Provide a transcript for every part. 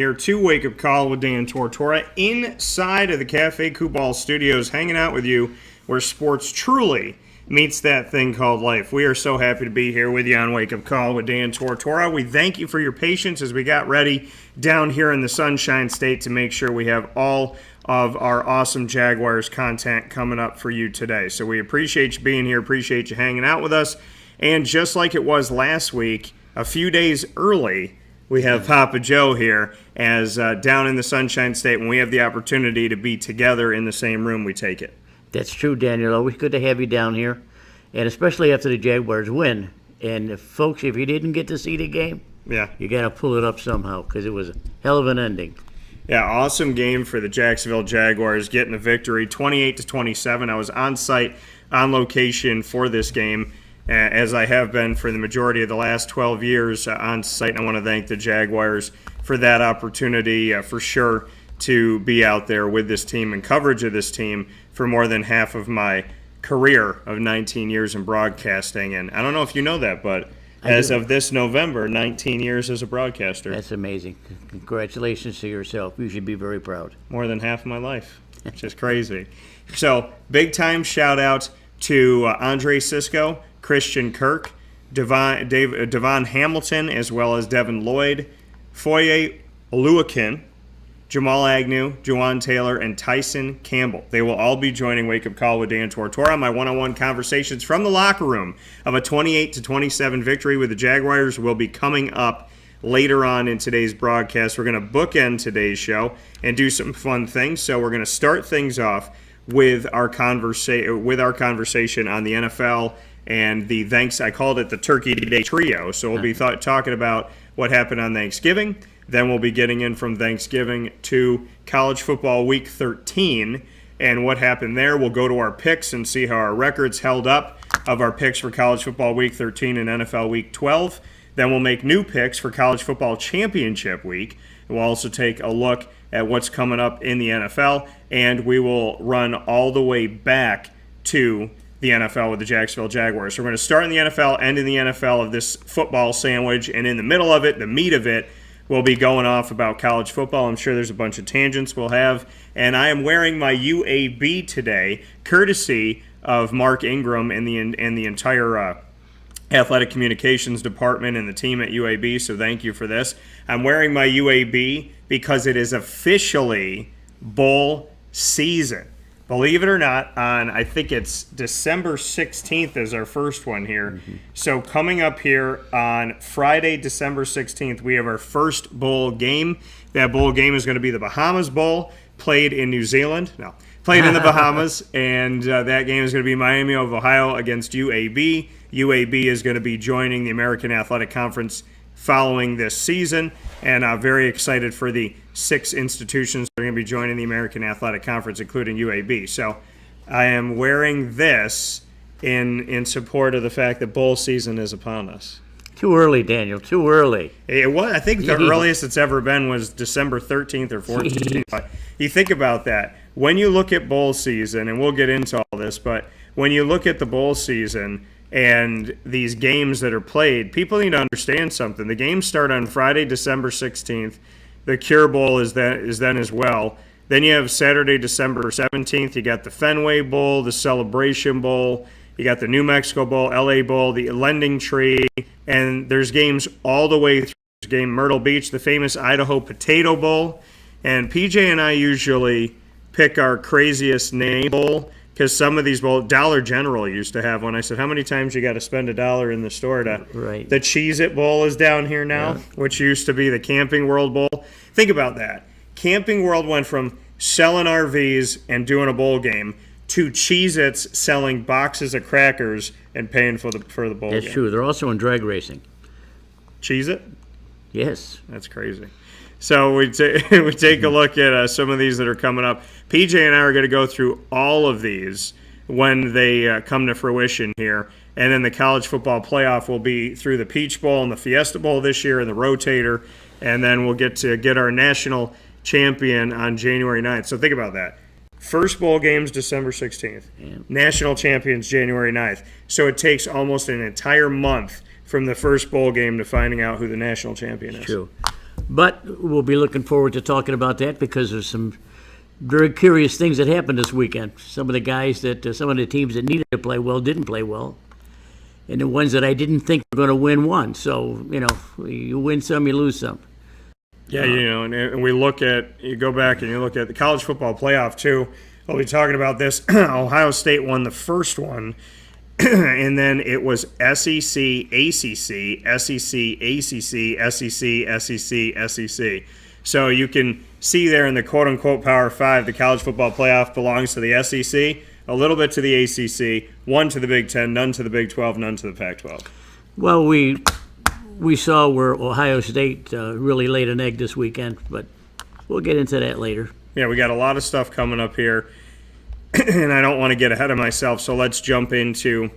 Here to Wake Up Call with Dan Tortora inside of the Cafe Coupal Studios, hanging out with you where sports truly meets that thing called life. We are so happy to be here with you on Wake Up Call with Dan Tortora. We thank you for your patience as we got ready down here in the Sunshine State to make sure we have all of our awesome Jaguars content coming up for you today. So we appreciate you being here, appreciate you hanging out with us. And just like it was last week, a few days early, we have Papa Joe here as down in the Sunshine State when we have the opportunity to be together in the same room, we take it. That's true, Daniel. Always good to have you down here, and especially after the Jaguars win. And folks, if you didn't get to see the game, you got to pull it up somehow because it was a hell of an ending. Yeah, awesome game for the Jacksonville Jaguars getting the victory, 28-27. I was on site, on location for this game, as I have been for the majority of the last 12 years on site. I want to thank the Jaguars for that opportunity, for sure, to be out there with this team and coverage of this team for more than half of my career of 19 years in broadcasting. And I don't know if you know that, but as of this November, 19 years as a broadcaster. That's amazing. Congratulations to yourself. You should be very proud. More than half of my life, which is crazy. So, big-time shout-out to Andre Sisco, Christian Kirk, Devon Hamilton, as well as Devin Lloyd, Foye Oluwakin, Jamal Agnew, Juwan Taylor, and Tyson Campbell. They will all be joining Wake Up Call with Dan Tortora. My one-on-one conversations from the locker room of a 28-27 victory with the Jaguars will be coming up later on in today's broadcast. We're going to bookend today's show and do some fun things. So we're going to start things off with our conversation on the NFL and the I called it the Turkey Day Trio. So we'll be talking about what happened on Thanksgiving. Then we'll be getting in from Thanksgiving to college football week 13 and what happened there. We'll go to our picks and see how our records held up of our picks for college football week 13 and NFL week 12. Then we'll make new picks for college football championship week. We'll also take a look at what's coming up in the NFL, and we will run all the way back to the NFL with the Jacksonville Jaguars. So we're going to start in the NFL, end in the NFL of this football sandwich, and in the middle of it, the meat of it, we'll be going off about college football. I'm sure there's a bunch of tangents we'll have. And I am wearing my UAB today, courtesy of Mark Ingram and the entire athletic communications department and the team at UAB, so thank you for this. I'm wearing my UAB because it is officially bowl season. Believe it or not, I think it's December 16th is our first one here. Mm-hmm. So coming up here on Friday, December 16th, we have our first bowl game. That bowl game is going to be the Bahamas Bowl, played in New Zealand. No, played in the Bahamas, and that game is going to be Miami of Ohio against UAB. UAB is going to be joining the American Athletic Conference following this season, and I'm very excited for the 6 institutions that are going to be joining the American Athletic Conference, including UAB. So I am wearing this in support of the fact that bowl season is upon us. Too early, Daniel, too early. It was, I think the earliest it's ever been was December 13th or 14th. But you think about that. When you look at bowl season, and we'll get into all this, but when you look at the bowl season and these games that are played, people need to understand something. The games start on Friday, December 16th. The Cure Bowl is then as well. Then you have Saturday, December 17th. You got the Fenway Bowl, the Celebration Bowl. You got the New Mexico Bowl, LA Bowl, the Lending Tree. And there's games all the way through. There's game Myrtle Beach, the famous Idaho Potato Bowl. And PJ and I usually pick our craziest name bowl, because some of these bowls, Dollar General used to have one. I said, how many times you got to spend $1 in the store to? Right. The Cheez-It Bowl is down here now, which used to be the Camping World Bowl. Think about that. Camping World went from selling RVs and doing a bowl game to Cheez-Its selling boxes of crackers and paying for the bowl game. That's true. They're also in drag racing. Cheez-It? Yes. That's crazy. So we take a look at some of these that are coming up. PJ and I are going to go through all of these when they come to fruition here. And then the college football playoff will be through the Peach Bowl and the Fiesta Bowl this year and the Rotator. And then we'll get our national champion on January 9th. So think about that. First bowl game's December 16th. Yeah. National champions January 9th. So it takes almost an entire month from the first bowl game to finding out who the national champion is. True. But we'll be looking forward to talking about that because there's some very curious things that happened this weekend. Some of the guys some of the teams that needed to play well didn't play well. And the ones that I didn't think were going to win won. So, you win some, you lose some. Yeah, and you go back and you look at the college football playoff too. We'll be talking about this. Ohio State won the first one, and then it was SEC, ACC, SEC, ACC, SEC, SEC, SEC. So you can see there in the quote-unquote Power 5, the college football playoff belongs to the SEC, a little bit to the ACC, one to the Big 10, none to the Big 12, none to the Pac-12. Well, we saw where Ohio State really laid an egg this weekend, but we'll get into that later. Yeah, we got a lot of stuff coming up here, and I don't want to get ahead of myself, so let's jump into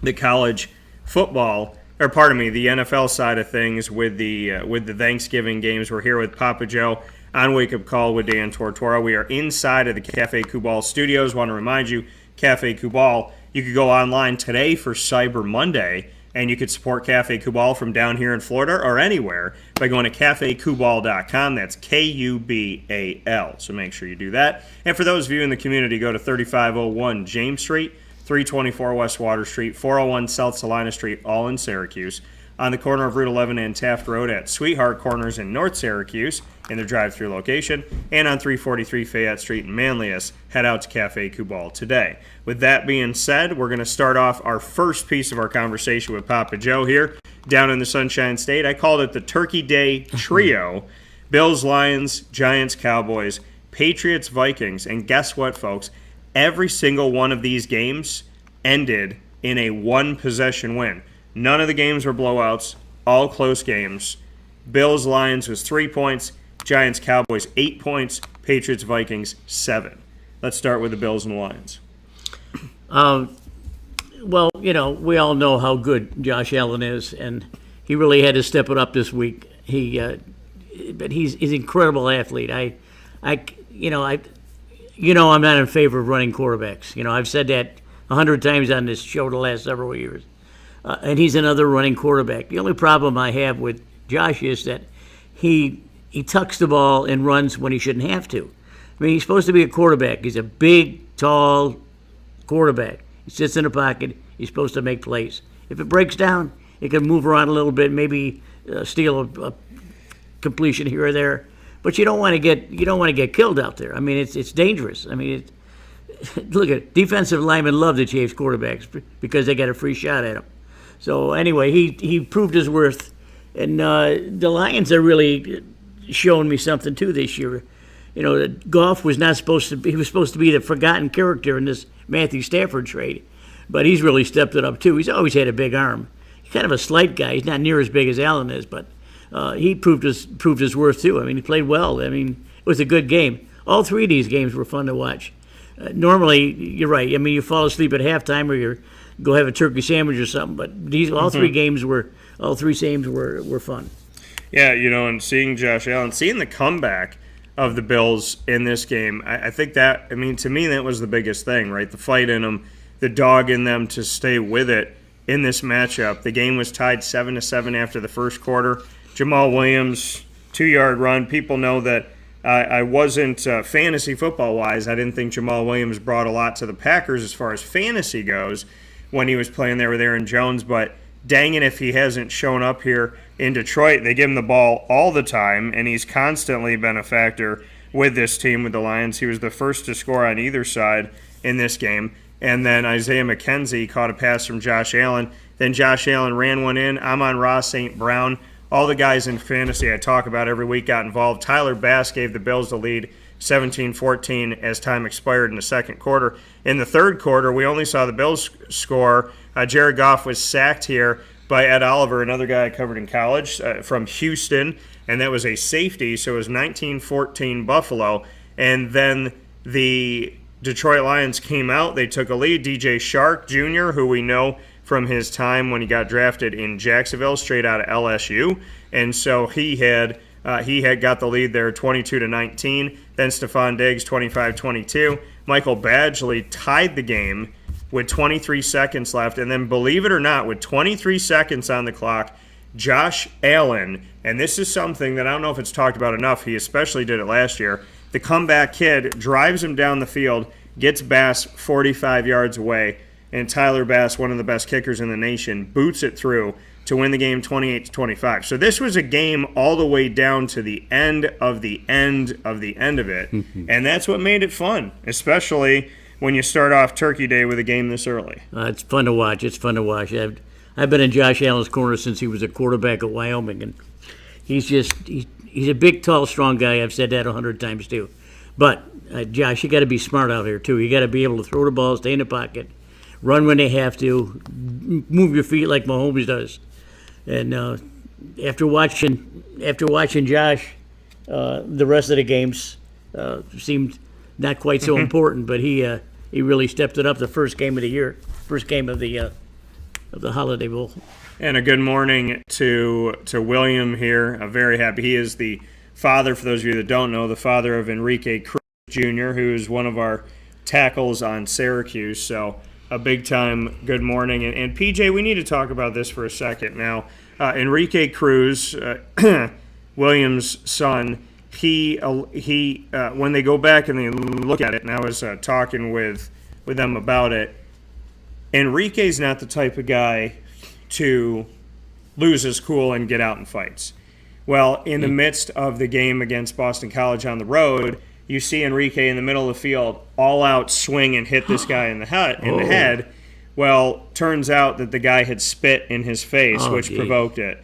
the college football, the NFL side of things with the Thanksgiving games. We're here with Papa Joe on Wake Up Call with Dan Tortora. We are inside of the Cafe Kubal studios. Want to remind you, Cafe Kubal, you could go online today for Cyber Monday, and you could support Cafe Kubal from down here in Florida or anywhere by going to cafekubal.com. That's Kubal. So make sure you do that. And for those of you in the community, go to 3501 James Street, 324 West Water Street, 401 South Salina Street, all in Syracuse. On the corner of Route 11 and Taft Road at Sweetheart Corners in North Syracuse in their drive-thru location, and on 343 Fayette Street in Manlius. Head out to Cafe Kubal today. With that being said, we're going to start off our first piece of our conversation with Papa Joe here down in the Sunshine State. I called it the Turkey Day Trio. Bills, Lions, Giants, Cowboys, Patriots, Vikings, and guess what, folks? Every single one of these games ended in a one-possession win. None of the games were blowouts, all close games. Bills, Lions was 3 points. Giants, Cowboys, 8 points. Patriots, Vikings, 7. Let's start with the Bills and the Lions. Well, we all know how good Josh Allen is, and he really had to step it up this week. But he's an incredible athlete. I'm not in favor of running quarterbacks. I've said that 100 times on this show the last several years. And he's another running quarterback. The only problem I have with Josh is that he tucks the ball and runs when he shouldn't have to. I mean, he's supposed to be a quarterback. He's a big, tall quarterback. He sits in the pocket. He's supposed to make plays. If it breaks down, he can move around a little bit, maybe steal a completion here or there. But you don't want to get killed out there. I mean, it's dangerous. I mean, look at defensive linemen love to chase quarterbacks because they get a free shot at them. So anyway, he proved his worth, and the Lions are really showing me something too this year. Goff was not supposed to. He was supposed to be the forgotten character in this Matthew Stafford trade, but he's really stepped it up too. He's always had a big arm. He's kind of a slight guy. He's not near as big as Allen is, but he proved his worth too. I mean, he played well. I mean, it was a good game. All three of these games were fun to watch. Normally, you're right. I mean, you fall asleep at halftime or you go have a turkey sandwich or something. But all three games were fun. Yeah, and seeing Josh Allen, seeing the comeback of the Bills in this game, I think that, to me, that was the biggest thing, right? The fight in them, the dog in them to stay with it in this matchup. The game was tied 7-7 after the first quarter. Jamal Williams, 2-yard run. People know that I wasn't fantasy football-wise. I didn't think Jamal Williams brought a lot to the Packers as far as fantasy goes when he was playing there with Aaron Jones, but dang it if he hasn't shown up here in Detroit. They give him the ball all the time, and he's constantly been a factor with this team, with the Lions. He was the first to score on either side in this game. And then Isaiah McKenzie caught a pass from Josh Allen. Then Josh Allen ran one in. Amon-Ra St. Brown. All the guys in fantasy I talk about every week got involved. Tyler Bass gave the Bills the lead 17-14 as time expired in the second quarter. In the third quarter, we only saw the Bills score. Jared Goff was sacked here by Ed Oliver, another guy I covered in college from Houston, and that was a safety, so it was 19-14 Buffalo. And then the Detroit Lions came out. They took a lead. DJ Shark Jr., who we know from his time when he got drafted in Jacksonville, straight out of LSU. And so he had got the lead there 22-19. Then Stephon Diggs 25-22. Michael Badgley tied the game with 23 seconds left. And then, believe it or not, with 23 seconds on the clock, Josh Allen, and this is something that I don't know if it's talked about enough. He especially did it last year. The comeback kid drives him down the field, gets Bass 45 yards away, and Tyler Bass, one of the best kickers in the nation, boots it through to win the game 28-25. So this was a game all the way down to the end of the end of the end of it, and that's what made it fun, especially when you start off Turkey Day with a game this early. It's fun to watch. It's fun to watch. I've been in Josh Allen's corner since he was a quarterback at Wyoming, and he's a big, tall, strong guy. I've said that 100 times too. But Josh, you got to be smart out here too. You got to be able to throw the ball, stay in the pocket, run when they have to, move your feet like Mahomes does. And after watching Josh, the rest of the games seemed not quite so important. But he really stepped it up the first game of the year, first game of the Holiday Bowl. And a good morning to William here. I'm very happy. He is the father, for those of you that don't know, the father of Enrique Cruz Jr., who is one of our tackles on Syracuse. So a big-time good morning. And PJ, we need to talk about this for a second. Now, Enrique Cruz, William's son, he when they go back and they look at it, and I was talking with them about it, Enrique's not the type of guy to lose his cool and get out in fights. Well, in the midst of the game against Boston College on the road, you see Enrique in the middle of the field all out swing and hit this guy in the head. Well, turns out that the guy had spit in his face, which provoked it.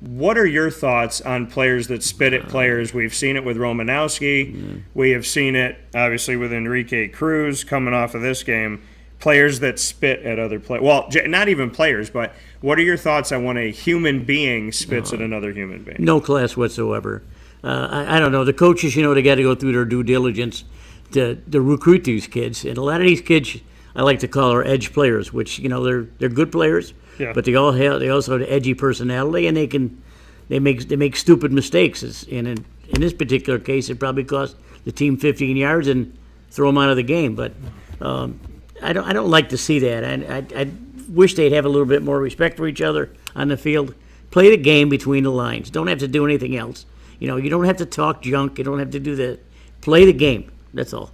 What are your thoughts on players that spit at players? We've seen it with Romanowski. We have seen it, obviously, with Enrique Cruz coming off of this game. Players that spit at other players. Well, not even players, but what are your thoughts on when a human being spits at another human being? No class whatsoever. I don't know. The coaches, they got to go through their due diligence to recruit these kids. And a lot of these kids, I like to call our edge players, which, they're good players, but they also have an edgy personality, and they make stupid mistakes. And in this particular case, it probably cost the team 15 yards and throw them out of the game. But I don't like to see that. I wish they'd have a little bit more respect for each other on the field. Play the game between the lines. Don't have to do anything else. You don't have to talk junk. You don't have to do that. Play the game. That's all.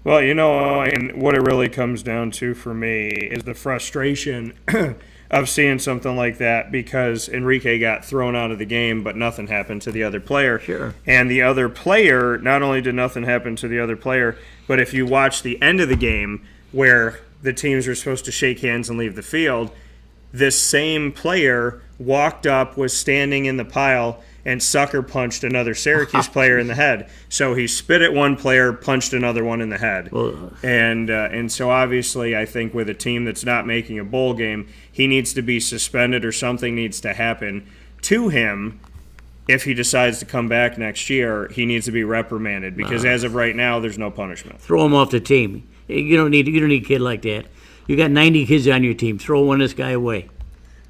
Well, and what it really comes down to for me is the frustration of seeing something like that, because Enrique got thrown out of the game, but nothing happened to the other player. Sure. And the other player, not only did nothing happen to the other player, but if you watch the end of the game where the teams were supposed to shake hands and leave the field, this same player walked up, was standing in the pile, and sucker punched another Syracuse player in the head. So he spit at one player, punched another one in the head. And so obviously I think with a team that's not making a bowl game, he needs to be suspended, or something needs to happen to him. If he decides to come back next year, he needs to be reprimanded, because as of right now, there's no punishment. Throw him off the team. You don't need a kid like that. You got 90 kids on your team. Throw one of this guy away.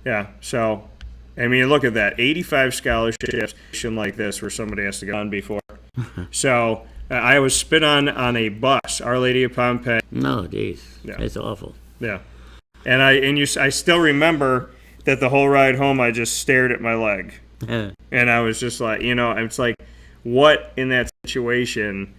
Yeah, so I mean, look at that. 85 scholarships like this where somebody has to go on before. So I was spit on a bus, Our Lady of Pompeii. No, geez. Yeah. That's awful. Yeah. And I still remember that the whole ride home I just stared at my leg. And I was just like, it's like, what in that situation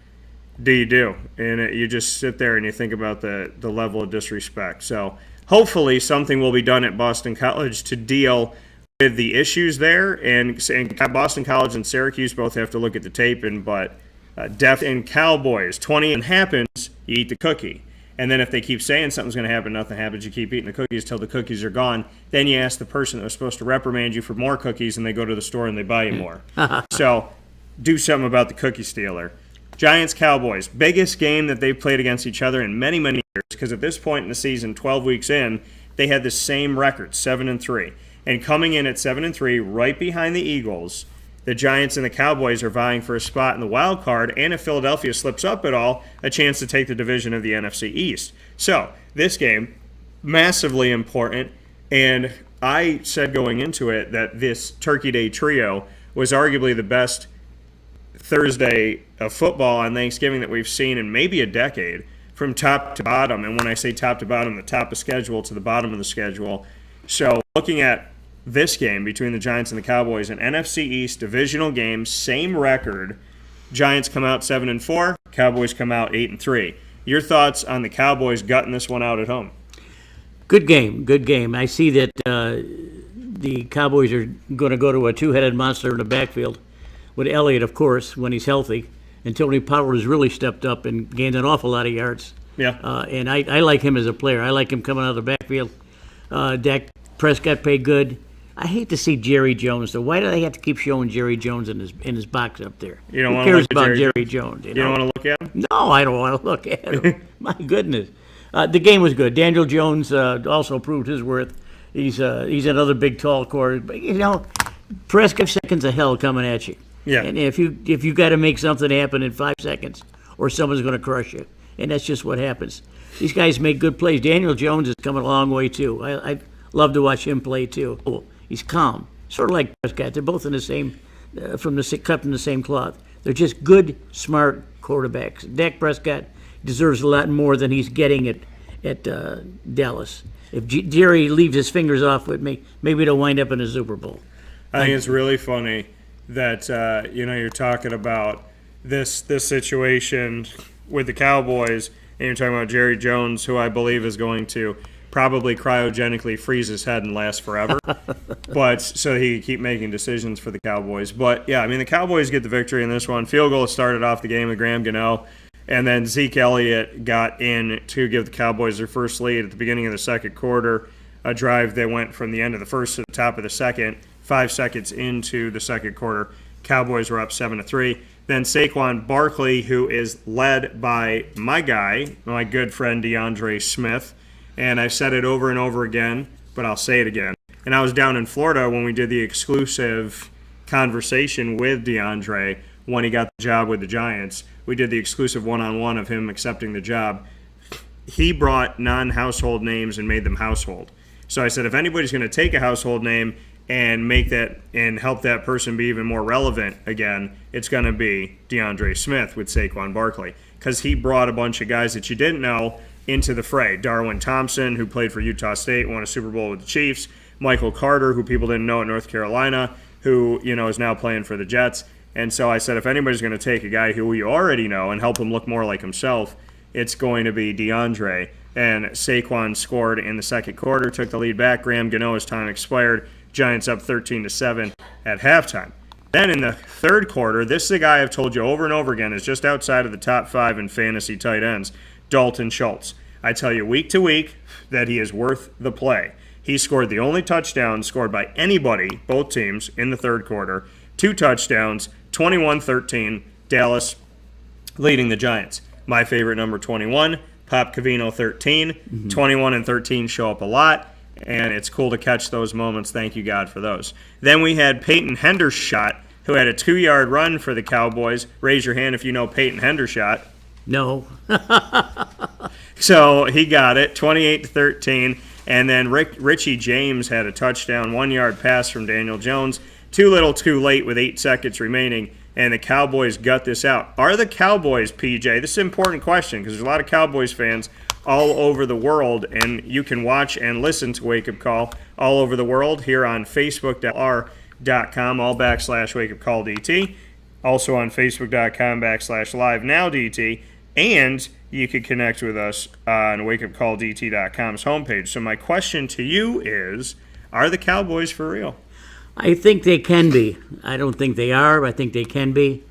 do you do? And you just sit there and you think about the level of disrespect. So hopefully something will be done at Boston College to deal with the issues there, and Boston College and Syracuse both have to look at the tape. But Def and Cowboys, 20 and happens, you eat the cookie. And then if they keep saying something's going to happen, nothing happens, you keep eating the cookies till the cookies are gone. Then you ask the person that was supposed to reprimand you for more cookies, and they go to the store and they buy you more. So do something about the cookie stealer. Giants-Cowboys, biggest game that they've played against each other in many, many years, because at this point in the season, 12 weeks in, they had the same record, 7-3. And coming in at 7-3, right behind the Eagles, the Giants and the Cowboys are vying for a spot in the wild card, and if Philadelphia slips up at all, a chance to take the division of the NFC East. So this game, massively important, and I said going into it that this Turkey Day trio was arguably the best Thursday of football on Thanksgiving that we've seen in maybe a decade, from top to bottom. And when I say top to bottom, the top of schedule to the bottom of the schedule. So looking at this game between the Giants and the Cowboys, an NFC East divisional game, same record. Giants come out 7-4, Cowboys come out 8-3. Your thoughts on the Cowboys gutting this one out at home? Good game, good game. I see that the Cowboys are going to go to a two-headed monster in the backfield with Elliott, of course, when he's healthy. And Tony Pollard has really stepped up and gained an awful lot of yards. Yeah. And I like him as a player. I like him coming out of the backfield. Dak Prescott played good. I hate to see Jerry Jones, though. Why do they have to keep showing Jerry Jones in his box up there? You don't Who want to cares look at about Jerry Jerry Jones? You don't want to look at him? No, I don't want to look at him. My goodness. The game was good. Daniel Jones also proved his worth. He's another big, tall quarterback. But, Prescott, 5 seconds of hell coming at you. Yeah. And if you got to make something happen in 5 seconds, or someone's going to crush you, and that's just what happens. These guys make good plays. Daniel Jones is coming a long way too. I love to watch him play too. He's calm, sort of like Prescott. They're both in the same, cut from the same cloth. They're just good, smart quarterbacks. Dak Prescott deserves a lot more than he's getting at Dallas. If Jerry leaves his fingers off with me, maybe they'll wind up in a Super Bowl. I think it's really funny that you're talking about this situation with the Cowboys, and you're talking about Jerry Jones, who I believe is going to probably cryogenically freeze his head and last forever, but so he can keep making decisions for the Cowboys. But yeah, I mean the Cowboys get the victory in this one. Field goal started off the game with Graham Gano, and then Zeke Elliott got in to give the Cowboys their first lead at the beginning of the second quarter. A drive that went from the end of the first to the top of the second. 5 seconds into the second quarter, Cowboys were up 7-3. Then Saquon Barkley, who is led by my guy, my good friend DeAndre Smith, and I've said it over and over again, but I'll say it again. And I was down in Florida when we did the exclusive conversation with DeAndre when he got the job with the Giants. We did the exclusive one-on-one of him accepting the job. He brought non-household names and made them household. So I said, if anybody's going to take a household name and make that and help that person be even more relevant again, it's going to be DeAndre Smith with Saquon Barkley, because he brought a bunch of guys that you didn't know into the fray. Darwin Thompson, who played for Utah State, won a Super Bowl with the Chiefs. Michael Carter, who people didn't know at North Carolina, who is now playing for the Jets. And so I said, if anybody's going to take a guy who we already know and help him look more like himself, it's going to be DeAndre. And Saquon scored in the second quarter, took the lead back. Graham Gano's time expired. Giants up 13-7 at halftime. Then in the third quarter, this is a guy I've told you over and over again is just outside of the top 5 in fantasy tight ends, Dalton Schultz. I tell you week to week that he is worth the play. He scored the only touchdown scored by anybody, both teams, in the third quarter. 2 touchdowns, 21-13, Dallas leading the Giants. My favorite number 21, Pop Cavino 13. 21 and 13 show up a lot. And it's cool to catch those moments. Thank you, God, for those. Then we had Peyton Hendershot, who had a 2-yard run for the Cowboys. Raise your hand if you know Peyton Hendershot. No. So he got it, 28-13. And then Richie James had a touchdown, 1-yard pass from Daniel Jones. Too little, too late with 8 seconds remaining, and the Cowboys gut this out. Are the Cowboys, PJ, this is an important question because there's a lot of Cowboys fans all over the world, and you can watch and listen to Wake Up Call all over the world here on Facebook.com, all/WakeUpCallDT, also on Facebook.com/LiveNowDT, and you can connect with us on WakeUpCallDT.com's homepage. So my question to you is, are the Cowboys for real? I think they can be. I don't think they are. I think they can be.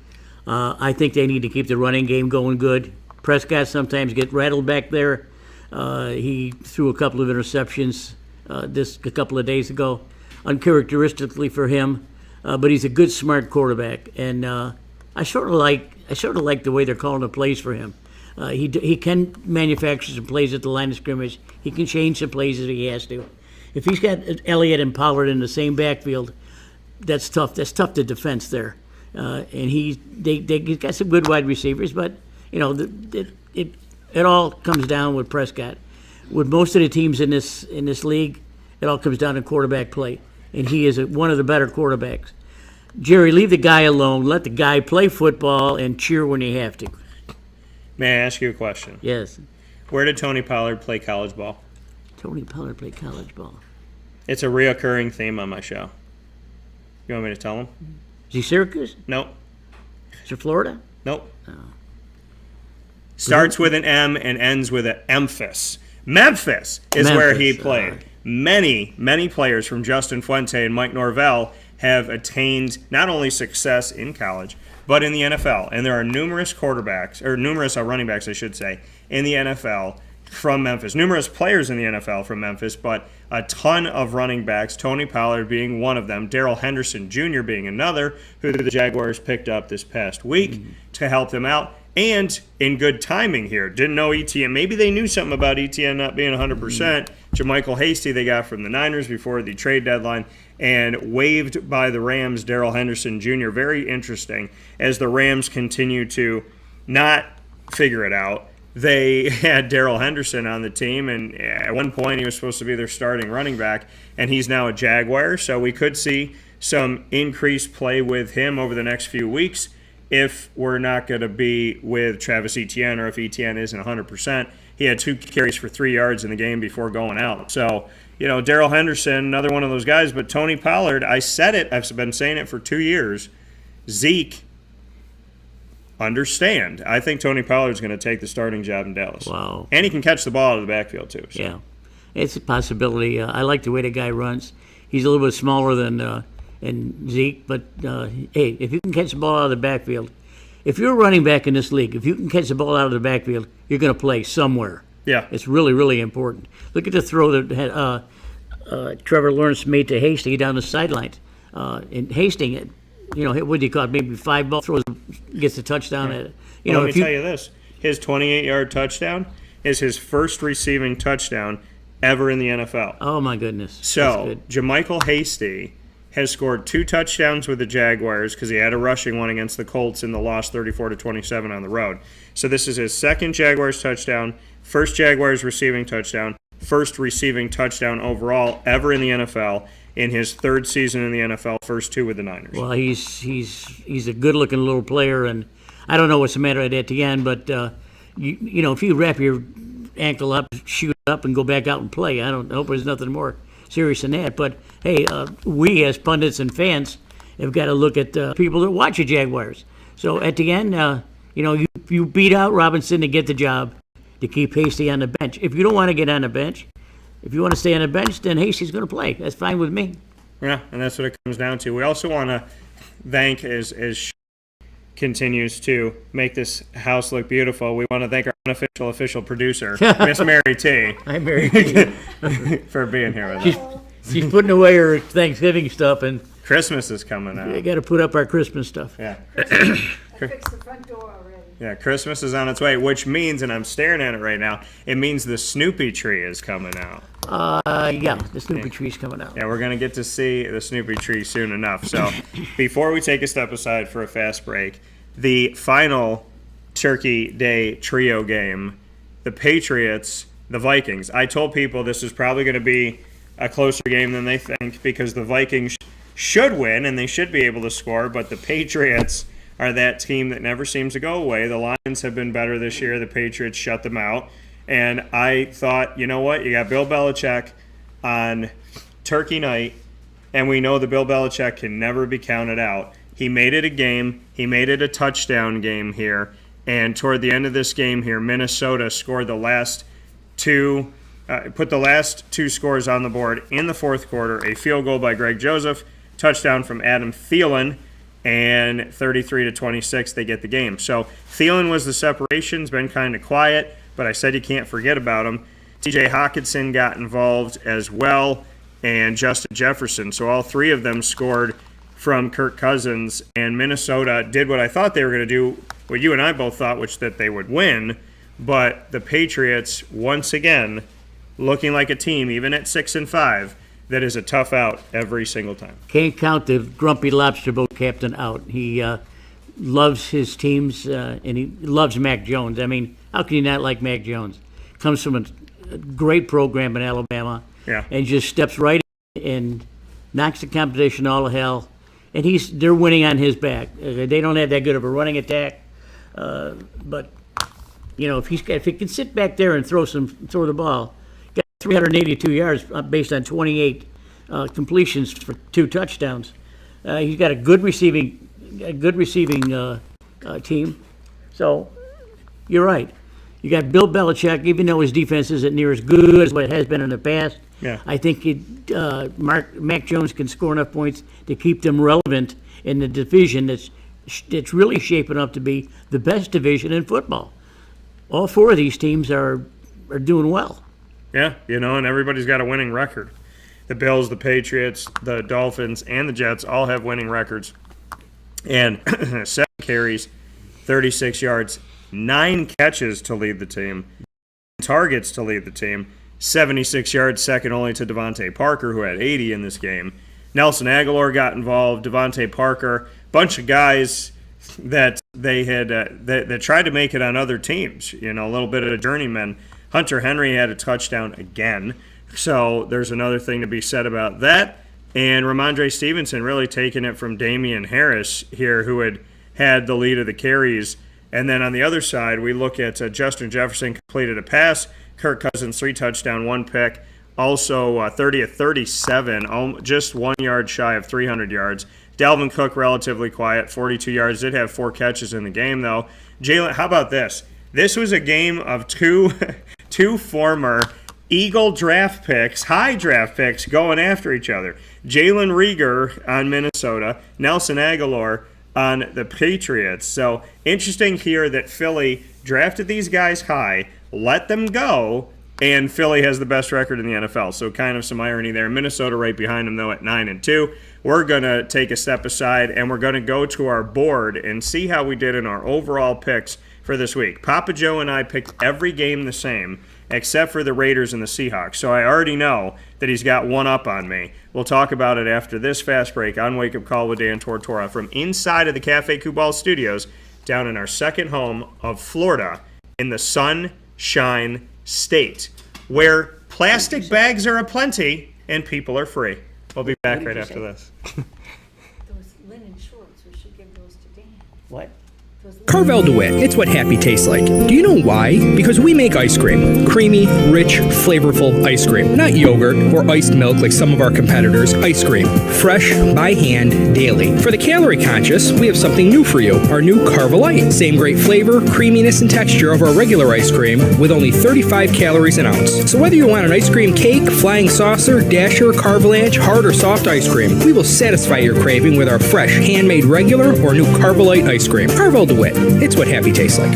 I think they need to keep the running game going good. Prescott sometimes get rattled back there. He threw a couple of interceptions a couple of days ago, uncharacteristically for him. But he's a good, smart quarterback, and I sort of like the way they're calling the plays for him. He can manufacture some plays at the line of scrimmage. He can change some plays if he has to. If he's got Elliott and Pollard in the same backfield, that's tough. That's tough to defense there. And he's got some good wide receivers, but it all comes down with Prescott. With most of the teams in this league, it all comes down to quarterback play, and he is one of the better quarterbacks. Jerry, leave the guy alone. Let the guy play football and cheer when you have to. May I ask you a question? Yes. Where did Tony Pollard play college ball? Tony Pollard played college ball. It's a reoccurring theme on my show. You want me to tell him? Is he Syracuse? Nope. Is it Florida? Nope. Starts with an M and ends with an Memphis. Memphis is where he played. Many players from Justin Fuente and Mike Norvell have attained not only success in college, but in the NFL. And there are numerous running backs, I should say, in the NFL from Memphis. Numerous players in the NFL from Memphis, but a ton of running backs, Tony Pollard being one of them, Darrell Henderson Jr. being another, who the Jaguars picked up this past week to help them out. And in good timing here, didn't know ETN. Maybe they knew something about ETN not being 100%. JaMycal Hasty they got from the Niners before the trade deadline, and waived by the Rams, Darrell Henderson Jr. Very interesting as the Rams continue to not figure it out. They had Darrell Henderson on the team, and at one point he was supposed to be their starting running back, and he's now a Jaguar. So we could see some increased play with him over the next few weeks if we're not going to be with Travis Etienne, or if Etienne isn't 100%. He had 2 carries for 3 yards in the game before going out. So, Darrell Henderson, another one of those guys. But Tony Pollard, I said it. I've been saying it for 2 years. Zeke, understand. I think Tony Pollard's going to take the starting job in Dallas. Wow. And he can catch the ball out of the backfield, too. So. Yeah. It's a possibility. I like the way the guy runs. He's a little bit smaller than Zeke, but hey, if you can catch the ball out of the backfield, if you're a running back in this league, if you can catch the ball out of the backfield, you're going to play somewhere. Yeah. It's really, really important. Look at the throw that Trevor Lawrence made to Hastings down the sidelines. And Hastings, what do you call it? Maybe 5 ball throws, gets a touchdown at it. Let me tell you this. His 28-yard touchdown is his first receiving touchdown ever in the NFL. Oh, my goodness. So, JaMycal Hasty has scored 2 touchdowns with the Jaguars because he had a rushing one against the Colts in the loss 34-27 on the road. So this is his second Jaguars touchdown, first Jaguars receiving touchdown, first receiving touchdown overall ever in the NFL in his 3rd season in the NFL, first 2 with the Niners. Well, he's a good-looking little player, and I don't know what's the matter at Etienne, but if you wrap your ankle up, shoot up, and go back out and play, I hope there's nothing more serious than that. But hey, we as pundits and fans have got to look at people that watch the Jaguars. So at the end, you beat out Robinson to get the job, to keep Hasty on the bench. If you don't want to get on the bench, if you want to stay on the bench, then Hasty's going to play. That's fine with me. Yeah, and that's what it comes down to. We also want to thank, as continues to make this house look beautiful, we want to thank our unofficial official producer, Miss Mary T. Hi, Mary T. for being here with us. She's putting away her Thanksgiving stuff, and Christmas is coming out. we got to put up our Christmas stuff. Yeah. I fixed the front door already. Yeah, Christmas is on its way, which means, and I'm staring at it right now, it means the Snoopy tree is coming out. Yeah, the Snoopy tree's coming out. Yeah, we're going to get to see the Snoopy tree soon enough. So before we take a step aside for a fast break, the final Turkey Day trio game, the Patriots, the Vikings. I told people this is probably going to be a closer game than they think because the Vikings should win and they should be able to score, but the Patriots are that team that never seems to go away. The Lions have been better this year. The Patriots shut them out. And I thought, you know what? You got Bill Belichick on Turkey night, and we know that Bill Belichick can never be counted out. He made it a game. He made it a touchdown game here. And toward the end of this game here, Minnesota scored the last 2, put the last 2 scores on the board in the 4th quarter. A field goal by Greg Joseph, touchdown from Adam Thielen, and 33-26, they get the game. So Thielen was the separation. It's been kind of quiet, but I said you can't forget about him. TJ Hawkinson got involved as well, and Justin Jefferson. So all 3 of them scored from Kirk Cousins, and Minnesota did what I thought they were going to do, what you and I both thought, which that they would win. But the Patriots, once again, looking like a team, even at 6-5, that is a tough out every single time. Can't count the grumpy lobster boat captain out. He loves his teams, and he loves Mac Jones. I mean, how can you not like Mac Jones? Comes from a great program in Alabama, and just steps right in and knocks the competition all to hell. And they're winning on his back. They don't have that good of a running attack, but if he can sit back there and throw the ball, got 382 yards based on 28 completions for 2 touchdowns. He's got a good receiving team. So you're right. You got Bill Belichick, even though his defense isn't near as good as what it has been in the past. Yeah. I think Mac Jones can score enough points to keep them relevant in the division that's really shaping up to be the best division in football. All 4 of these teams are doing well. Yeah, and everybody's got a winning record. The Bills, the Patriots, the Dolphins, and the Jets all have winning records. And 7 carries, 36 yards, 9 catches to lead the team, targets to lead the team, 76 yards, second only to Devontae Parker, who had 80 in this game. Nelson Aguilar got involved, Devontae Parker, bunch of guys that they had that tried to make it on other teams. A little bit of a journeyman. Hunter Henry had a touchdown again, so there's another thing to be said about that. And Ramondre Stevenson really taking it from Damian Harris here, who had the lead of the carries. And then on the other side, we look at Justin Jefferson completed a pass, Kirk Cousins 3 touchdown, 1 pick, also 30 of 37, just 1 yard shy of 300 yards. Dalvin Cook relatively quiet, 42 yards, did have 4 catches in the game though. Jalen, how about this? This was a game of two former Eagle draft picks, high draft picks, going after each other. Jalen Reagor on Minnesota, Nelson Aguilar on the Patriots. So interesting here that Philly drafted these guys high, let them go, and Philly has the best record in the NFL. So kind of some irony there. Minnesota right behind them, though, at 9-2. We're going to take a step aside, and we're going to go to our board and see how we did in our overall picks for this week. Papa Joe and I picked every game the same, except for the Raiders and the Seahawks. So I already know that he's got one up on me. We'll talk about it after this fast break on Wake Up Call with Dan Tortora from inside of the Cafe Kubal Studios down in our second home of Florida in the Sunshine State, where plastic bags are aplenty and people are free. We'll be back right after this. Those linen shorts, we should give those to Dan. What? Carvel DeWitt, it's what happy tastes like. Do you know why? Because we make ice cream. Creamy, rich, flavorful ice cream. Not yogurt or iced milk like some of our competitors. Ice cream. Fresh, by hand, daily. For the calorie conscious, we have something new for you. Our new Carvelite. Same great flavor, creaminess, and texture of our regular ice cream with only 35 calories an ounce. So whether you want an ice cream cake, flying saucer, dasher, carvalanche, hard or soft ice cream, we will satisfy your craving with our fresh, handmade regular or new Carvelite ice cream. Carvel DeWitt. It's what happy tastes like.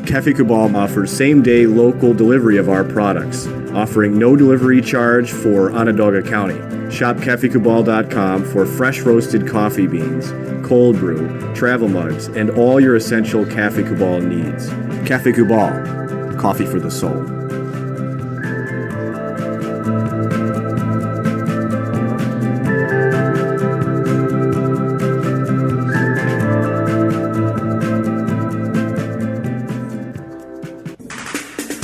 Cafe Kubal offers same-day local delivery of our products, offering no delivery charge for Onondaga County. Shop cafekubal.com for fresh roasted coffee beans, cold brew, travel mugs, and all your essential Cafe Kubal needs. Cafe Kubal, coffee for the soul.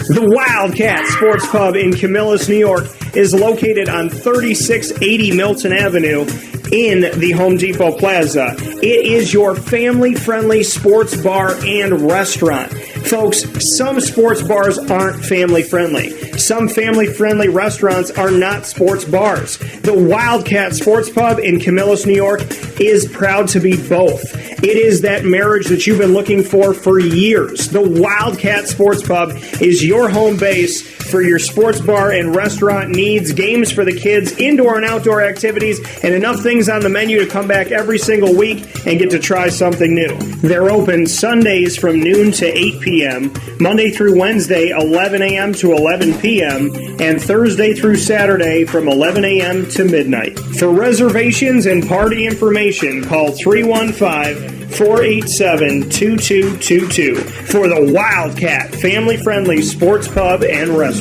The Wildcat Sports Pub in Camillus, New York is located on 3680 Milton Avenue in the Home Depot Plaza. It is your family-friendly sports bar and restaurant. Folks, some sports bars aren't family-friendly. Some family-friendly restaurants are not sports bars. The Wildcat Sports Pub in Camillus, New York is proud to be both. It is that marriage that you've been looking for years. The Wildcat Sports Pub is your home base for your sports bar and restaurant needs, games for the kids, indoor and outdoor activities, and enough things on the menu to come back every single week and get to try something new. They're open Sundays from noon to 8 p.m., Monday through Wednesday, 11 a.m. to 11 p.m., and Thursday through Saturday from 11 a.m. to midnight. For reservations and party information, call 315-487-2222 for the Wildcat family-friendly sports pub and restaurant.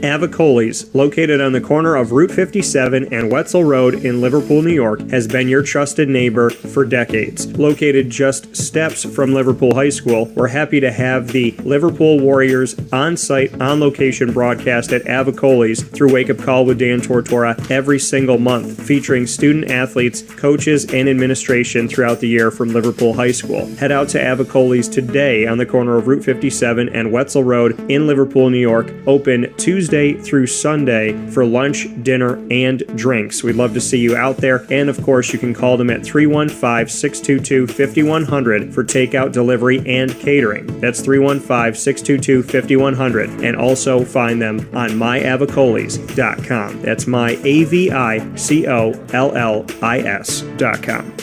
Avicoli's, located on the corner of Route 57 and Wetzel Road in Liverpool, New York, has been your trusted neighbor for decades. Located just steps from Liverpool High School, we're happy to have the Liverpool Warriors on-site, on-location broadcast at Avicoli's through Wake Up Call with Dan Tortora every single month, featuring student athletes, coaches, and administration throughout the year from Liverpool High School. Head out to Avicoli's today on the corner of Route 57 and Wetzel Road in Liverpool, New York. Open Tuesday through Sunday for lunch, dinner, and drinks. We'd love to see you out there. And of course, you can call them at 315-622-5100 for takeout, delivery, and catering. That's 315-622-5100. And also find them on myavicolis.com. That's myavicollis.com.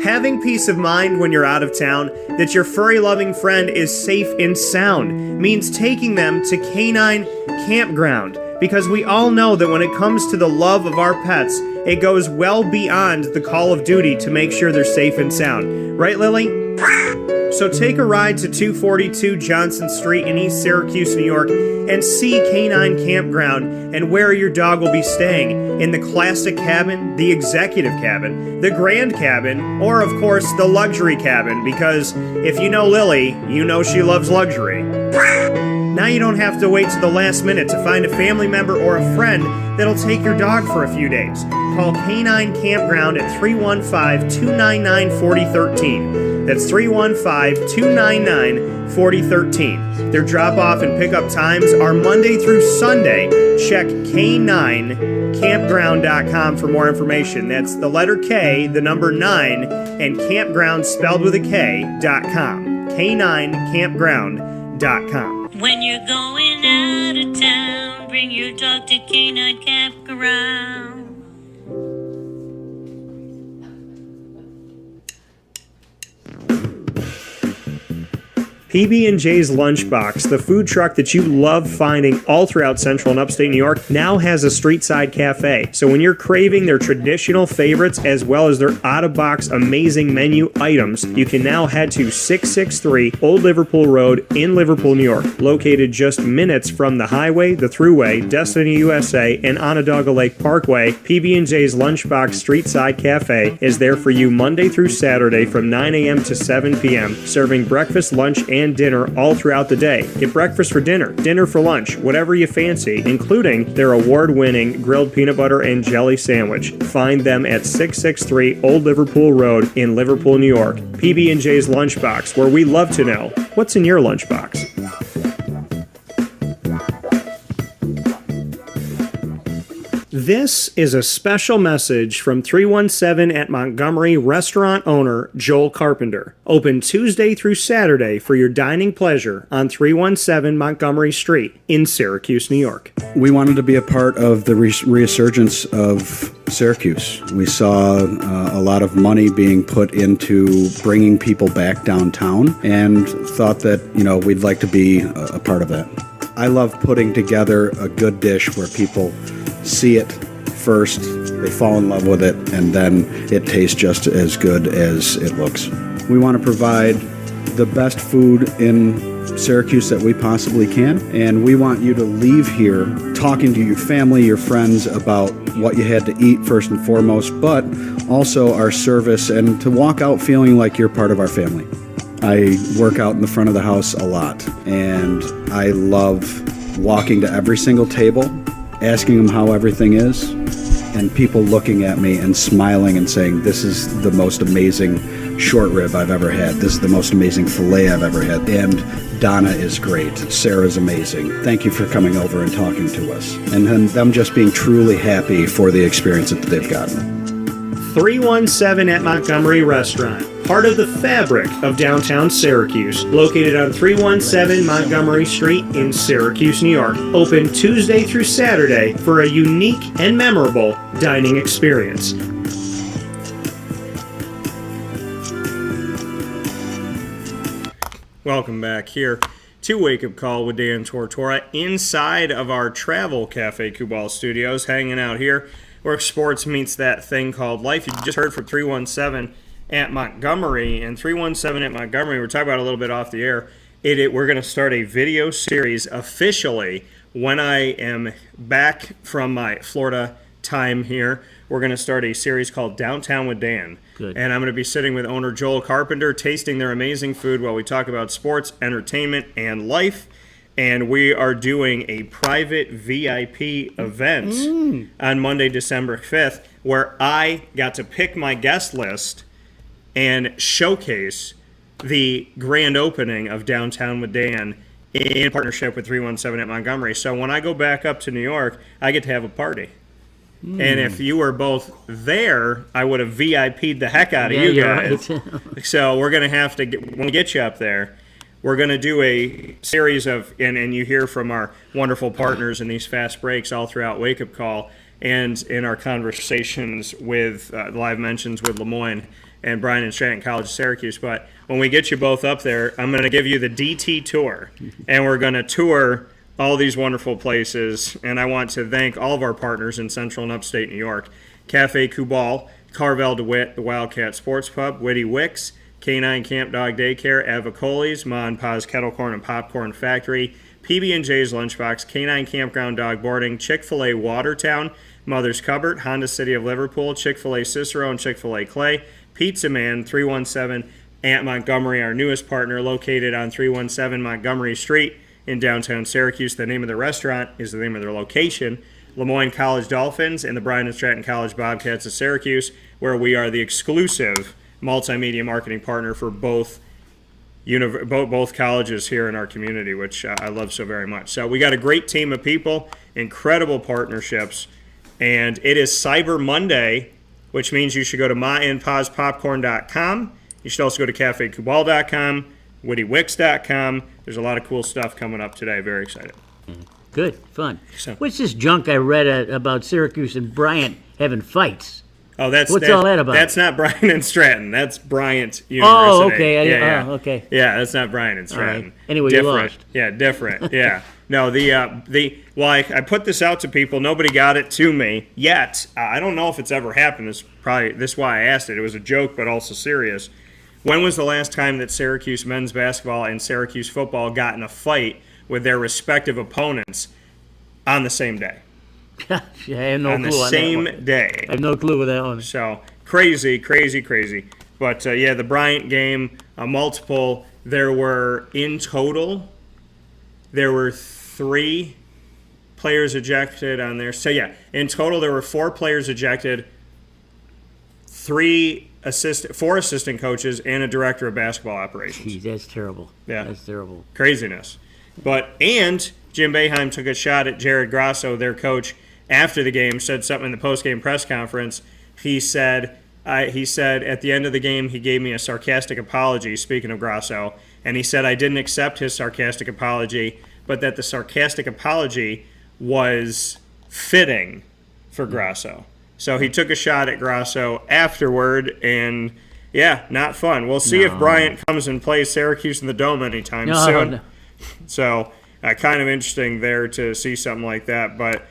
Having peace of mind when you're out of town that your furry-loving friend is safe and sound means taking them to Canine Campground, because we all know that when it comes to the love of our pets, it goes well beyond the call of duty to make sure they're safe and sound. Right, Lily? So take a ride to 242 Johnson Street in East Syracuse, New York, and see Canine Campground and where your dog will be staying. In the classic cabin, the executive cabin, the grand cabin, or of course the luxury cabin, because if you know Lily, you know she loves luxury. Now you don't have to wait to the last minute to find a family member or a friend that'll take your dog for a few days. Call Canine Campground at 315-299-4013. That's 315-299-4013. Their drop-off and pickup times are Monday through Sunday. Check K9campground.com for more information. That's the letter K, the number 9, and campground spelled with a K.com. K9campground.com. When you're going out of town, bring your dog to Canine Campground. PB&J's Lunchbox, the food truck that you love finding all throughout central and upstate New York, now has a street-side cafe. So when you're craving their traditional favorites as well as their out-of-box amazing menu items, you can now head to 663 Old Liverpool Road in Liverpool, New York. Located just minutes from the highway, the Thruway, Destiny USA, and Onondaga Lake Parkway, PB&J's Lunchbox Street-Side Cafe is there for you Monday through Saturday from 9 a.m. to 7 p.m., serving breakfast, lunch, and dinner all throughout the day. Get breakfast for dinner, dinner for lunch, whatever you fancy, including their award-winning grilled peanut butter and jelly sandwich. Find them at 663 Old Liverpool Road in Liverpool, New York. PB&J's Lunchbox, where we love to know what's in your lunchbox. This is a special message from 317 at Montgomery restaurant owner Joel Carpenter. Open Tuesday through Saturday for your dining pleasure on 317 Montgomery Street in Syracuse, New York. We wanted to be a part of the resurgence of Syracuse. We saw a lot of money being put into bringing people back downtown and thought that, we'd like to be a part of that. I love putting together a good dish where people see it first, they fall in love with it, and then it tastes just as good as it looks. We want to provide the best food in Syracuse that we possibly can, and we want you to leave here talking to your family, your friends about what you had to eat first and foremost, but also our service, and to walk out feeling like you're part of our family. I work out in the front of the house a lot, and I love walking to every single table, asking them how everything is, and people looking at me and smiling and saying, this is the most amazing short rib I've ever had. This is the most amazing filet I've ever had. And Donna is great. Sarah's amazing. Thank you for coming over and talking to us. And then them just being truly happy for the experience that they've gotten. 317 at Montgomery Restaurant, part of the fabric of downtown Syracuse, located on 317 Montgomery Street in Syracuse, New York. Open Tuesday through Saturday for a unique and memorable dining experience. Welcome back here to Wake Up Call with Dan Tortora inside of our Travel Cafe Kubal Studios, hanging out here where sports meets that thing called life. You just heard from 317 at Montgomery, and 317 at Montgomery, we're talking about a little bit off the air. We're going to start a video series officially when I am back from my Florida time here. We're going to start a series called Downtown with Dan. Good. And I'm going to be sitting with owner Joel Carpenter, tasting their amazing food while we talk about sports, entertainment, and life. And we are doing a private VIP event on Monday, December 5th, where I got to pick my guest list and showcase the grand opening of Downtown with Dan in partnership with 317 at Montgomery. So when I go back up to New York, I get to have a party. And if you were both there, I would have VIP'd the heck out of you guys. Right. So we're going to have to, when we get you up there, we're going to do a series of, and you hear from our wonderful partners in these fast breaks all throughout Wake Up Call and in our conversations with live mentions with Lemoyne and Bryan and Stratton College of Syracuse. But when we get you both up there, I'm going to give you the DT tour, and we're going to tour all these wonderful places. And I want to thank all of our partners in Central and Upstate New York: Cafe Kubal, Carvel DeWitt, the Wildcat Sports Pub, Witty Wicks, Canine Camp Dog Daycare, Avicoli's, Ma and Pa's Kettle Corn and Popcorn Factory, PB&J's Lunchbox, Canine Campground Dog Boarding, Chick-fil-A Watertown, Mother's Cupboard, Honda City of Liverpool, Chick-fil-A Cicero and Chick-fil-A Clay, Pizza Man, 317 at Montgomery, our newest partner, located on 317 Montgomery Street in downtown Syracuse. The name of the restaurant is the name of their location. Lemoyne College Dolphins and the Bryan and Stratton College Bobcats of Syracuse, where we are the exclusive multimedia marketing partner for both colleges here in our community, which I love so very much. So we got a great team of people, incredible partnerships, and it is Cyber Monday, which means you should go to maandpazpopcorn.com. You should also go to cafekubal.com, wittywicks.com. There's a lot of cool stuff coming up today. Very excited. Good, fun. So- What's this junk I read about Syracuse and Bryant having fights? Oh, what's all that about? That's not Bryan and Stratton. That's Bryant University. Oh, okay. Yeah. Okay. Yeah, that's not Bryan and Stratton. Right. Anyway, different. you lost. Yeah, different. Yeah. No, I put this out to people. Nobody got it to me yet. I don't know if it's ever happened. This is why I asked it. It was a joke, but also serious. When was the last time that Syracuse men's basketball and Syracuse football got in a fight with their respective opponents on the same day? I have no On the clue on that same one. day. I have no clue with that one. So crazy. But yeah, the Bryant game, multiple. There were in total, 3 players ejected on there. So yeah, in total there were 4 players ejected, 4 assistant coaches, and a director of basketball operations. Jeez, that's terrible. Yeah. That's terrible. Craziness. And Jim Boeheim took a shot at Jared Grasso, their coach, after the game, said something in the post-game press conference. He said at the end of the game, he gave me a sarcastic apology, speaking of Grasso, and he said I didn't accept his sarcastic apology, but that the sarcastic apology was fitting for Grasso. So he took a shot at Grasso afterward, and yeah, not fun. We'll see if Bryant comes and plays Syracuse in the Dome anytime soon. No. So kind of interesting there to see something like that. But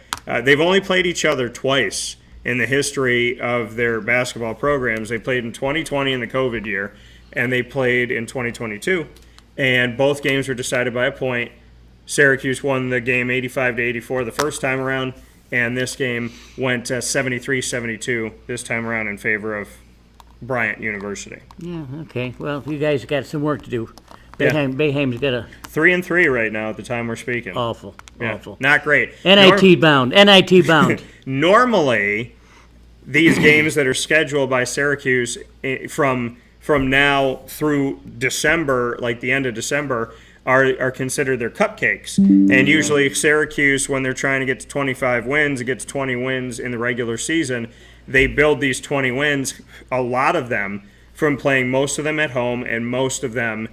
they've only played each other twice in the history of their basketball programs. They played in 2020 in the COVID year, and they played in 2022. And both games were decided by a point. Syracuse won the game 85-84 the first time around, and this game went 73-72 this time around in favor of Bryant University. Yeah, okay. Well, you guys got some work to do. Yeah. Boeheim's got a 3-3 right now at the time we're speaking. awful. Not great. NIT bound. Normally, these games that are scheduled by Syracuse from now through December, like the end of December, are considered their cupcakes. And usually Syracuse, when they're trying to get to 25 wins, it gets 20 wins in the regular season. They build these 20 wins, a lot of them, from playing most of them at home and most of them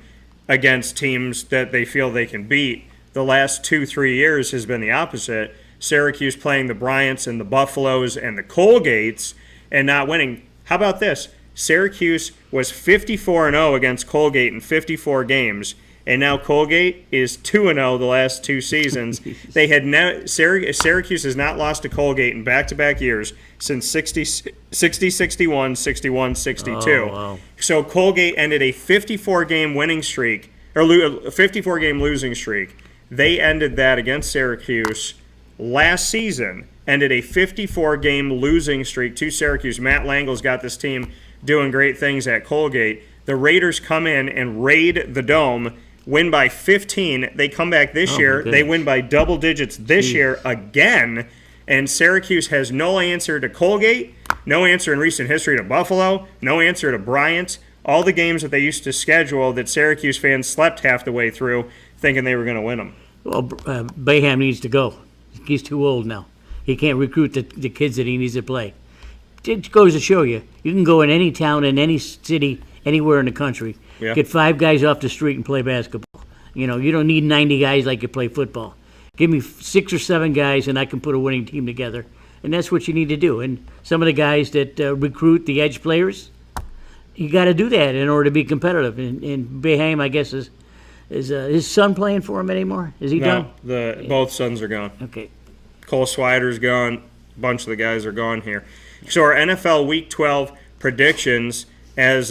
against teams that they feel they can beat. The last 2-3 years has been the opposite. Syracuse playing the Bryants and the Buffaloes and the Colgates and not winning. How about this? Syracuse was 54-0 against Colgate in 54 games and now Colgate is 2-0 the last 2 seasons. They had Syracuse has not lost to Colgate in back-to-back years since 60-61, 61-62. Oh, wow. So Colgate ended a 54-game winning streak, or a 54-game losing streak. They ended that against Syracuse last season, ended a 54-game losing streak to Syracuse. Matt Langle's got this team doing great things at Colgate. The Raiders come in and raid the Dome, win by 15. They come back this year. They win by double digits this year again. And Syracuse has no answer to Colgate, no answer in recent history to Buffalo, no answer to Bryant. All the games that they used to schedule that Syracuse fans slept half the way through thinking they were going to win them. Well, Bayham needs to go. He's too old now. He can't recruit the kids that he needs to play. It goes to show you can go in any town, in any city, anywhere in the country, get 5 guys off the street and play basketball. You don't need 90 guys like you play football. Give me 6 or 7 guys, and I can put a winning team together. And that's what you need to do. And some of the guys that recruit the edge players, you got to do that in order to be competitive. And Bayham, I guess, is his son playing for him anymore? Is he done? No, both sons are gone. Okay. Cole Swider's gone. A bunch of the guys are gone here. So our NFL Week 12 predictions, as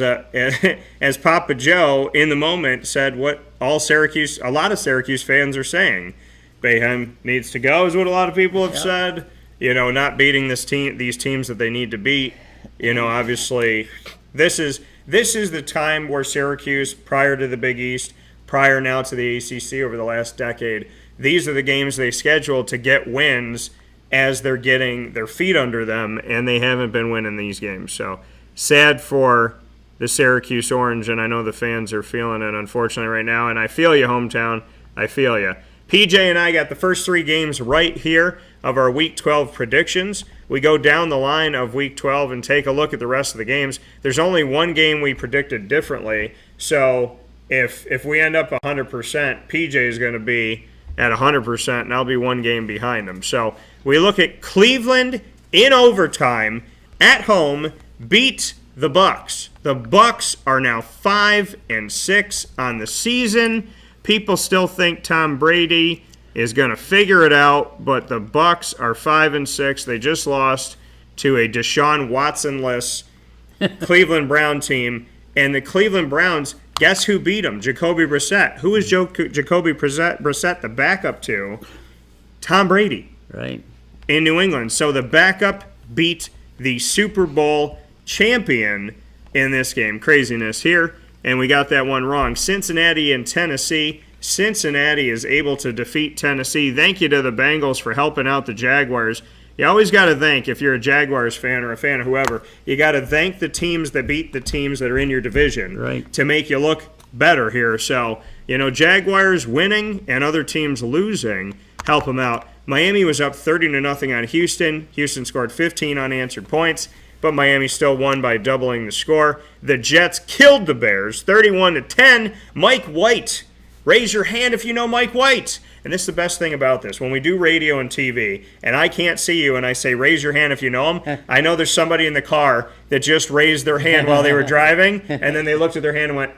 Papa Joe in the moment said, what a lot of Syracuse fans are saying. Bayham needs to go is what a lot of people have said. Not beating these teams that they need to beat. Obviously, this is the time where Syracuse, prior to the Big East, prior now to the ACC over the last decade, these are the games they schedule to get wins as they're getting their feet under them, and they haven't been winning these games. So sad for the Syracuse Orange, and I know the fans are feeling it, unfortunately, right now. And I feel you, hometown. I feel you. PJ and I got the first 3 games right here of our Week 12 predictions. We go down the line of Week 12 and take a look at the rest of the games. There's only one game we predicted differently, so if we end up 100%, PJ is going to be at 100%, and I'll be 1 game behind him. So we look at Cleveland in overtime at home beat the Bucks. The Bucks are now 5-6 on the season. People still think Tom Brady is going to figure it out, but the Bucks are 5-6. They just lost to a Deshaun Watson-less Cleveland Brown team, and the Cleveland Browns, guess who beat them? Jacoby Brissett. Who is Jacoby Brissett the backup to? Tom Brady. Right. In New England. So the backup beat the Super Bowl champion in this game. Craziness here. And we got that one wrong. Cincinnati and Tennessee. Cincinnati is able to defeat Tennessee. Thank you to the Bengals for helping out the Jaguars. You always got to thank, if you're a Jaguars fan or a fan of whoever, you got to thank the teams that beat the teams that are in your division to make you look better here. So, Jaguars winning and other teams losing help them out. Miami was up 30-0 on Houston. Houston scored 15 unanswered points, but Miami still won by doubling the score. The Jets killed the Bears 31-10. Mike White. Raise your hand if you know Mike White. And this is the best thing about this. When we do radio and TV, and I can't see you, and I say, raise your hand if you know him, I know there's somebody in the car that just raised their hand while they were driving, and then they looked at their hand and went,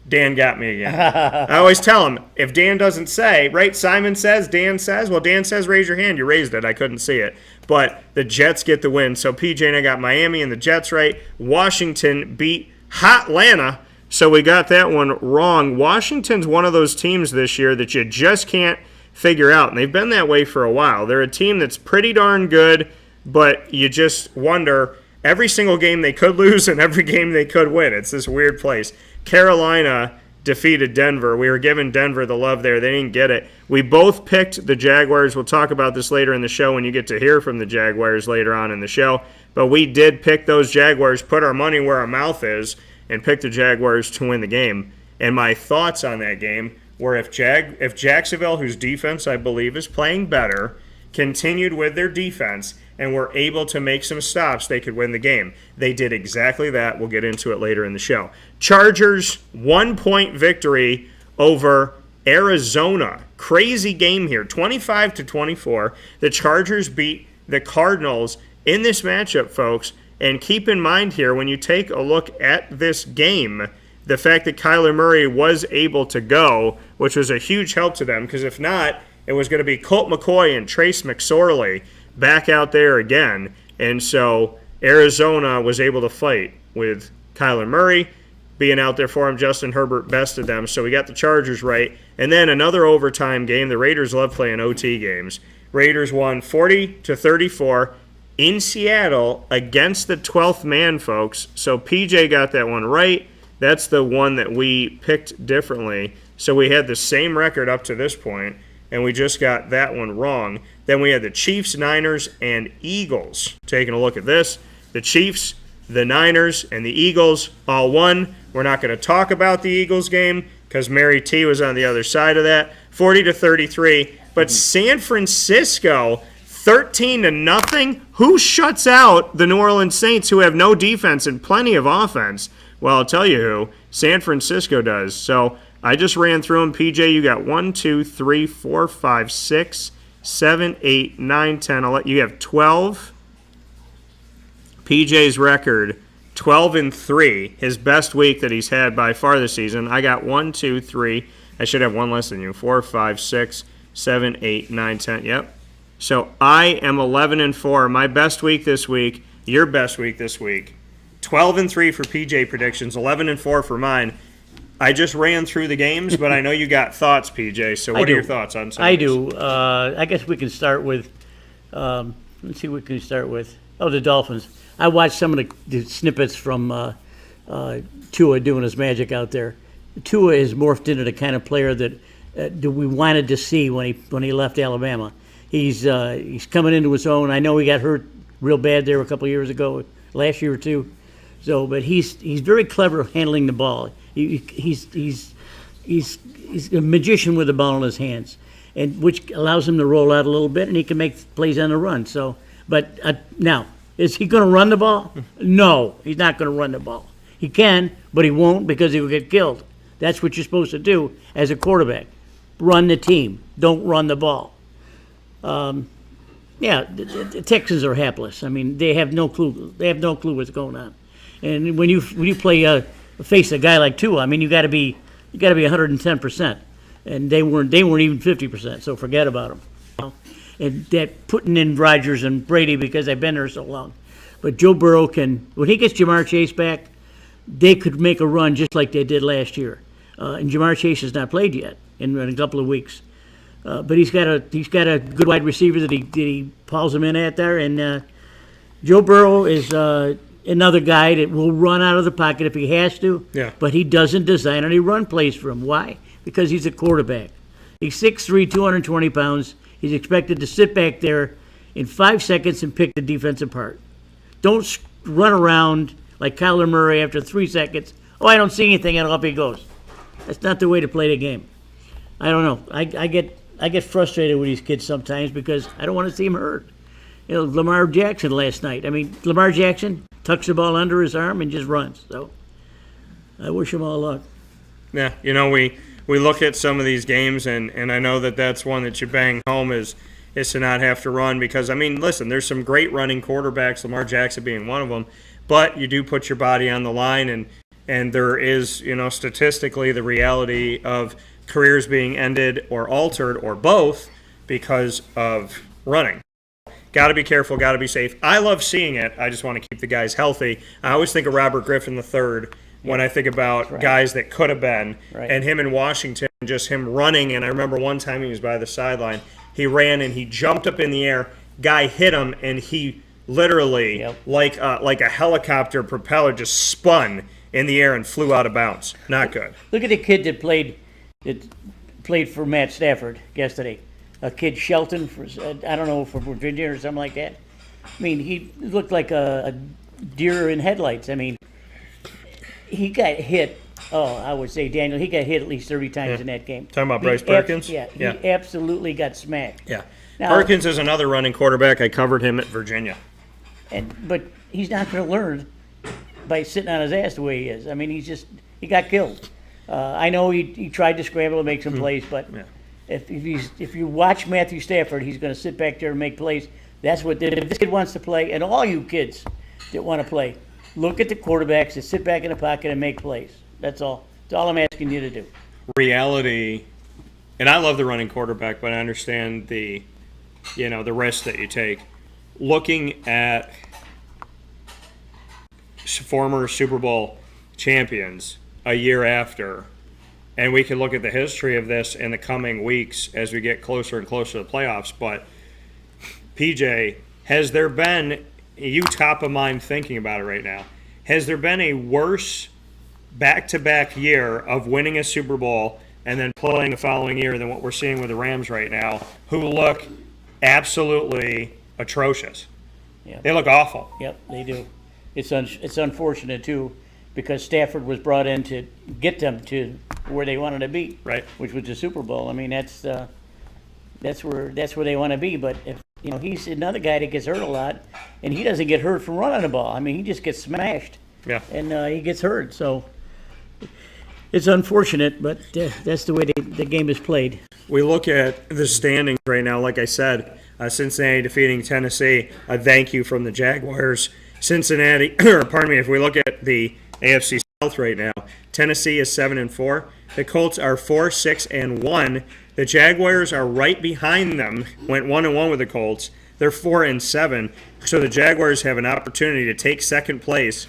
Dan got me again. I always tell them, if Dan doesn't say, right, Simon says, Dan says, well, Dan says raise your hand. You raised it. I couldn't see it. But the Jets get the win. So PJ and I got Miami and the Jets right. Washington beat Hotlanta. So we got that one wrong. Washington's one of those teams this year that you just can't figure out, and they've been that way for a while. They're a team that's pretty darn good, but you just wonder every single game they could lose and every game they could win. It's this weird place. Carolina defeated Denver. We were giving Denver the love there. They didn't get it. We both picked the Jaguars. We'll talk about this later in the show when you get to hear from the Jaguars later on in the show. But we did pick those Jaguars, put our money where our mouth is, and pick the Jaguars to win the game. And my thoughts on that game were if Jacksonville, whose defense I believe is playing better, continued with their defense and were able to make some stops, they could win the game. They did exactly that. We'll get into it later in the show. Chargers, 1-point victory over Arizona. Crazy game here, 25-24. The Chargers beat the Cardinals in this matchup, folks. And keep in mind here, when you take a look at this game, the fact that Kyler Murray was able to go, which was a huge help to them, because if not, it was going to be Colt McCoy and Trace McSorley back out there again. And so Arizona was able to fight with Kyler Murray being out there for him. Justin Herbert bested them, so we got the Chargers right. And then another overtime game. The Raiders love playing OT games. Raiders won 40-34 in Seattle against the 12th man, folks. So PJ got that one right. That's the one that we picked differently. So we had the same record up to this point, and we just got that one wrong. Then we had the Chiefs, Niners, and Eagles. Taking a look at this, the Chiefs, the Niners, and the Eagles all won. We're not going to talk about the Eagles game because Mary T was on the other side of that, 40-33. But San Francisco, 13-0. Who shuts out the New Orleans Saints, who have no defense and plenty of offense? Well, I'll tell you who. San Francisco does. So I just ran through them. PJ, you got 1, 2, 3, 4, 5, 6, 7, 8, 9, 10, 11. You have 12. PJ's record, 12-3, his best week that he's had by far this season. I got 1, 2, 3. I should have one less than you. 4, 5, 6, 7, 8, 9, 10. Yep. So I am 11-4. My best week this week, your best week this week. 12-3 for PJ predictions, 11-4 for mine. I just ran through the games, but I know you got thoughts, PJ. So what are your thoughts on some of these? do. I guess we can start with, let's see what we can start with. Oh, the Dolphins. I watched some of the snippets from Tua doing his magic out there. Tua has morphed into the kind of player that we wanted to see when he left Alabama. He's coming into his own. I know he got hurt real bad there a couple of years ago, last year or two. So, but he's very clever handling the ball. He's a magician with the ball in his hands, and which allows him to roll out a little bit, and he can make plays on the run. So, but now, is he going to run the ball? No, he's not going to run the ball. He can, but he won't because he will get killed. That's what you're supposed to do as a quarterback. Run the team. Don't run the ball. The Texans are hapless. I mean, they have no clue. They have no clue what's going on. And when you play face a guy like Tua, I mean, you got to be 110%, and they weren't even 50%. So forget about them. And that putting in Rodgers and Brady because they've been there so long. But Joe Burrow when he gets Jamar Chase back, they could make a run just like they did last year. And Jamar Chase has not played yet in a couple of weeks. But he's got a good wide receiver that he pulls him in at there, and Joe Burrow is another guy that will run out of the pocket if he has to. Yeah. But he doesn't design any run plays for him. Why? Because he's a quarterback. He's 6'3", 220 pounds. He's expected to sit back there in 5 seconds and pick the defense apart. Don't run around like Kyler Murray after 3 seconds. Oh, I don't see anything, and off he goes. That's not the way to play the game. I don't know. I get frustrated with these kids sometimes because I don't want to see them hurt. You know, Lamar Jackson last night. I mean, Lamar Jackson tucks the ball under his arm and just runs. So I wish him all luck. Yeah, you know, we look at some of these games, and I know that's one that you bang home is to not have to run because, I mean, listen, there's some great running quarterbacks, Lamar Jackson being one of them, but you do put your body on the line, and there is, you know, statistically the reality of careers being ended or altered or both because of running. Got to be careful, got to be safe. I love seeing it. I just want to keep the guys healthy. I always think of Robert Griffin III when I think about guys that could have been, and him in Washington, just him running. And I remember one time he was by the sideline. He ran and he jumped up in the air. Guy hit him, and he literally, like a helicopter propeller, just spun in the air and flew out of bounds. Not good. Look at the kid that played for Matt Stafford yesterday. A kid Shelton, I don't know, for Virginia or something like that. I mean, he looked like a deer in headlights. I mean, he got hit. Oh, I would say, Daniel, he got hit at least 30 times in that game. Talking about Bryce Perkins? He absolutely got smacked. Yeah. Now, Perkins is another running quarterback. I covered him at Virginia. But he's not going to learn by sitting on his ass the way he is. I mean, he got killed. I know he tried to scramble and make some plays, but if you watch Matthew Stafford, he's going to sit back there and make plays. That's what if this kid wants to play, and all you kids that want to play, look at the quarterbacks that sit back in the pocket and make plays. That's all. That's all I'm asking you to do. Reality, and I love the running quarterback, but I understand the risk that you take. Looking at former Super Bowl champions a year after, and we can look at the history of this in the coming weeks as we get closer and closer to the playoffs. But PJ, has there been, you top of mind thinking about it right now, has there been a worse back-to-back year of winning a Super Bowl and then playing the following year than what we're seeing with the Rams right now, who look absolutely atrocious? Yeah. They look awful. Yep, they do. It's unfortunate too, because Stafford was brought in to get them to where they wanted to be, Right. Which was the Super Bowl. I mean, that's where they want to be. But if he's another guy that gets hurt a lot, and he doesn't get hurt from running the ball. I mean, he just gets smashed. Yeah. And he gets hurt. So it's unfortunate, but that's the way the game is played. We look at the standings right now, like I said, Cincinnati defeating Tennessee. A thank you from the Jaguars. Cincinnati, pardon me, if we look at the AFC South right now, Tennessee is 7-4. The Colts are 4-6-1. The Jaguars are right behind them, went 1-1 with the Colts. They're 4-7. So the Jaguars have an opportunity to take second place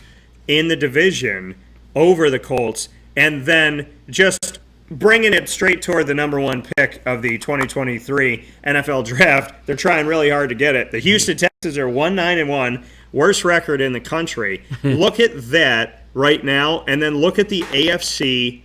in the division over the Colts, and then just bringing it straight toward the number one pick of the 2023 NFL Draft. They're trying really hard to get it. The Houston Texans are 1-9-1, worst record in the country. Look at that right now, and then look at the AFC.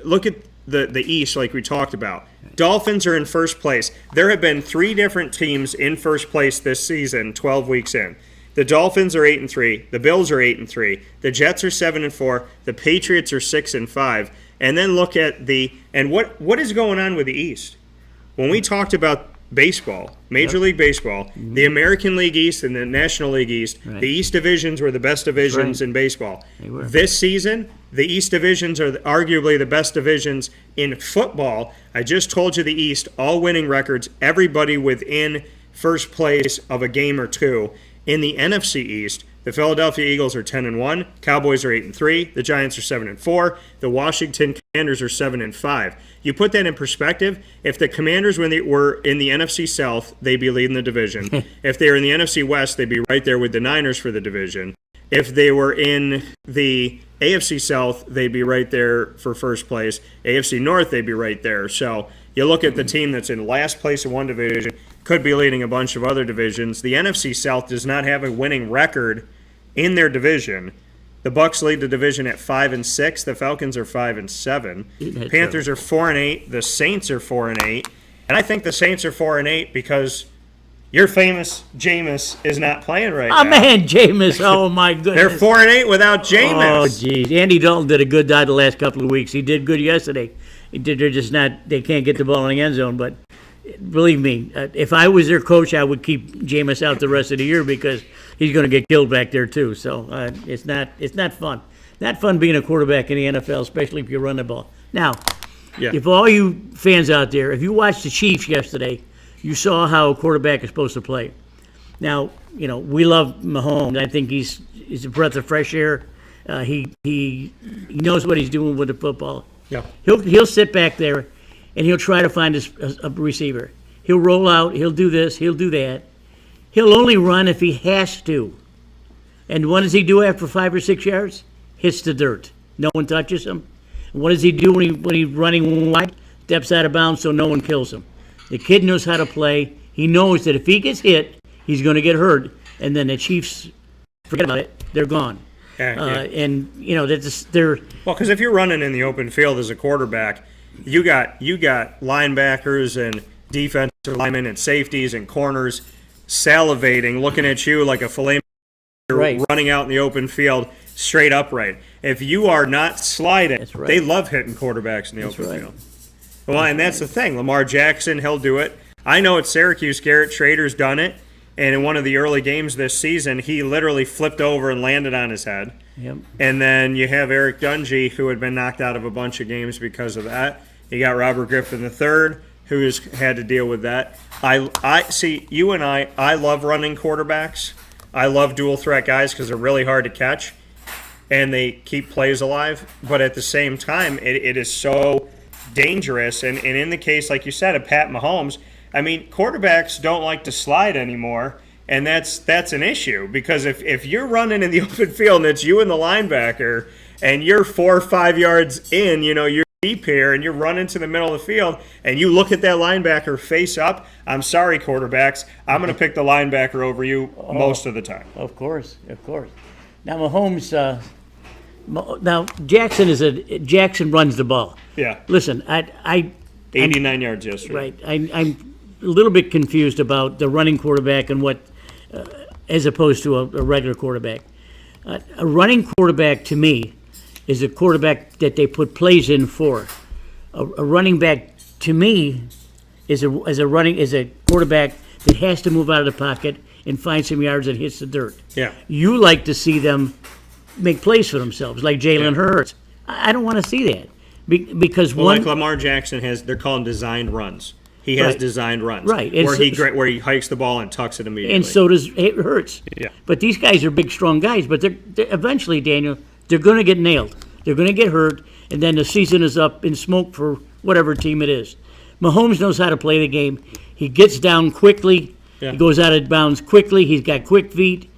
Look at the East like we talked about. Dolphins are in first place. There have been 3 different teams in first place this season, 12 weeks in. The Dolphins are 8-3. The Bills are 8-3. The Jets are 7-4. The Patriots are 6-5. And then look at what is going on with the East. When we talked about baseball, Major League Baseball, the American League East and the National League East, the East divisions were the best divisions in baseball. This season, the East divisions are arguably the best divisions in football. I just told you the East, all winning records, everybody within first place of a game or two. In the NFC East, the Philadelphia Eagles are 10-1, Cowboys are 8-3, the Giants are 7-4, the Washington Commanders are 7-5. You put that in perspective, if the Commanders, when they were in the NFC South, they'd be leading the division. If they were in the NFC West, they'd be right there with the Niners for the division. If they were in the AFC South, they'd be right there for first place. AFC North, they'd be right there. So you look at the team that's in last place in one division, could be leading a bunch of other divisions. The NFC South does not have a winning record in their division. The Bucs lead the division at 5-6. The Falcons are 5-7. Panthers are 4-8. The Saints are 4-8. And I think the Saints are 4-8 because your famous Jameis is not playing right now. Oh, man, Jameis. Oh, my goodness. They're 4-8 without Jameis. Oh, geez. Andy Dalton did a good job the last couple of weeks. He did good yesterday. They're just not, they can't get the ball in the end zone. But believe me, if I was their coach, I would keep Jameis out the rest of the year because he's going to get killed back there too. So it's not fun. Not fun being a quarterback in the NFL, especially if you run the ball. Now, if all you fans out there, if you watched the Chiefs yesterday, you saw how a quarterback is supposed to play. Now, we love Mahomes. I think he's a breath of fresh air. He knows what he's doing with the football. Yeah. He'll sit back there and he'll try to find a receiver. He'll roll out. He'll do this. He'll do that. He'll only run if he has to. And what does he do after 5 or 6 yards? Hits the dirt. No one touches him. And what does he do when he's running wide? Steps out of bounds so no one kills him. The kid knows how to play. He knows that if he gets hit, he's going to get hurt. And then the Chiefs, forget about it, they're gone. And they're well, because if you're running in the open field as a quarterback, you got linebackers and defensive linemen and safeties and corners salivating, looking at you like a filet running out in the open field straight upright. If you are not sliding, they love hitting quarterbacks in the open field. Well, and that's the thing. Lamar Jackson, he'll do it. I know at Syracuse, Garrett Schrader's done it. And in one of the early games this season, he literally flipped over and landed on his head. Yep. And then you have Eric Dungy, who had been knocked out of a bunch of games because of that. You got Robert Griffin III, who has had to deal with that. I see, you and I love running quarterbacks. I love dual threat guys because they're really hard to catch. and they keep plays alive. But at the same time, it is so dangerous. And in the case, like you said, of Pat Mahomes, I mean, quarterbacks don't like to slide anymore. And that's an issue, because if you're running in the open field and it's you and the linebacker and you're 4 or 5 yards in, you're deep here and you're running to the middle of the field and you look at that linebacker face up, I'm sorry, quarterbacks, I'm going to pick the linebacker over you most of the time. Of course. Now Mahomes, now Jackson runs the ball. Yeah. Listen, I 89 yards yesterday. Right. I'm a little bit confused about the running quarterback and what, as opposed to a regular quarterback. A running quarterback, to me, is a quarterback that they put plays in for. A running back, to me, is a quarterback that has to move out of the pocket and find some yards that hits the dirt. Yeah. You like to see them make plays for themselves, like Jalen Hurts. I don't want to see that. Because like Lamar Jackson they're called designed runs. He has designed runs, right? Where he hikes the ball and tucks it immediately. And so does Hurts. Yeah. But these guys are big, strong guys. But they're eventually, Daniel, they're going to get nailed. They're going to get hurt, and then the season is up in smoke for whatever team it is. Mahomes knows how to play the game. He gets down quickly. Yeah. He goes out of bounds quickly. He's got quick feet.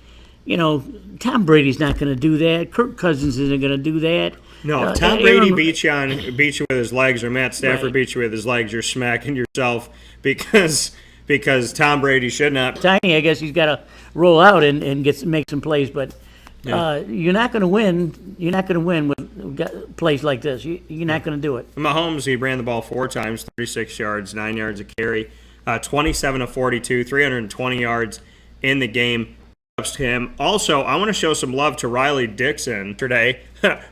Tom Brady's not going to do that. Kirk Cousins isn't going to do that. No, Tom Brady beat you with his legs, or Matt Stafford beat you with his legs. You're smacking yourself because Tom Brady should not. Tiny, I guess he's got to roll out and make some plays, but you're not going to win. You're not going to win with plays like this. You're not going to do it. Mahomes, he ran the ball 4 times, 36 yards, 9 yards a carry, 27 of 42, 320 yards in the game. To him. Also, I want to show some love to Riley Dixon today.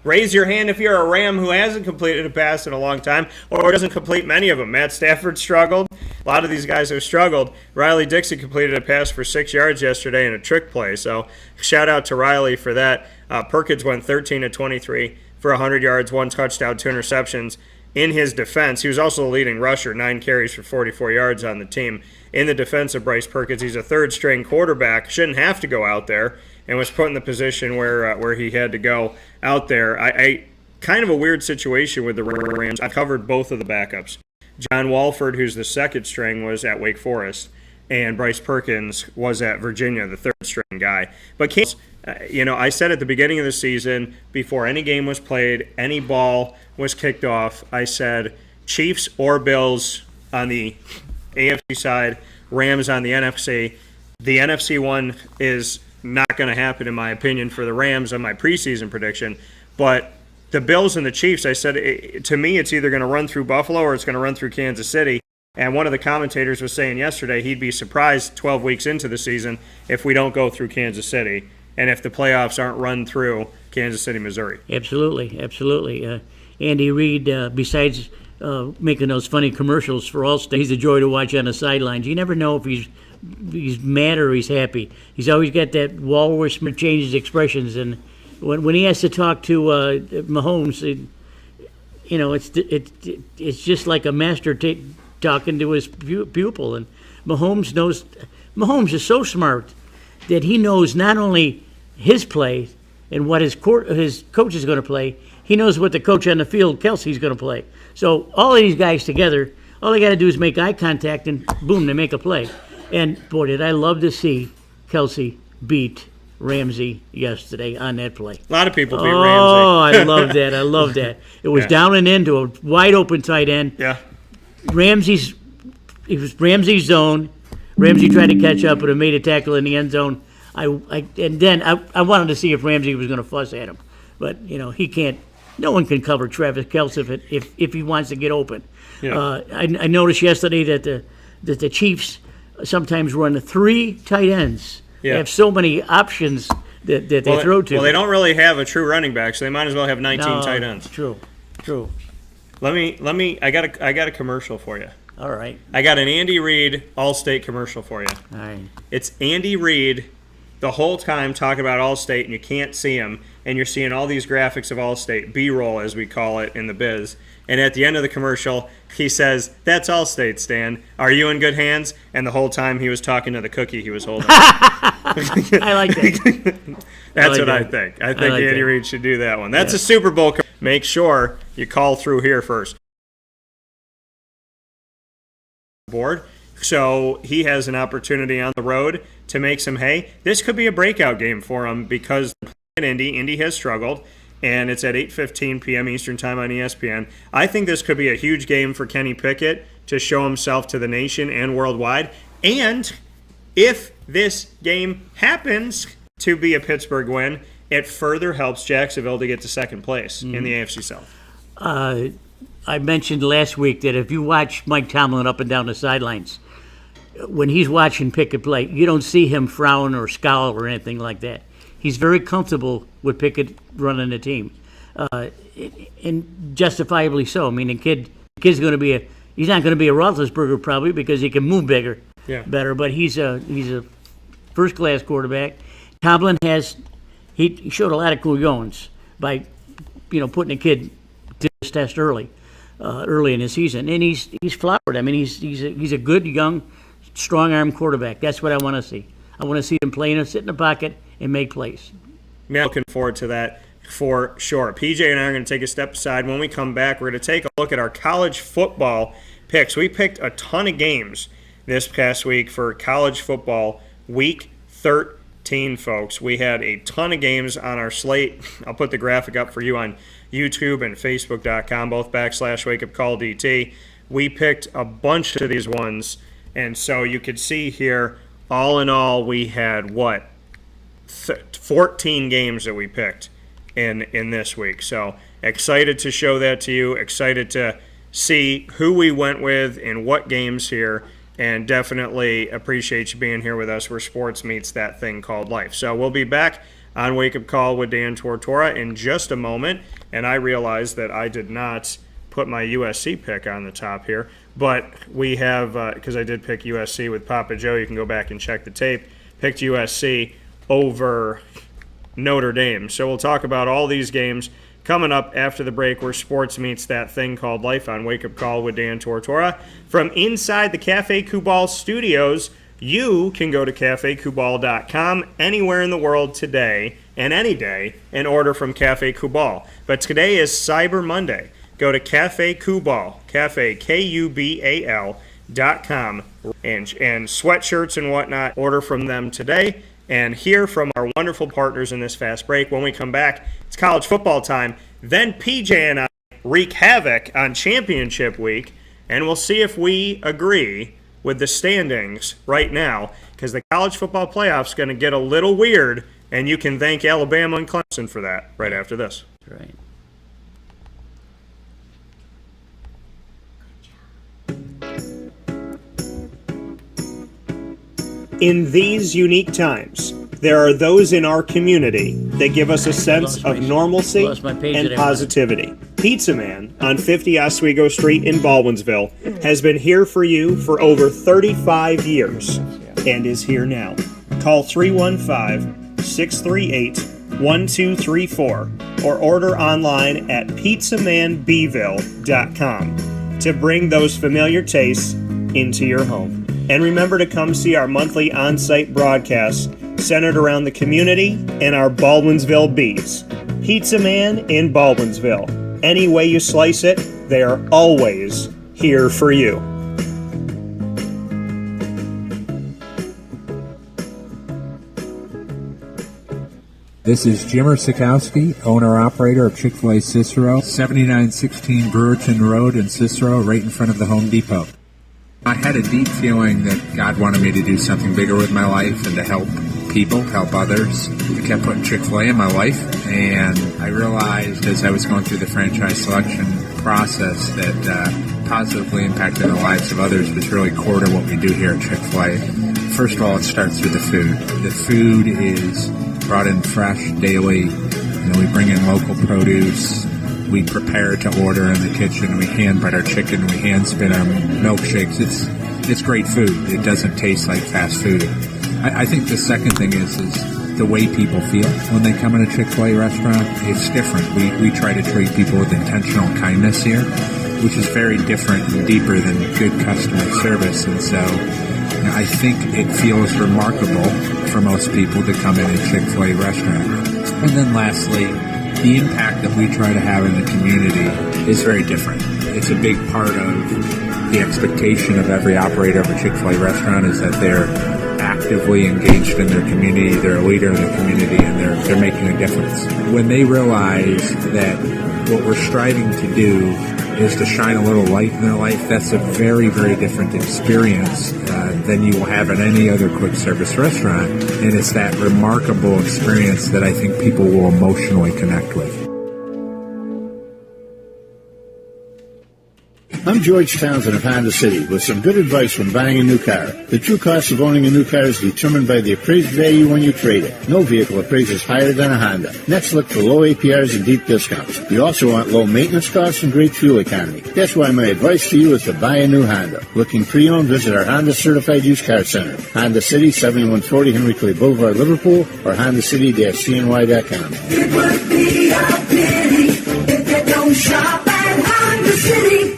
Raise your hand if you're a Ram who hasn't completed a pass in a long time or doesn't complete many of them. Matt Stafford struggled. A lot of these guys have struggled. Riley Dixon completed a pass for 6 yards yesterday in a trick play, so shout out to Riley for that. Perkins went 13 of 23 for 100 yards, 1 touchdown, 2 interceptions. In his defense, he was also the leading rusher, 9 carries for 44 yards on the team. In the defense of Bryce Perkins, he's a third-string quarterback, shouldn't have to go out there, and was put in the position where he had to go out there. I kind of a weird situation with the Rams. I covered both of the backups. John Walford, who's the second string, was at Wake Forest, and Bryce Perkins was at Virginia, the third-string guy. But I said at the beginning of the season, before any game was played, any ball was kicked off, I said Chiefs or Bills on the AFC side, Rams on the NFC. The NFC one is not going to happen, in my opinion, for the Rams on my preseason prediction. But the Bills and the Chiefs, I said, to me, it's either going to run through Buffalo or it's going to run through Kansas City. And one of the commentators was saying yesterday he'd be surprised 12 weeks into the season if we don't go through Kansas City and if the playoffs aren't run through Kansas City, Missouri. Absolutely. Andy Reid, besides making those funny commercials for Allstate, he's a joy to watch on the sidelines. You never know if he's mad or he's happy. He's always got that walrus changes expressions, and when he has to talk to Mahomes, it's just like a master talking to his pupil. And Mahomes is so smart that he knows not only his play and what his coach is going to play, he knows what the coach on the field, Kelsey's going to play. So all of these guys together, all they got to do is make eye contact, and boom, they make a play. And boy, did I love to see Kelsey beat Ramsey yesterday on that play. A lot of people beat Ramsey. Oh, I love that. It was down and into a wide open tight end. Yeah. It was Ramsey's zone. Ramsey tried to catch up, but made a tackle in the end zone. I wanted to see if Ramsey was going to fuss at him, but he can't. No one can cover Travis Kelce if he wants to get open. Yeah. I noticed yesterday that the Chiefs sometimes run 3 tight ends. Yeah. They have so many options that they throw to. Well, they don't really have a true running back, so they might as well have 19 tight ends. True. Let me. I got a commercial for you. All right. I got an Andy Reid Allstate commercial for you. All right. It's Andy Reid the whole time talking about Allstate, and you can't see him. and you're seeing all these graphics of Allstate, B-roll as we call it in the biz. And at the end of the commercial, he says, "That's Allstate, Stan. Are you in good hands?" And the whole time he was talking to the cookie he was holding. I like that. That's like what that. I think. I think like Andy that. Reid should do that one. That's a Super Bowl. Make sure you call through here first. Board. So he has an opportunity on the road to make some hay. This could be a breakout game for him because Indy has struggled, and it's at 8:15 p.m. Eastern Time on ESPN. I think this could be a huge game for Kenny Pickett to show himself to the nation and worldwide. And if this game happens to be a Pittsburgh win, it further helps Jacksonville to get to second place in the AFC South. I mentioned last week that if you watch Mike Tomlin up and down the sidelines, when he's watching Pickett play, you don't see him frown or scowl or anything like that. He's very comfortable with Pickett running the team, and justifiably so. I mean, the kid's going to be he's not going to be a Roethlisberger probably because he can move better, but he's a first-class quarterback. Tomlin he showed a lot of cool goings by putting the kid to this test early in the season, and he's flowered. I mean, he's a good young, strong-arm quarterback. That's what I want to see. I want to see him playing, sit in the pocket, and make plays. Yeah, looking forward to that for sure. PJ and I are going to take a step aside. When we come back, we're going to take a look at our college football picks. We picked a ton of games this past week for college football week 13, folks. We had a ton of games on our slate. I'll put the graphic up for you on YouTube and Facebook.com, both /WakeUpCallDT. We picked a bunch of these ones, and so you could see here, all in all, we had 14 games that we picked in this week. So excited to show that to you, excited to see who we went with in what games here, and definitely appreciate you being here with us where sports meets that thing called life. So we'll be back on Wake Up Call with Dan Tortora in just a moment, and I realized that I did not put my USC pick on the top here, but we have, because I did pick USC with Papa Joe, you can go back and check the tape, picked USC over Notre Dame. So we'll talk about all these games coming up after the break where sports meets that thing called life on Wake Up Call with Dan Tortora. From inside the Cafe Kubal studios, you can go to cafekubal.com anywhere in the world today and any day and order from Cafe Kubal. But today is Cyber Monday. Go to Cafe Kubal, Cafe, KUBAL.com, and sweatshirts and whatnot, order from them today. And hear from our wonderful partners in this fast break. When we come back, it's college football time. Then PJ and I wreak havoc on championship week, and we'll see if we agree with the standings right now, because the college football playoff's going to get a little weird, and you can thank Alabama and Clemson for that right after this. That's right. In these unique times, there are those in our community that give us a sense of normalcy and positivity. Pizza Man on 50 Oswego Street in Baldwinsville has been here for you for over 35 years and is here now. Call 315-638-1234 or order online at pizzamanbville.com to bring those familiar tastes into your home. And remember to come see our monthly on-site broadcasts centered around the community and our Baldwinsville Bees. Pizza Man in Baldwinsville. Any way you slice it, they are always here for you. This is Jimmer Sikowski, owner-operator of Chick-fil-A Cicero, 7916 Brewerton Road in Cicero, right in front of the Home Depot. I had a deep feeling that God wanted me to do something bigger with my life and to help people, help others. I kept putting Chick-fil-A in my life, and I realized as I was going through the franchise selection process that positively impacting the lives of others was really core to what we do here at Chick-fil-A. First of all, it starts with the food. The food is brought in fresh daily. We bring in local produce. We prepare to order in the kitchen. We hand bread our chicken. We hand spin our milkshakes. It's great food. It doesn't taste like fast food. I think the second thing is the way people feel when they come in a Chick-fil-A restaurant. It's different. We try to treat people with intentional kindness here, which is very different and deeper than good customer service. And so I think it feels remarkable for most people to come in a Chick-fil-A restaurant. And then lastly, the impact that we try to have in the community is very different. It's a big part of the expectation of every operator of a Chick-fil-A restaurant is that they're actively engaged in their community, they're a leader in the community, and they're making a difference. When they realize that what we're striving to do is to shine a little light in their life, that's a very, very different experience than you will have at any other quick service restaurant. And it's that remarkable experience that I think people will emotionally connect with. I'm George Townsend of Honda City with some good advice when buying a new car. The true cost of owning a new car is determined by the appraised value when you trade it. No vehicle appraises higher than a Honda. Next, look for low APRs and deep discounts. You also want low maintenance costs and great fuel economy. That's why my advice to you is to buy a new Honda. Looking pre-owned, visit our Honda Certified Used Car Center. Honda City, 7140 Henry Clay Boulevard, Liverpool, or HondaCity-CNY.com. It would be a pity if you don't shop at Honda City.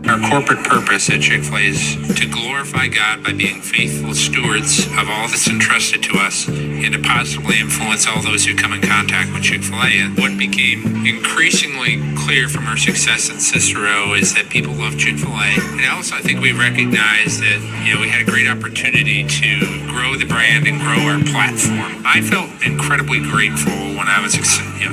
Our corporate purpose at Chick-fil-A is to glorify God by being faithful stewards of all that's entrusted to us and to positively influence all those who come in contact with Chick-fil-A. And what became increasingly clear from our success in Cicero is that people love Chick-fil-A. And also I think we recognized that, we had a great opportunity to grow the brand and grow our platform. I felt incredibly grateful when I was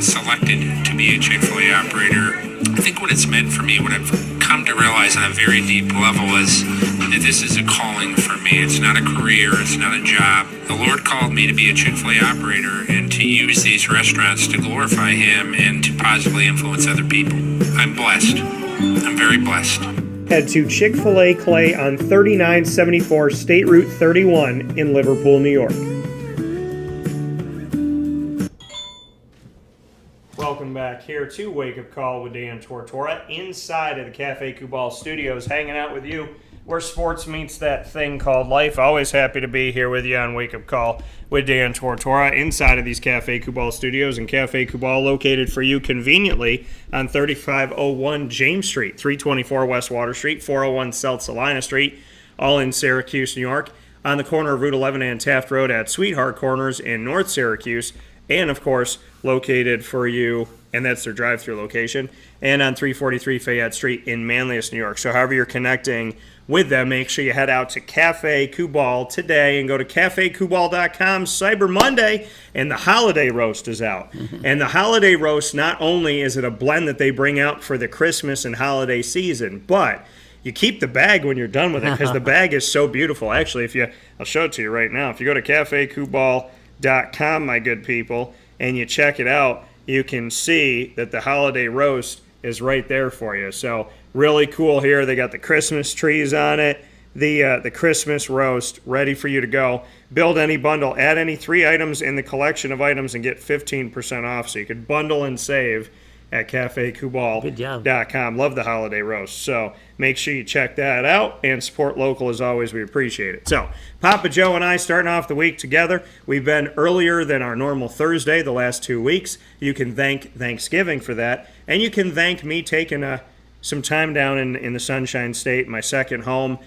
selected to be a Chick-fil-A operator. I think what it's meant for me, what I've come to realize on a very deep level is that this is a calling for me. It's not a career. It's not a job. The Lord called me to be a Chick-fil-A operator and to use these restaurants to glorify Him and to positively influence other people. I'm blessed. I'm very blessed. Head to Chick-fil-A Clay on 3974 State Route 31 in Liverpool, New York. Welcome back here to Wake Up Call with Dan Tortora inside of the Cafe Kubal Studios, hanging out with you where sports meets that thing called life. Always happy to be here with you on Wake Up Call with Dan Tortora inside of these Cafe Kubal Studios, and Cafe Kubal located for you conveniently on 3501 James Street, 324 West Water Street, 401 South Salina Street, all in Syracuse, New York, on the corner of Route 11 and Taft Road at Sweetheart Corners in North Syracuse, and of course located for you, and that's their drive-through location, and on 343 Fayette Street in Manlius, New York. So however you're connecting with them, make sure you head out to Cafe Kubal today and go to cafekubal.com. Cyber Monday, and the Holiday Roast is out. And the Holiday Roast, not only is it a blend that they bring out for the Christmas and holiday season, but you keep the bag when you're done with it because the bag is so beautiful. Actually, I'll show it to you right now. If you go to cafekubal.com, my good people, and you check it out, you can see that the Holiday Roast is right there for you. So really cool here. They got the Christmas trees on it, the Christmas roast ready for you to go. Build any bundle, add any 3 items in the collection of items and get 15% off. So you could bundle and save at cafekubal.com. Love the Holiday Roast. So make sure you check that out and support local as always. We appreciate it. So Papa Joe and I starting off the week together. We've been earlier than our normal Thursday the last 2 weeks. You can thank Thanksgiving for that. And you can thank me taking some time down in the Sunshine State, my second home,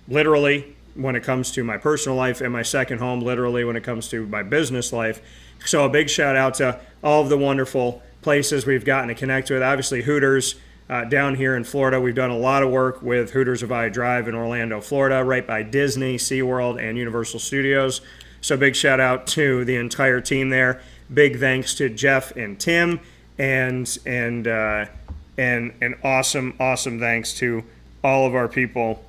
literally when it comes to my personal life, and my second home literally when it comes to my business life. So a big shout out to all of the wonderful places we've gotten to connect with. Obviously Hooters down here in Florida. We've done a lot of work with Hooters of I Drive in Orlando, Florida, right by Disney, SeaWorld, and Universal Studios. So big shout out to the entire team there. Big thanks to Jeff and Tim, and awesome thanks to all of our people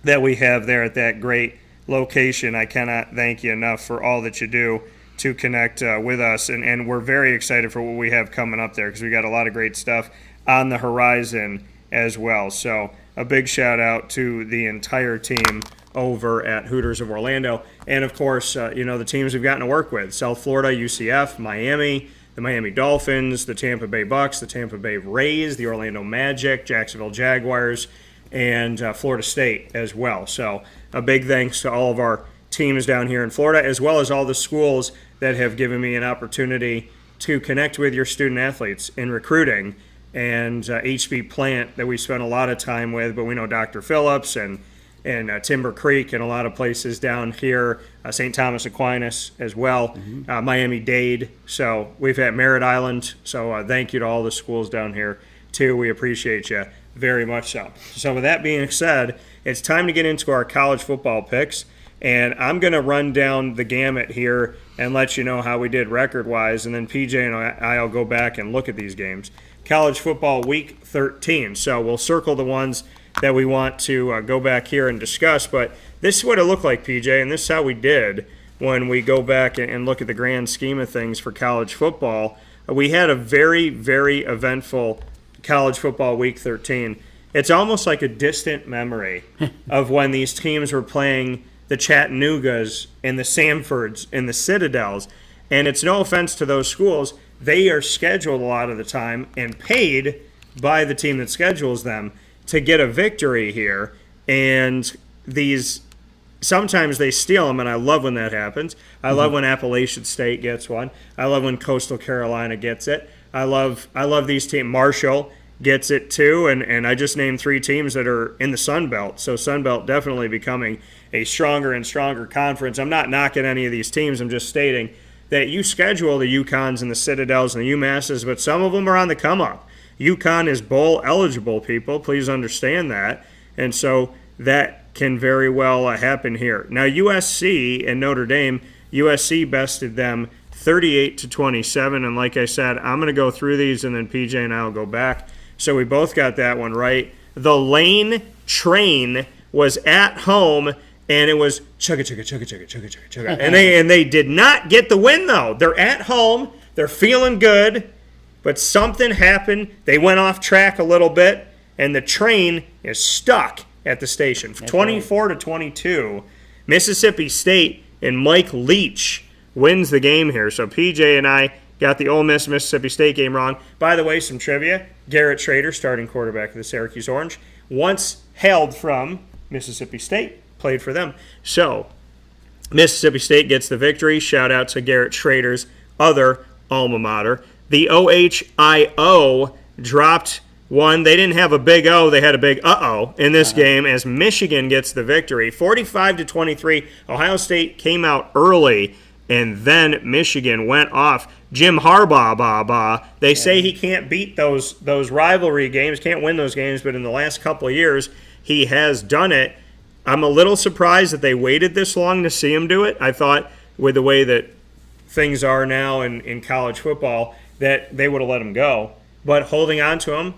that we have there at that great location. I cannot thank you enough for all that you do to connect with us, and we're very excited for what we have coming up there because we got a lot of great stuff on the horizon as well. So a big shout out to the entire team over at Hooters of Orlando, and of course the teams we've gotten to work with: South Florida, UCF, Miami, the Miami Dolphins, the Tampa Bay Bucks, the Tampa Bay Rays, the Orlando Magic, Jacksonville Jaguars, and Florida State as well. So a big thanks to all of our teams down here in Florida, as well as all the schools that have given me an opportunity to connect with your student athletes in recruiting, and HB Plant that we spent a lot of time with, but we know Dr. Phillips and Timber Creek and a lot of places down here, St. Thomas Aquinas as well, Miami-Dade. So we've had Merritt Island. So thank you to all the schools down here too. We appreciate you very much so. So with that being said, it's time to get into our college football picks. And I'm going to run down the gamut here and let you know how we did record-wise, and then PJ and I'll go back and look at these games. College football week 13. So we'll circle the ones that we want to go back here and discuss. But this is what it looked like, PJ, and this is how we did when we go back and look at the grand scheme of things for college football. We had a very, very eventful college football week 13. It's almost like a distant memory of when these teams were playing the Chattanoogas and the Samfords and the Citadels. And it's no offense to those schools. They are scheduled a lot of the time and paid by the team that schedules them to get a victory here. And these, sometimes they steal them, and I love when that happens. I love when Appalachian State gets one. I love when Coastal Carolina gets it. I love these teams. Marshall gets it too, and I just named 3 teams that are in the Sun Belt. So Sun Belt definitely becoming a stronger and stronger conference. I'm not knocking any of these teams. I'm just stating that you schedule the UConns and the Citadels and the UMasses, but some of them are on the come up. UConn is bowl eligible, people. Please understand that. And so that can very well happen here. Now USC and Notre Dame, USC bested them 38-27, and like I said, I'm going to go through these, and then PJ and I will go back. So we both got that one right. The Lane Train was at home, and it was chugga, chugga, chugga, chugga, chugga, chugga, chugga. And they did not get the win, though. They're at home. They're feeling good, but something happened. They went off track a little bit, and the train is stuck at the station. 24-22, Mississippi State and Mike Leach wins the game here. So PJ and I got the Ole Miss Mississippi State game wrong. By the way, some trivia. Garrett Schrader, starting quarterback of the Syracuse Orange, once hailed from Mississippi State, played for them. So Mississippi State gets the victory. Shout out to Garrett Schrader's other alma mater. The OHIO dropped one. They didn't have a big O. They had a big uh-oh in this game as Michigan gets the victory. 45-23. Ohio State came out early, and then Michigan went off. Jim Harbaugh, they say he can't beat those rivalry games, can't win those games, but in the last couple of years, he has done it. I'm a little surprised that they waited this long to see him do it. I thought with the way that things are now in college football that they would have let him go. But holding on to him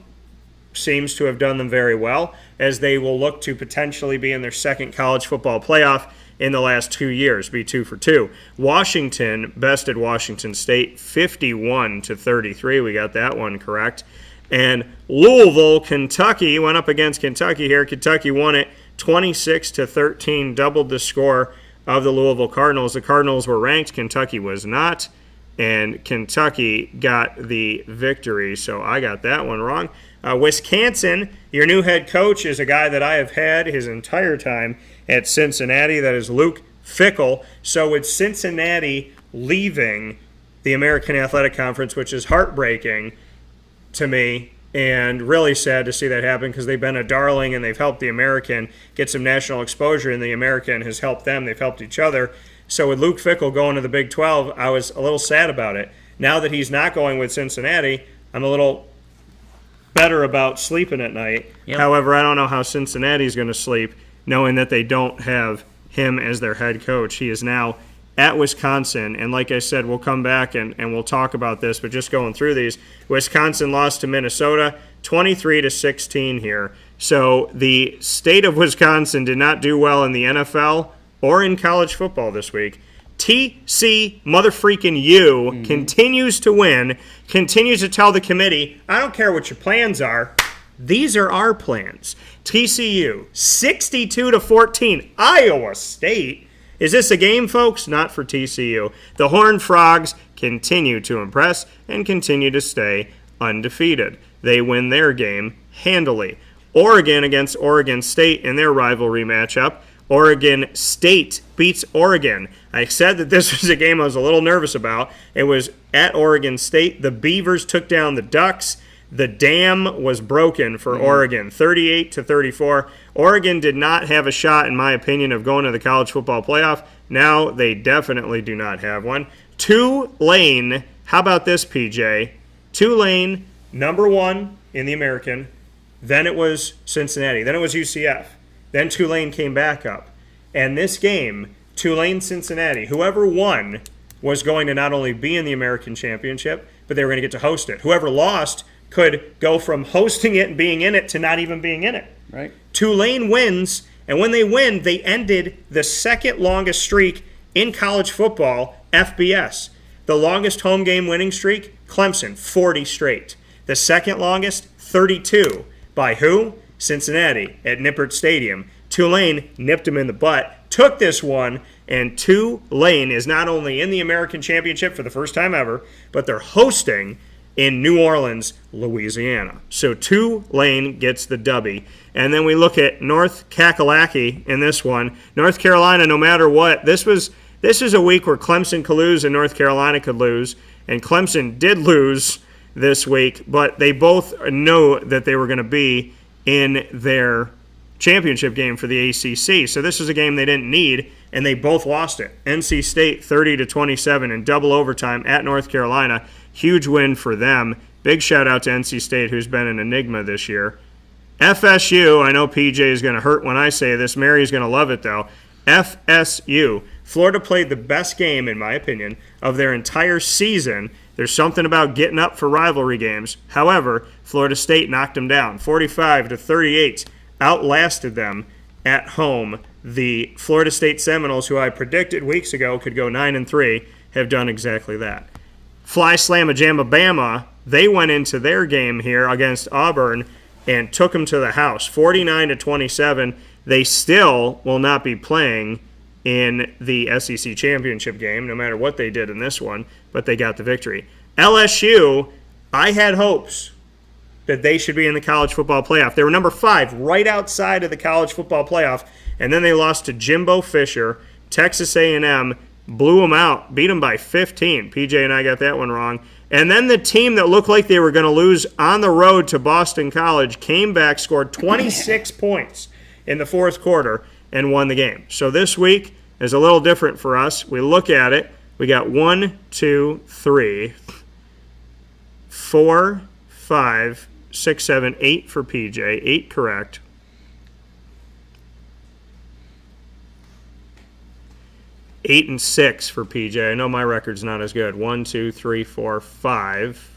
seems to have done them very well, as they will look to potentially be in their second college football playoff in the last 2 years, be 2 for 2. Washington bested Washington State 51-33. We got that one correct. And Louisville, Kentucky went up against Kentucky here. Kentucky won it 26-13, doubled the score of the Louisville Cardinals. The Cardinals were ranked, Kentucky was not, and Kentucky got the victory. So I got that one wrong. Wisconsin, your new head coach is a guy that I have had his entire time at Cincinnati. That is Luke Fickell. So with Cincinnati leaving the American Athletic Conference, which is heartbreaking to me and really sad to see that happen, because they've been a darling and they've helped the American get some national exposure, and the American has helped them. They've helped each other. So with Luke Fickell going to the Big 12, I was a little sad about it. Now that he's not going with Cincinnati, I'm a little better about sleeping at night. Yep. However, I don't know how Cincinnati's going to sleep knowing that they don't have him as their head coach. He is now at Wisconsin, and like I said, we'll come back and we'll talk about this, but just going through these, Wisconsin lost to Minnesota 23-16 here. So the state of Wisconsin did not do well in the NFL or in college football this week. TC motherfreaking U continues to win, continues to tell the committee, I don't care what your plans are, these are our plans. TCU 62-14, Iowa State. Is this a game, folks? Not for TCU. The Horned Frogs continue to impress and continue to stay undefeated. They win their game handily. Oregon against Oregon State in their rivalry matchup. Oregon State beats Oregon. I said that this was a game I was a little nervous about. It was at Oregon State. The Beavers took down the Ducks. The dam was broken for Oregon, 38-34. Oregon did not have a shot, in my opinion, of going to the college football playoff. Now they definitely do not have one. Tulane, how about this, PJ? Tulane, number 1 in the American. Then it was Cincinnati. Then it was UCF. Then Tulane came back up. And this game, Tulane-Cincinnati, whoever won was going to not only be in the American Championship, but they were going to get to host it. Whoever lost could go from hosting it and being in it to not even being in it. Right. Tulane wins, and when they win, they ended the second longest streak in college football, FBS. The longest home game winning streak, Clemson, 40 straight. The second longest, 32. By who? Cincinnati at Nippert Stadium. Tulane nipped them in the butt, took this one, and Tulane is not only in the American Championship for the first time ever, but they're hosting in New Orleans, Louisiana. So Tulane gets the dubby. And then we look at North Kakalaki in this one. North Carolina, no matter what, this is a week where Clemson could lose and North Carolina could lose. And Clemson did lose this week, but they both know that they were going to be in their championship game for the ACC. So this is a game they didn't need, and they both lost it. NC State 30-27 in double overtime at North Carolina. Huge win for them. Big shout out to NC State, who's been an enigma this year. FSU, I know PJ is going to hurt when I say this. Mary's going to love it, though. FSU. Florida played the best game, in my opinion, of their entire season. There's something about getting up for rivalry games. However, Florida State knocked them down. 45-38. Outlasted them at home. The Florida State Seminoles, who I predicted weeks ago could go 9-3, have done exactly that. Fly Slamma Jamma Bama, they went into their game here against Auburn and took them to the house, 49-27. They still will not be playing in the SEC championship game, no matter what they did in this one, but they got the victory. LSU, I had hopes that they should be in the college football playoff. They were number 5, right outside of the college football playoff, and then they lost to Jimbo Fisher. Texas A&M blew them out, beat them by 15. PJ and I got that one wrong. And then the team that looked like they were going to lose on the road to Boston College came back, scored 26 points in the fourth quarter, and won the game. So this week is a little different for us. We look at it. We got 1, 2, 3, 4, 5, 6, 7, 8 for PJ. 8 correct. 8 and 6 for PJ. I know my record's not as good. 1, 2, 3, 4, 5,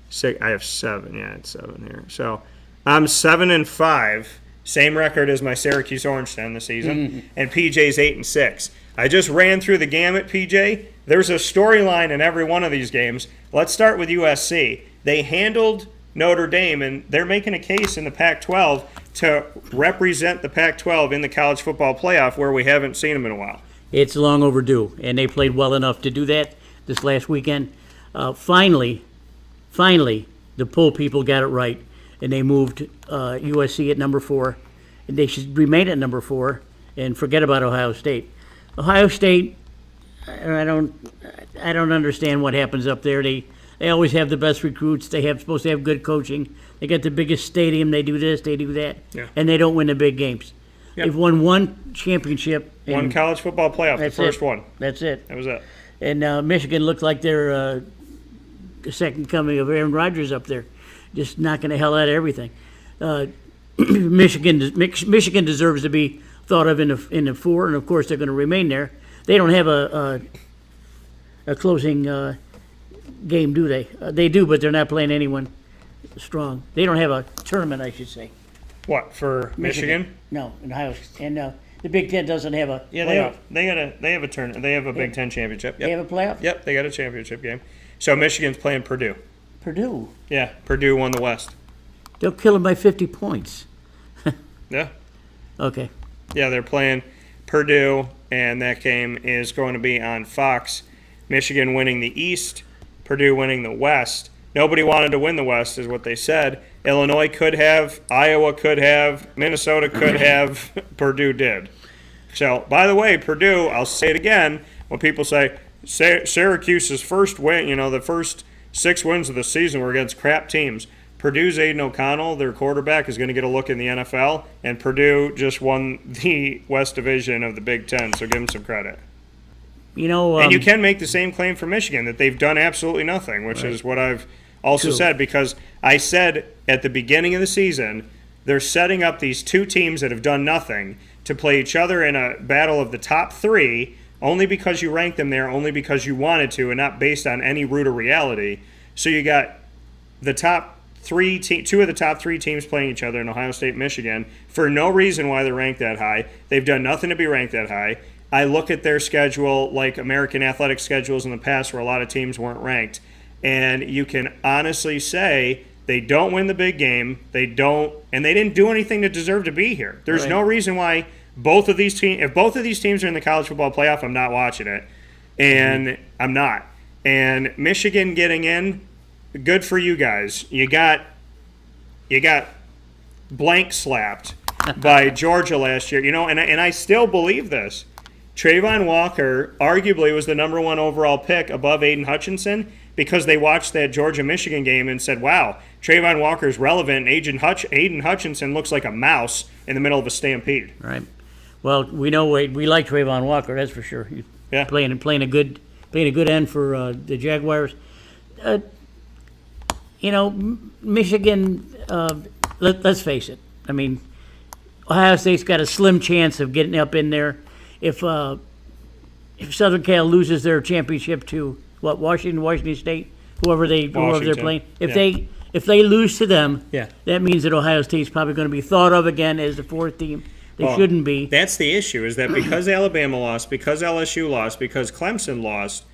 6. I have 7. Yeah, it's 7 here. So I'm 7 and 5. Same record as my Syracuse Orange 10 this season. And PJ's 8 and 6. I just ran through the gamut, PJ. There's a storyline in every one of these games. Let's start with USC. They handled Notre Dame, and they're making a case in the Pac-12 to represent the Pac-12 in the college football playoff, where we haven't seen them in a while. It's long overdue, and they played well enough to do that this last weekend. Finally, the poll people got it right, and they moved USC at number 4. And they should remain at number 4 and forget about Ohio State. Ohio State, I don't understand what happens up there. They always have the best recruits. Supposed to have good coaching. They got the biggest stadium. They do this, they do that, and they don't win the big games. Yep. They've won one championship. One college football playoff, the first one. That's it. That was it. And Michigan looked like they're the second coming of Aaron Rodgers up there, just knocking the hell out of everything. Michigan deserves to be thought of in the 4, and of course they're going to remain there. They don't have a closing game, do they? They do, but they're not playing anyone strong. They don't have a tournament, I should say. What, for Michigan? No, in Ohio. And the Big Ten doesn't have a playoff. They have a tournament. They have a Big Ten championship. Yep. They have a playoff? Yep, they got a championship game. So Michigan's playing Purdue. Purdue? Yeah, Purdue won the West. They'll kill them by 50 points. Yeah. Okay. Yeah, they're playing Purdue, and that game is going to be on Fox. Michigan winning the East, Purdue winning the West. nobody wanted to win the West, is what they said. Illinois could have, Iowa could have, Minnesota could have, Purdue did. So, by the way, Purdue, I'll say it again, when people say Syracuse's first win, the first 6 wins of the season were against crap teams. Purdue's Aiden O'Connell, their quarterback, is going to get a look in the NFL, and Purdue just won the West Division of the Big Ten, so give them some credit. And you can make the same claim for Michigan, that they've done absolutely nothing, which is what I've also said, because I said at the beginning of the season, they're setting up these 2 teams that have done nothing to play each other in a battle of the top 3, only because you ranked them there, only because you wanted to, and not based on any root or reality. So you got the top 2 of the top 3 teams playing each other in Ohio State and Michigan for no reason why they're ranked that high. They've done nothing to be ranked that high. I look at their schedule like American athletic schedules in the past where a lot of teams weren't ranked. And you can honestly say they don't win the big game. They didn't do anything to deserve to be here. There's no reason why both of these teams, if both of these teams are in the college football playoff, I'm not watching it. And I'm not. And Michigan getting in, good for you guys. You got blank slapped by Georgia last year, and I still believe this. Trayvon Walker arguably was the number 1 overall pick above Aiden Hutchinson because they watched that Georgia-Michigan game and said, wow, Trayvon Walker's relevant, and Aiden Hutchinson looks like a mouse in the middle of a stampede. Right. Well, we know we like Trayvon Walker, that's for sure. He's playing a good end for the Jaguars. Michigan, let's face it. I mean, Ohio State's got a slim chance of getting up in there. If Southern Cal loses their championship to Washington State, whoever they're playing, if they lose to them, that means that Ohio State's probably going to be thought of again as the 4th team. They shouldn't be. That's the issue, is that because Alabama lost, because LSU lost, because Clemson lost,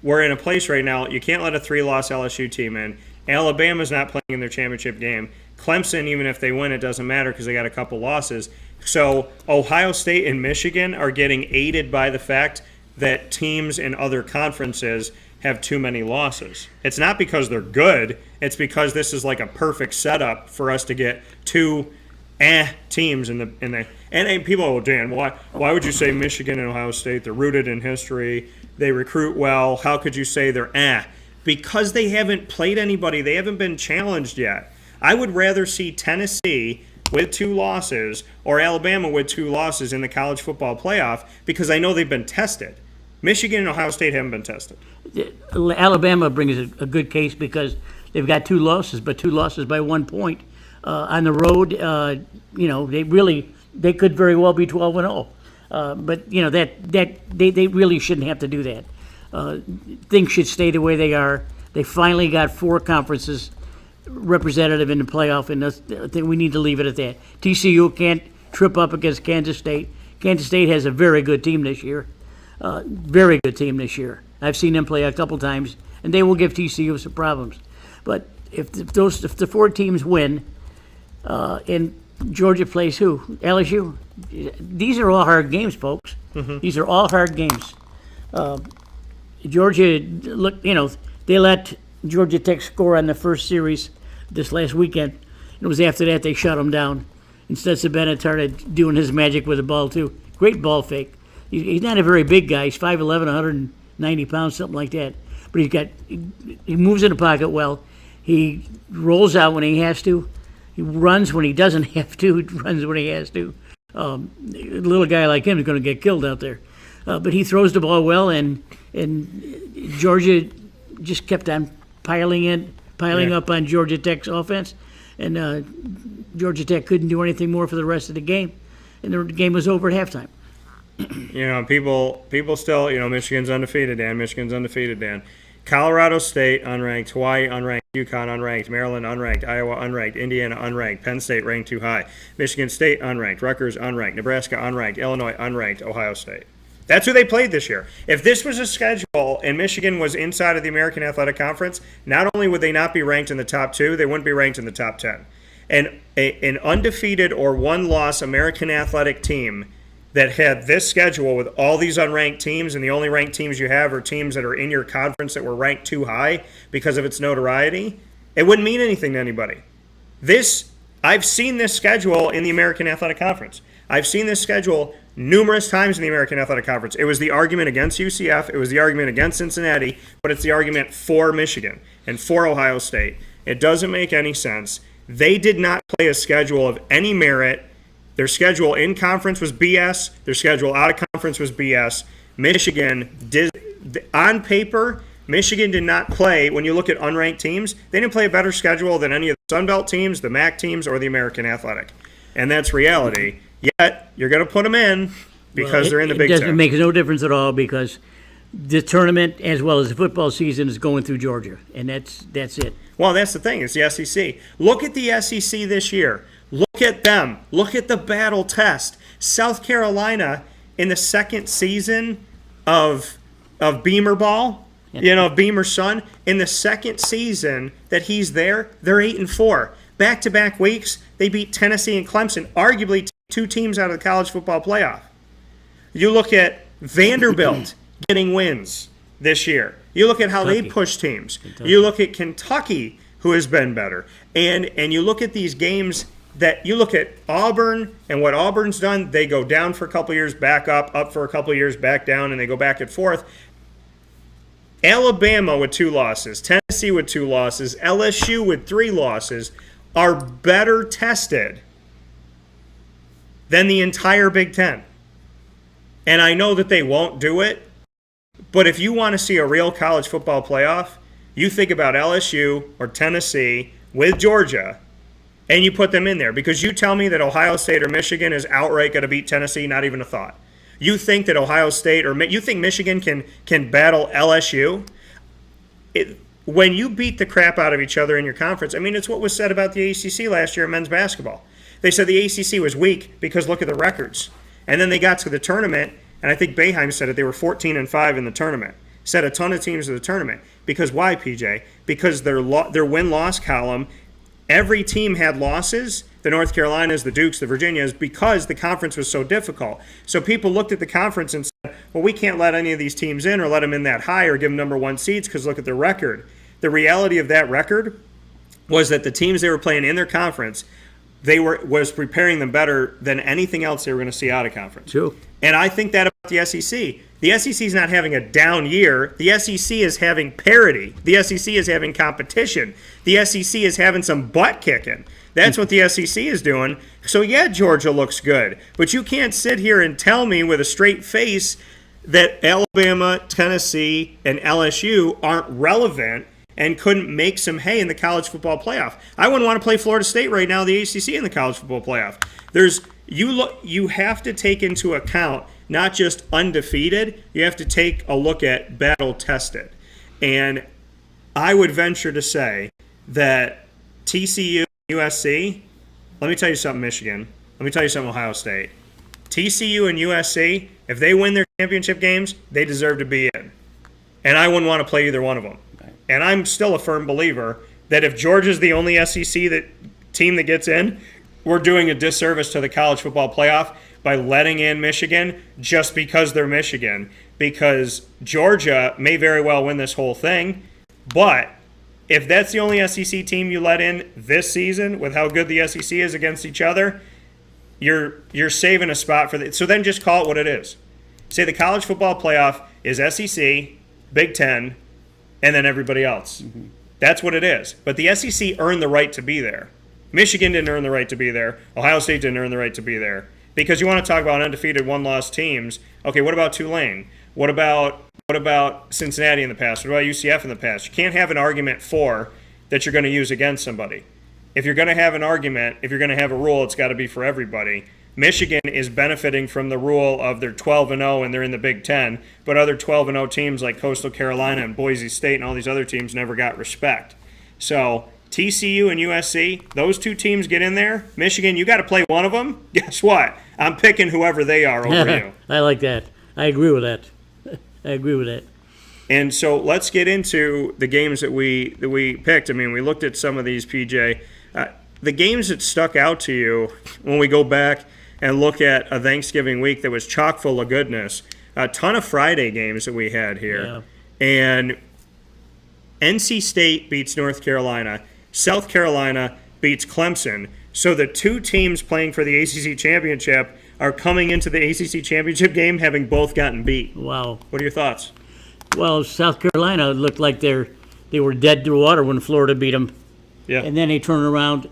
we're in a place right now, you can't let a 3-loss LSU team in. Alabama's not playing in their championship game. Clemson, even if they win, it doesn't matter because they got a couple losses. So Ohio State and Michigan are getting aided by the fact that teams in other conferences have too many losses. It's not because they're good. It's because this is like a perfect setup for us to get 2 teams in the and people, Dan, why would you say Michigan and Ohio State? They're rooted in history. They recruit well. How could you say they're Because they haven't played anybody. They haven't been challenged yet. I would rather see Tennessee with 2 losses or Alabama with 2 losses in the college football playoff because I know they've been tested. Michigan and Ohio State haven't been tested. Alabama brings a good case because they've got 2 losses, but 2 losses by 1 point. On the road, they could very well be 12-0. But they really shouldn't have to do that. Things should stay the way they are. They finally got 4 conferences representative in the playoff, and I think we need to leave it at that. TCU can't trip up against Kansas State. Kansas State has a very good team this year. Very good team this year. I've seen them play a couple times, and they will give TCU some problems. But if the 4 teams win, and Georgia plays who? LSU? These are all hard games, folks. Mm-hmm. These are all hard games. Georgia, they let Georgia Tech score on the first series this last weekend. It was after that they shut them down. Instead, Bennett started doing his magic with the ball, too. Great ball fake. He's not a very big guy. He's 5'11", 190 pounds, something like that. But he moves in the pocket well. He rolls out when he has to. He runs when he doesn't have to. He runs when he has to. A little guy like him is going to get killed out there. But he throws the ball well, and Georgia just kept on piling up on Georgia Tech's offense. And Georgia Tech couldn't do anything more for the rest of the game. And the game was over at halftime. People still, Michigan's undefeated, Dan. Colorado State unranked, Hawaii unranked, UConn unranked, Maryland unranked, Iowa unranked, Indiana unranked, Penn State ranked too high, Michigan State unranked, Rutgers unranked, Nebraska unranked, Illinois unranked, Ohio State. That's who they played this year. If this was a schedule and Michigan was inside of the American Athletic Conference, not only would they not be ranked in the top 2, they wouldn't be ranked in the top 10. And an undefeated or 1-loss American Athletic team that had this schedule with all these unranked teams, and the only ranked teams you have are teams that are in your conference that were ranked too high because of its notoriety, it wouldn't mean anything to anybody. I've seen this schedule in the American Athletic Conference. I've seen this schedule numerous times in the American Athletic Conference. It was the argument against UCF. It was the argument against Cincinnati, but it's the argument for Michigan and for Ohio State. It doesn't make any sense. They did not play a schedule of any merit. Their schedule in conference was BS. Their schedule out of conference was BS. Michigan did, on paper, Michigan did not play, when you look at unranked teams, they didn't play a better schedule than any of the Sun Belt teams, the MAC teams, or the American Athletic. And that's reality. Yet, you're going to put them in because they're in the Big Ten. It makes no difference at all because the tournament, as well as the football season, is going through Georgia, and that's it. Well, that's the thing. It's the SEC. Look at the SEC this year. Look at them. Look at the battle test. South Carolina, in the second season of Beamer Ball, Beamer's son, in the second season that he's there, they're 8-4. Back-to-back weeks, they beat Tennessee and Clemson, arguably two teams out of the college football playoff. You look at Vanderbilt getting wins this year. You look at how they push teams. You look at Kentucky, who has been better. And you look at these games that you look at Auburn and what Auburn's done, they go down for a couple years, back up for a couple years, back down, and they go back and forth. Alabama with 2 losses, Tennessee with 2 losses, LSU with 3 losses are better tested than the entire Big Ten. And I know that they won't do it, but if you want to see a real college football playoff, you think about LSU or Tennessee with Georgia, and you put them in there. Because you tell me that Ohio State or Michigan is outright going to beat Tennessee, not even a thought. You think that Ohio State or you think Michigan can battle LSU? When you beat the crap out of each other in your conference, I mean, it's what was said about the ACC last year in men's basketball. They said the ACC was weak because look at the records. And then they got to the tournament, and I think Boeheim said it, they were 14-5 in the tournament. Set a ton of teams to the tournament. Because why, PJ? Because their win-loss column, every team had losses, the North Carolinas, the Dukes, the Virginias, because the conference was so difficult. So people looked at the conference and said, well, we can't let any of these teams in or let them in that high or give them number 1 seeds because look at their record. The reality of that record was that the teams they were playing in their conference, was preparing them better than anything else they were going to see out of conference. True. And I think that about the SEC. The SEC is not having a down year. The SEC is having parity. The SEC is having competition. The SEC is having some butt kicking. That's what the SEC is doing. So, yeah, Georgia looks good. But you can't sit here and tell me with a straight face that Alabama, Tennessee, and LSU aren't relevant and couldn't make some hay in the college football playoff. I wouldn't want to play Florida State right now, the ACC, in the college football playoff. You have to take into account not just undefeated, you have to take a look at battle tested. And I would venture to say that TCU, USC, let me tell you something, Michigan. Let me tell you something, Ohio State. TCU and USC, if they win their championship games, they deserve to be in. And I wouldn't want to play either one of them. And I'm still a firm believer that if Georgia's the only SEC team that gets in, we're doing a disservice to the college football playoff by letting in Michigan just because they're Michigan. Because Georgia may very well win this whole thing, but if that's the only SEC team you let in this season with how good the SEC is against each other, you're saving a spot for the. So then just call it what it is. Say the college football playoff is SEC, Big Ten, and then everybody else. Mm-hmm. That's what it is. But the SEC earned the right to be there. Michigan didn't earn the right to be there. Ohio State didn't earn the right to be there. Because you want to talk about undefeated, one-loss teams. Okay, what about Tulane? What about Cincinnati in the past? What about UCF in the past? You can't have an argument for that you're going to use against somebody. If you're going to have an argument, if you're going to have a rule, it's got to be for everybody. Michigan is benefiting from the rule of they're 12-0 and they're in the Big Ten, but other 12-0 teams like Coastal Carolina and Boise State and all these other teams never got respect. So TCU and USC, those two teams get in there. Michigan, you got to play one of them. Guess what? I'm picking whoever they are over you. I like that. I agree with that. And so let's get into the games that we picked. I mean, we looked at some of these, PJ. The games that stuck out to you when we go back and look at a Thanksgiving week that was chock full of goodness, a ton of Friday games that we had here. Yeah. And NC State beats North Carolina. South Carolina beats Clemson. So the two teams playing for the ACC championship are coming into the ACC championship game having both gotten beat. Wow. What are your thoughts? Well, South Carolina looked like they were dead to water when Florida beat them. Yeah. And then they turned around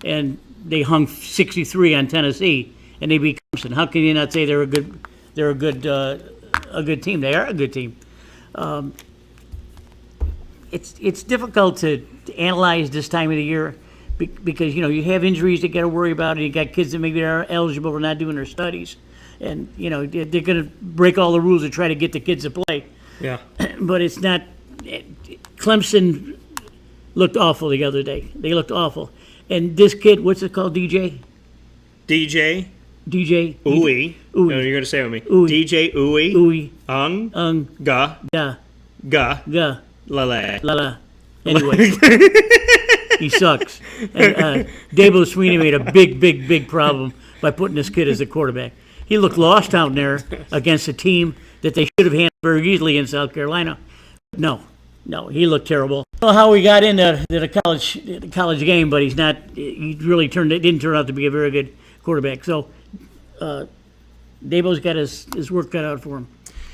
and they hung 63 on Tennessee, and they beat Clemson. How can you not say they're a good team? They are a good team. It's difficult to analyze this time of the year because you have injuries that got to worry about, and you got kids that maybe are eligible for not doing their studies, and they're going to break all the rules to try to get the kids to play. Yeah. But it's not. Clemson looked awful the other day. They looked awful, and this kid, what's it called, DJ? DJ DJ Uwe. Uwe. No, you're going to say it with me. Uwe. DJ Uwe. Uwe. Ung. Ga. Da. Ga. Ga. La. La. Anyway, he sucks. And Dabo Swinney made a big problem by putting this kid as a quarterback. He looked lost out there against a team that they should have handled very easily in South Carolina. No, he looked terrible. I don't know how he got into the college game, but he's not. He really didn't turn out to be a very good quarterback. So Dabo's got his work cut out for him.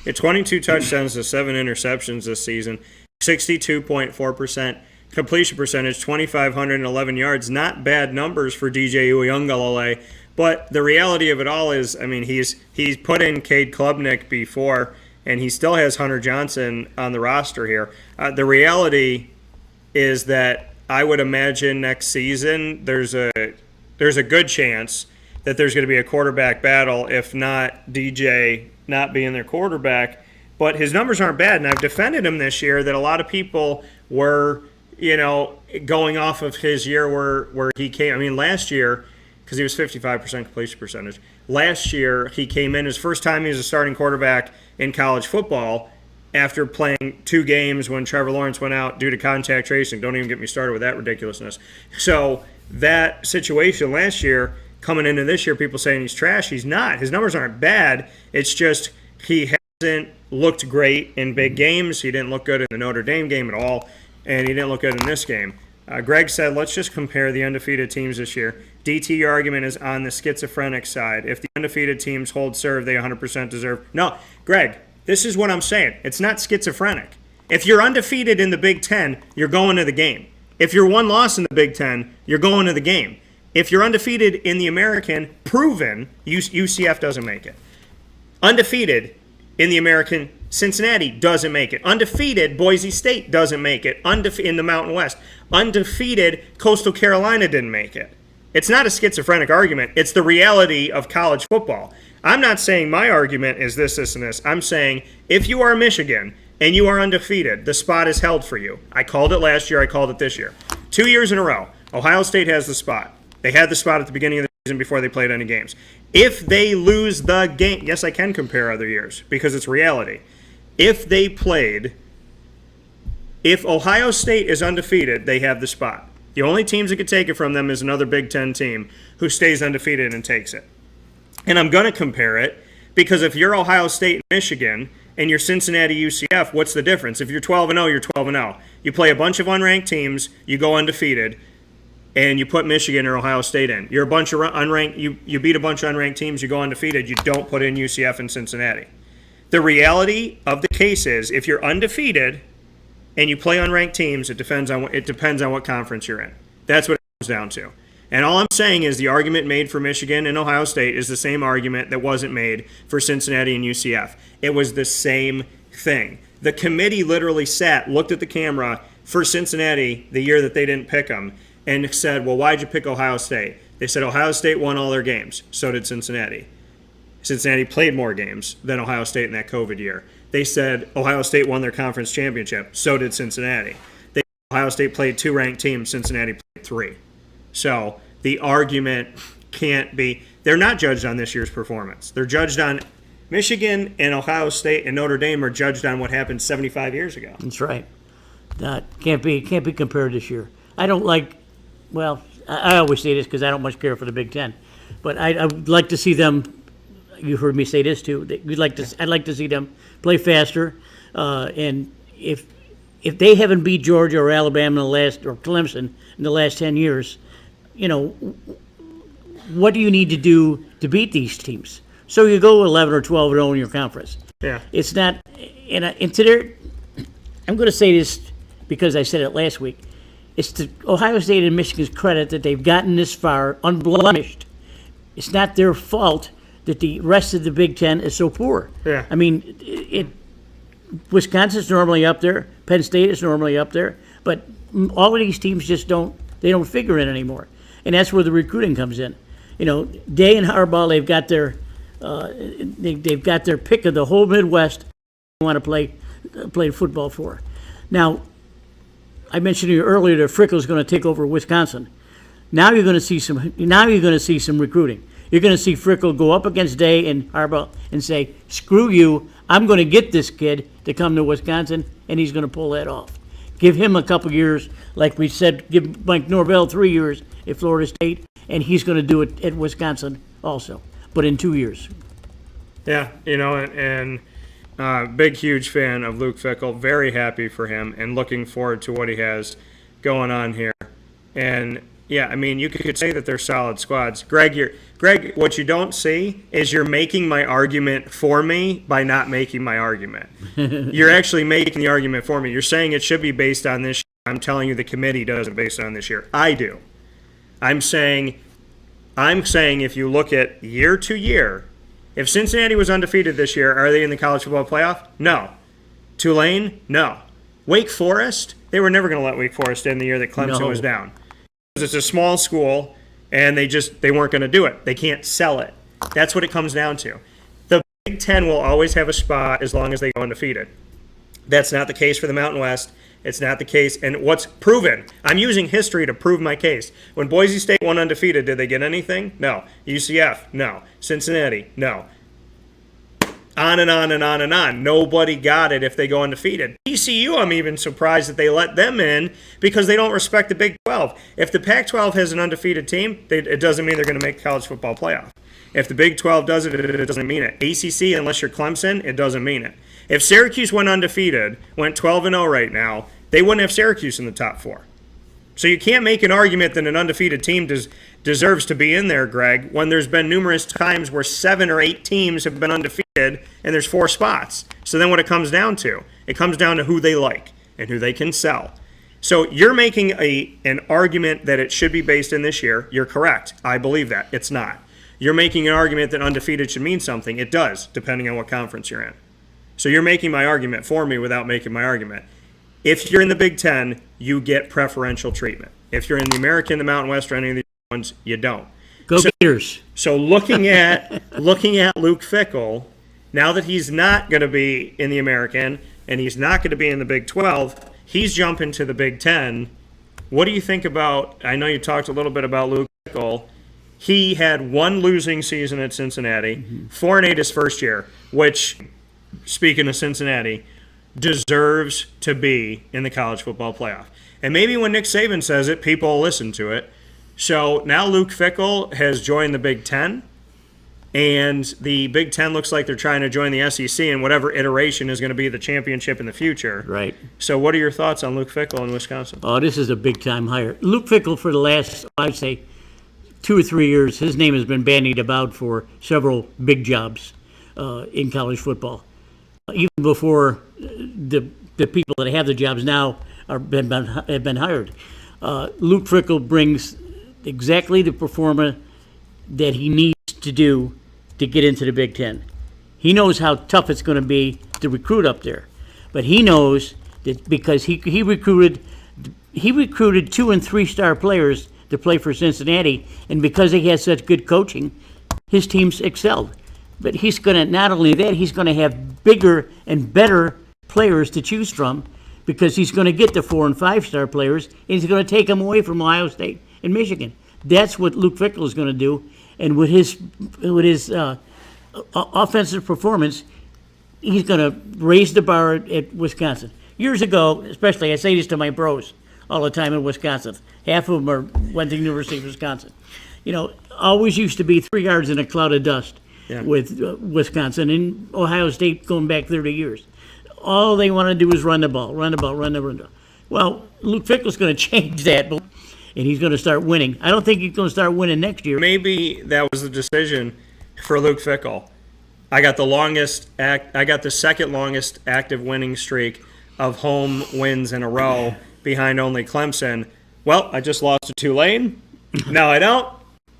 22 touchdowns to 7 interceptions this season, 62.4% completion percentage, 2,511 yards. Not bad numbers for DJ Uiagalelei. But the reality of it all is, I mean, he's put in Cade Klubnik before, and he still has Hunter Johnson on the roster here. The reality is that I would imagine next season there's a good chance that there's going to be a quarterback battle, if not DJ not being their quarterback. But his numbers aren't bad, and I've defended him this year that a lot of people were, going off of his year where he came. I mean, last year, because he was 55% completion percentage. Last year, he came in his first time he was a starting quarterback in college football after playing 2 games when Trevor Lawrence went out due to contact tracing. Don't even get me started with that ridiculousness. So that situation last year, coming into this year, people saying he's trash. He's not. His numbers aren't bad. It's just he hasn't looked great in big games. He didn't look good in the Notre Dame game at all, and he didn't look good in this game. Greg said, let's just compare the undefeated teams this year. DT, your argument is on the schizophrenic side. If the undefeated teams hold serve, they 100% deserve. No, Greg, this is what I'm saying. It's not schizophrenic. If you're undefeated in the Big Ten, you're going to the game. If you're one loss in the Big Ten, you're going to the game. If you're undefeated in the American, proven, UCF doesn't make it. Undefeated in the American, Cincinnati doesn't make it. Undefeated, Boise State doesn't make it. In the Mountain West. Undefeated, Coastal Carolina didn't make it. It's not a schizophrenic argument. It's the reality of college football. I'm not saying my argument is this, and this. I'm saying if you are Michigan and you are undefeated, the spot is held for you. I called it last year. I called it this year. 2 years in a row, Ohio State has the spot. They had the spot at the beginning of the season before they played any games. If they lose the game, yes, I can compare other years because it's reality. If Ohio State is undefeated, they have the spot. The only teams that could take it from them is another Big Ten team who stays undefeated and takes it. And I'm going to compare it because if you're Ohio State and Michigan and you're Cincinnati UCF, what's the difference? If you're 12-0, you're 12-0. You play a bunch of unranked teams, you go undefeated, and you put Michigan or Ohio State in. You're a bunch of unranked. You beat a bunch of unranked teams, you go undefeated, you don't put in UCF and Cincinnati. The reality of the case is if you're undefeated and you play unranked teams, it depends on what conference you're in. That's what it comes down to. And all I'm saying is the argument made for Michigan and Ohio State is the same argument that wasn't made for Cincinnati and UCF. It was the same thing. The committee literally looked at the camera for Cincinnati the year that they didn't pick them, and said, well, why'd you pick Ohio State? They said Ohio State won all their games. So did Cincinnati. Cincinnati played more games than Ohio State in that COVID year. They said Ohio State won their conference championship. So did Cincinnati. Ohio State played 2 ranked teams. Cincinnati played 3. So the argument can't be – they're not judged on this year's performance. They're judged on – Michigan and Ohio State and Notre Dame are judged on what happened 75 years ago. That's right. That can't be compared this year. I don't like – well, I always say this because I don't much care for the Big Ten. But I would like to see them. You heard me say this too. I'd like to see them play faster, and if they haven't beat Georgia or Alabama or Clemson in the last 10 years, what do you need to do to beat these teams? So you go 11 or 12-0 in your conference. Yeah. It's not, and to their, I'm going to say this because I said it last week. It's to Ohio State and Michigan's credit that they've gotten this far unblemished. It's not their fault that the rest of the Big Ten is so poor. Yeah. I mean, Wisconsin's normally up there. Penn State is normally up there. But all of these teams just don't figure in anymore. And that's where the recruiting comes in. Day and Harbaugh, they've got their pick of the whole Midwest they want to play football for. Now, I mentioned to you earlier that Frickle's going to take over Wisconsin. Now you're going to see some recruiting. You're going to see Frickle go up against Day and Harbaugh and say, "Screw you! I'm going to get this kid to come to Wisconsin," and he's going to pull that off. Give him a couple years, like we said. Give Mike Norvell 3 years at Florida State, and he's going to do it at Wisconsin also, but in 2 years. Yeah, and big, huge fan of Luke Fickell. Very happy for him and looking forward to what he has going on here. And, yeah, I mean, you could say that they're solid squads. Greg, what you don't see is you're making my argument for me by not making my argument. You're actually making the argument for me. You're saying it should be based on this year. I'm telling you the committee does it based on this year. I do. I'm saying if you look at year to year, if Cincinnati was undefeated this year, are they in the college football playoff? No. Tulane? No. Wake Forest? They were never going to let Wake Forest in the year that Clemson was down. It's a small school, and they weren't going to do it. They can't sell it. That's what it comes down to. The Big Ten will always have a spot as long as they go undefeated. That's not the case for the Mountain West. It's not the case. And what's proven, I'm using history to prove my case. When Boise State won undefeated, did they get anything? No. UCF? No. Cincinnati? No. On and on and on and on. Nobody got it if they go undefeated. TCU, I'm even surprised that they let them in because they don't respect the Big 12. If the Pac-12 has an undefeated team, it doesn't mean they're going to make college football playoff. If the Big 12 does it, it doesn't mean it. ACC, unless you're Clemson, it doesn't mean it. If Syracuse went undefeated, went 12-0 right now, they wouldn't have Syracuse in the top 4. So you can't make an argument that an undefeated team deserves to be in there, Greg, when there's been numerous times where 7 or 8 teams have been undefeated and there's 4 spots. So then what it comes down to who they like and who they can sell. So you're making an argument that it should be based in this year. You're correct. I believe that. It's not. You're making an argument that undefeated should mean something. It does, depending on what conference you're in. So you're making my argument for me without making my argument. If you're in the Big Ten, you get preferential treatment. If you're in the American, the Mountain West, or any of these ones, you don't. Go Gators. So looking at Luke Fickell, now that he's not going to be in the American and he's not going to be in the Big 12, he's jumping to the Big Ten. What do you think about? I know you talked a little bit about Luke Fickell. He had one losing season at Cincinnati, 4-8 his first year, which, speaking of Cincinnati, deserves to be in the college football playoff. And maybe when Nick Saban says it, people will listen to it. So now Luke Fickell has joined the Big Ten, and the Big Ten looks like they're trying to join the SEC in whatever iteration is going to be the championship in the future. Right. So what are your thoughts on Luke Fickell in Wisconsin? Oh, this is a big-time hire. Luke Fickell, for the last, I'd say, 2 or 3 years, his name has been bandied about for several big jobs in college football. Even before the people that have the jobs now have been hired. Luke Fickell brings exactly the performance that he needs to do to get into the Big Ten. He knows how tough it's going to be to recruit up there, but he knows that because he recruited 2- and 3-star players to play for Cincinnati, and because he has such good coaching, his teams excelled. But he's going to, not only that, he's going to have bigger and better players to choose from because he's going to get the 4- and 5-star players, and he's going to take them away from Ohio State and Michigan. That's what Luke Fickell is going to do, and with his offensive performance, he's going to raise the bar at Wisconsin. Years ago, especially, I say this to my bros all the time in Wisconsin. Half of them went to the University of Wisconsin. always used to be 3 yards in a cloud of dust Yeah. with Wisconsin and Ohio State going back 30 years. All they want to do is run the ball. Well, Luke Fickell's going to change that, and he's going to start winning. I don't think he's going to start winning next year. Maybe that was the decision for Luke Fickell. I got the second longest active winning streak of home wins in a row behind only Clemson. Well, I just lost to Tulane. No, I don't.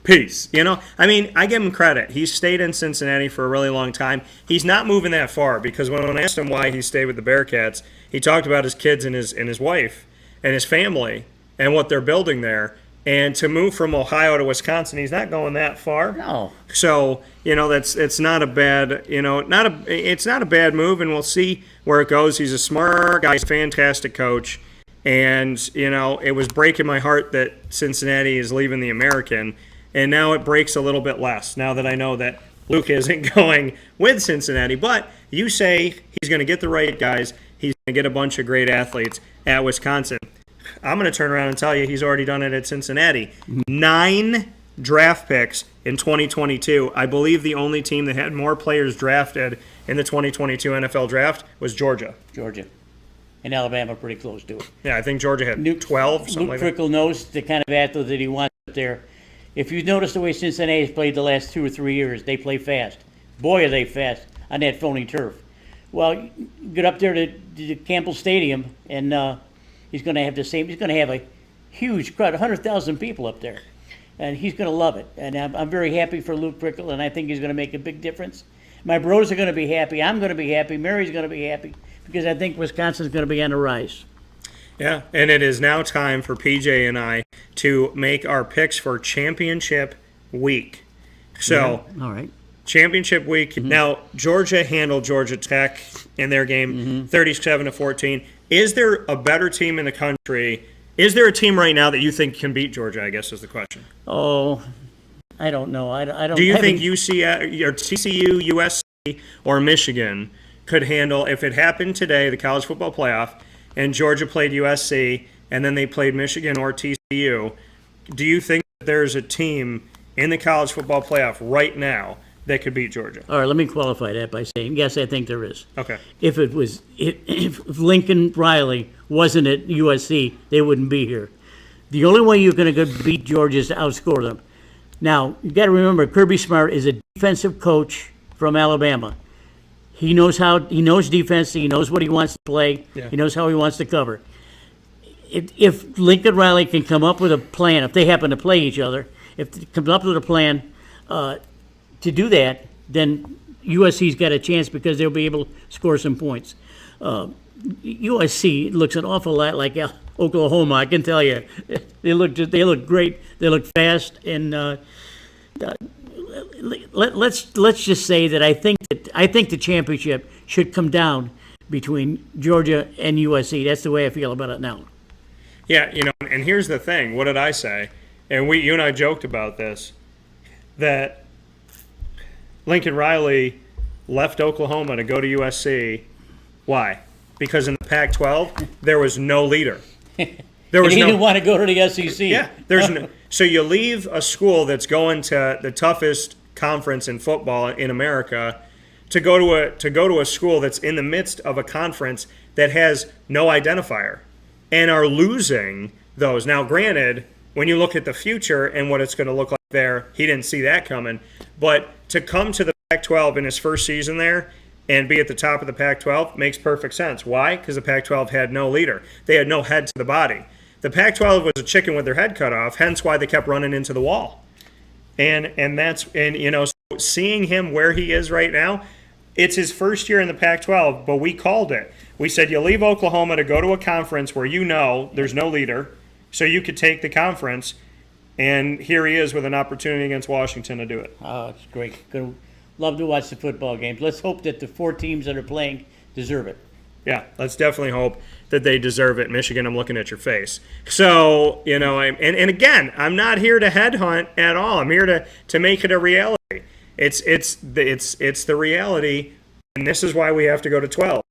Peace. I give him credit. He's stayed in Cincinnati for a really long time. He's not moving that far because when I asked him why he stayed with the Bearcats, he talked about his kids and his wife and his family and what they're building there. And to move from Ohio to Wisconsin, he's not going that far. No. So it's not a bad it's not a bad move, and we'll see where it goes. He's a smart guy, he's a fantastic coach, and it was breaking my heart that Cincinnati is leaving the American, and now it breaks a little bit less now that I know that Luke isn't going with Cincinnati. But you say he's going to get the right guys, he's going to get a bunch of great athletes at Wisconsin. I'm going to turn around and tell you he's already done it at Cincinnati. 9 draft picks in 2022. I believe the only team that had more players drafted in the 2022 NFL draft was Georgia. And Alabama pretty close to it. Yeah, I think Georgia had 12, something like that. Luke Fickell knows the kind of athlete that he wants up there. If you notice the way Cincinnati's played the last 2 or 3 years, they play fast. Boy, are they fast on that phony turf. Well, get up there to Campbell Stadium, and he's going to have the same. He's going to have a huge crowd, 100,000 people up there, and he's going to love it. And I'm very happy for Luke Fickell, and I think he's going to make a big difference. My bros are going to be happy. I'm going to be happy. Mary's going to be happy because I think Wisconsin's going to be on the rise. Yeah, and it is now time for PJ and I to make our picks for championship week. So, yeah. All right. Championship week. Mm-hmm. Now, Georgia handled Georgia Tech in their game 37-14. Is there a better team in the country? Is there a team right now that you think can beat Georgia, I guess is the question. Oh, I don't know. I don't. Do you think UC or TCU, USC, or Michigan could handle, if it happened today, the college football playoff, and Georgia played USC, and then they played Michigan or TCU, do you think that there's a team in the college football playoff right now that could beat Georgia? All right, let me qualify that by saying, yes, I think there is. Okay. If Lincoln Riley wasn't at USC, they wouldn't be here. The only way you're going to beat Georgia is to outscore them. Now, you got to remember, Kirby Smart is a defensive coach from Alabama. He knows defense. He knows what he wants to play. Yeah. He knows how he wants to cover. If Lincoln Riley can come up with a plan, if they happen to play each other, if they come up with a plan to do that, then USC's got a chance because they'll be able to score some points. USC looks an awful lot like Oklahoma, I can tell you. They look great. They look fast, and let's just say that I think the championship should come down between Georgia and USC. That's the way I feel about it now. Yeah, and here's the thing. What did I say? And you and I joked about this, that Lincoln Riley left Oklahoma to go to USC. Why? Because in the Pac-12, there was no leader. He didn't want to go to the SEC. Yeah, there's no. So you leave a school that's going to the toughest conference in football in America to go to a school that's in the midst of a conference that has no identifier and are losing those. Now, granted, when you look at the future and what it's going to look like there, he didn't see that coming. But to come to the Pac-12 in his first season there and be at the top of the Pac-12 makes perfect sense. Why? Because the Pac-12 had no leader. They had no head to the body. The Pac-12 was a chicken with their head cut off, hence why they kept running into the wall. And seeing him where he is right now, it's his first year in the Pac-12, but we called it. We said you leave Oklahoma to go to a conference where there's no leader, so you could take the conference, and here he is with an opportunity against Washington to do it. Oh, it's great. Good. Love to watch the football games. Let's hope that the 4 teams that are playing deserve it. Yeah, let's definitely hope that they deserve it. Michigan, I'm looking at your face. So, and again, I'm not here to headhunt at all. I'm here to make it a reality. It's the reality, and this is why we have to go to 12,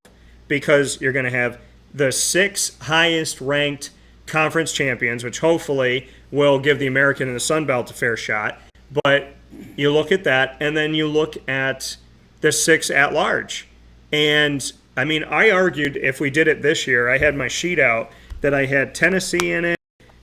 because you're going to have the 6 highest ranked conference champions, which hopefully will give the American and the Sun Belt a fair shot. But you look at that, and then you look at the 6 at large. And, I mean, I argued if we did it this year, I had my sheet out that I had Tennessee in it,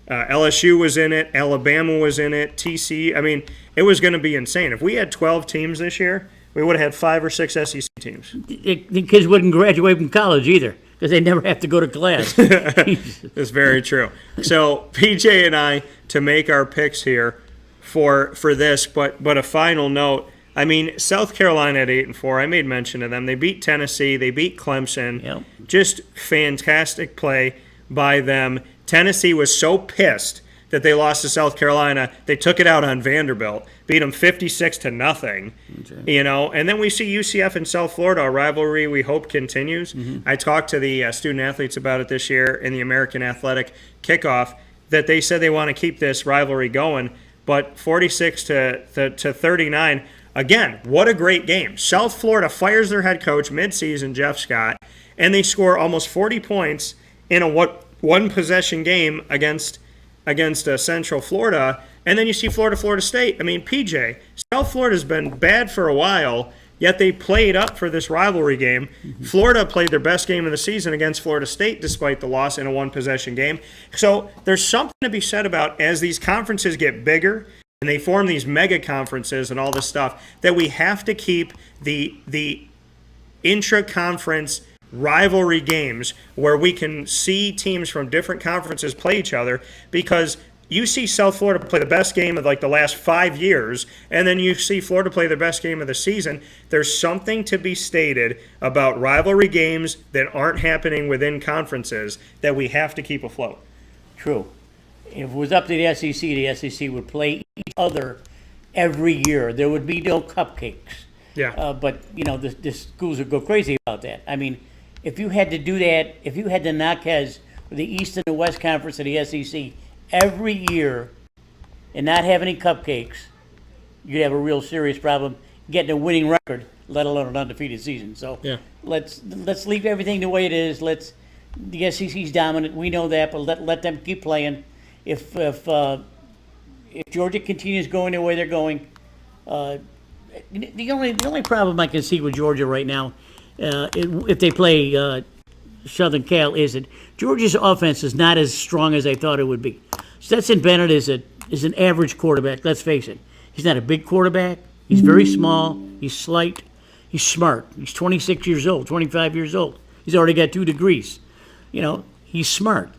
LSU was in it, Alabama was in it, TCU. I mean, it was going to be insane. If we had 12 teams this year, we would have had 5 or 6 SEC teams. The kids wouldn't graduate from college either because they never have to go to class. That's very true. So PJ and I, to make our picks here for this, but a final note. I mean, South Carolina at 8-4. I made mention of them. They beat Tennessee. They beat Clemson. Yep. Just fantastic play by them. Tennessee was so pissed that they lost to South Carolina, they took it out on Vanderbilt, beat them 56-0. Okay. You know, and then we see UCF and South Florida, a rivalry we hope continues. I talked to the student athletes about it this year in the American Athletic Kickoff, that they said they want to keep this rivalry going, but 46-39. Again, what a great game. South Florida fires their head coach midseason, Jeff Scott, and they score almost 40 points in a one-possession game against Central Florida. And then you see Florida State. I mean, PJ, South Florida's been bad for a while, yet they played up for this rivalry game. Florida played their best game of the season against Florida State despite the loss in a one-possession game. So there's something to be said about, as these conferences get bigger and they form these mega conferences and all this stuff, that we have to keep the intra-conference rivalry games where we can see teams from different conferences play each other, because you see South Florida play the best game of like the last 5 years, and then you see Florida play their best game of the season. There's something to be stated about rivalry games that aren't happening within conferences that we have to keep afloat. True. If it was up to the SEC would play each other every year. There would be no cupcakes. Yeah. But, you know, the schools would go crazy about that. I mean, if you had to do that, if you had to knock heads with the East and the West Conference of the SEC every year and not have any cupcakes, you'd have a real serious problem getting a winning record, let alone an undefeated season. So yeah. let's leave everything the way it is. The SEC's dominant. We know that, but let them keep playing. If Georgia continues going the way they're going, the only problem I can see with Georgia right now, if they play Southern Cal, is that Georgia's offense is not as strong as I thought it would be. Stetson Bennett is an average quarterback. Let's face it. He's not a big quarterback. He's very small. He's slight. He's smart. He's 26 years old, 25 years old. He's already got 2 degrees. You know, he's smart.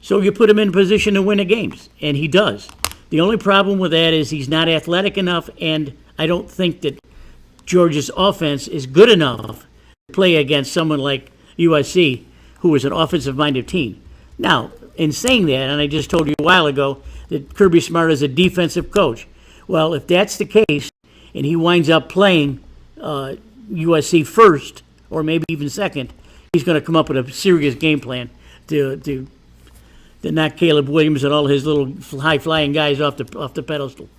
So you put him in a position to win the games, and he does. The only problem with that is he's not athletic enough, and I don't think that Georgia's offense is good enough to play against someone like USC, who is an offensive-minded team. Now, in saying that, and I just told you a while ago that Kirby Smart is a defensive coach. Well, if that's the case, and he winds up playing USC first, or maybe even second, he's going to come up with a serious game plan to knock Caleb Williams and all his little high-flying guys off the pedestal.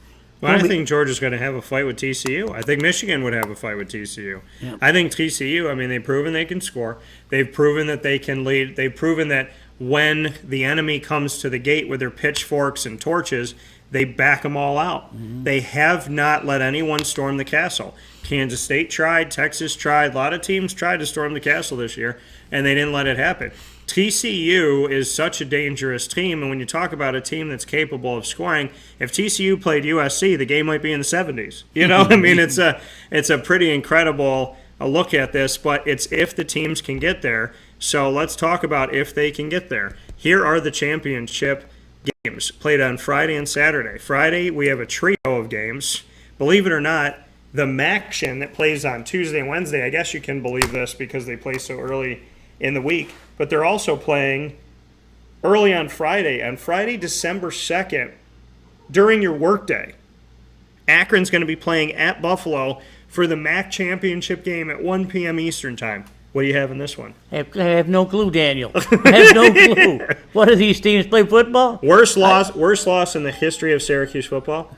Well, I think Georgia's going to have a fight with TCU. I think Michigan would have a fight with TCU. Yeah. I think TCU, I mean, they've proven they can score. They've proven that they can lead. They've proven that when the enemy comes to the gate with their pitchforks and torches, they back them all out. Mm-hmm. They have not let anyone storm the castle. Kansas State tried. Texas tried. A lot of teams tried to storm the castle this year, and they didn't let it happen. TCU is such a dangerous team, and when you talk about a team that's capable of scoring, if TCU played USC, the game might be in the 70s. You know, I mean, it's a pretty incredible look at this, but it's if the teams can get there. So let's talk about if they can get there. Here are the championship games played on Friday and Saturday. Friday, we have a trio of games. Believe it or not, the MACtion that plays on Tuesday and Wednesday, I guess you can believe this because they play so early in the week, but they're also playing early on Friday, December 2nd, during your workday. Akron's going to be playing at Buffalo for the MAC championship game at 1 p.m. Eastern time. What do you have in this one? I have no clue, Daniel. I have no clue. What do these teams play football? Worst loss in the history of Syracuse football.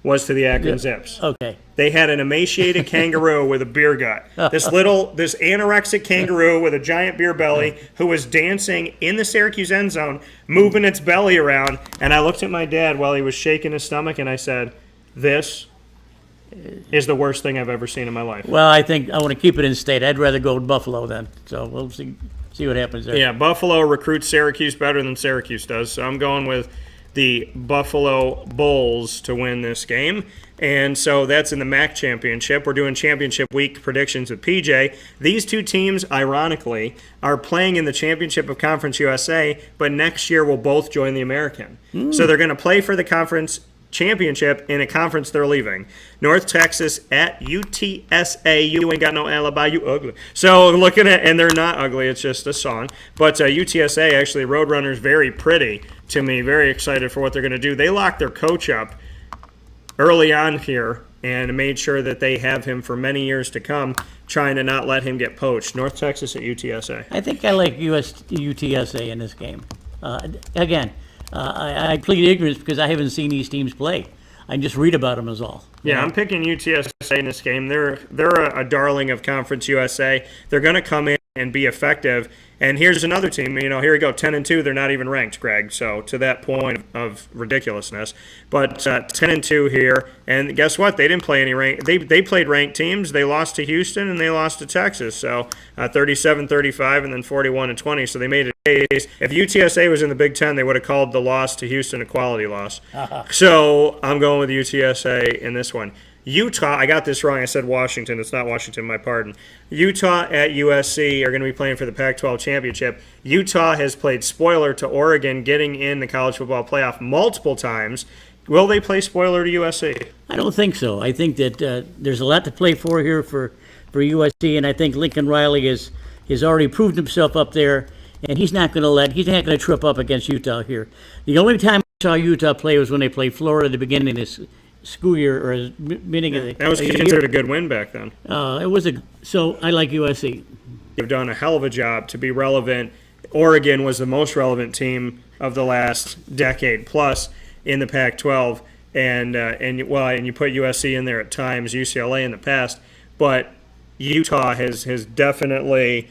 was to the Akron Zips. Okay. They had an emaciated kangaroo with a beer gut. This anorexic kangaroo with a giant beer belly who was dancing in the Syracuse end zone, moving its belly around. And I looked at my dad while he was shaking his stomach, and I said, "This is the worst thing I've ever seen in my life." Well, I think I want to keep it in state. I'd rather go with Buffalo then. So we'll see what happens there. Yeah, Buffalo recruits Syracuse better than Syracuse does. So I'm going with the Buffalo Bulls to win this game. And so that's in the MAC championship. We're doing championship week predictions with PJ. These two teams, ironically, are playing in the championship of Conference USA, but next year will both join the American. So they're going to play for the conference championship in a conference they're leaving. North Texas at UTSA. You ain't got no alibi, you ugly. So looking at, and they're not ugly, it's just a song. But UTSA, actually, Roadrunners, very pretty to me. Very excited for what they're going to do. They locked their coach up early on here and made sure that they have him for many years to come, trying to not let him get poached. North Texas at UTSA. I think I like UTSA in this game. Again, I plead ignorance because I haven't seen these teams play. I just read about them as all. Yeah, I'm picking UTSA in this game. They're a darling of Conference USA. They're going to come in and be effective. And here's another team. Here we go, 10-2. They're not even ranked, Greg. So to that point of ridiculously, but 10-2 here. And guess what? They didn't play any ranked. They played ranked teams. They lost to Houston and they lost to Texas. So 37-35 and then 41-20. So they made it. If UTSA was in the Big Ten, they would have called the loss to Houston a quality loss. So I'm going with UTSA in this one. Utah, I got this wrong. I said Washington. It's not Washington, my pardon. Utah at USC are going to be playing for the Pac-12 championship. Utah has played spoiler to Oregon, getting in the college football playoff multiple times. Will they play spoiler to USC? I don't think so. I think that there's a lot to play for here for USC, and I think Lincoln Riley has already proved himself up there, and he's not going to trip up against Utah here. The only time I saw Utah play was when they played Florida at the beginning of this school year or beginning of the that was considered a good win back then. So I like USC. They've done a hell of a job to be relevant. Oregon was the most relevant team of the last decade plus in the Pac-12, and you put USC in there at times, UCLA in the past, but Utah has definitely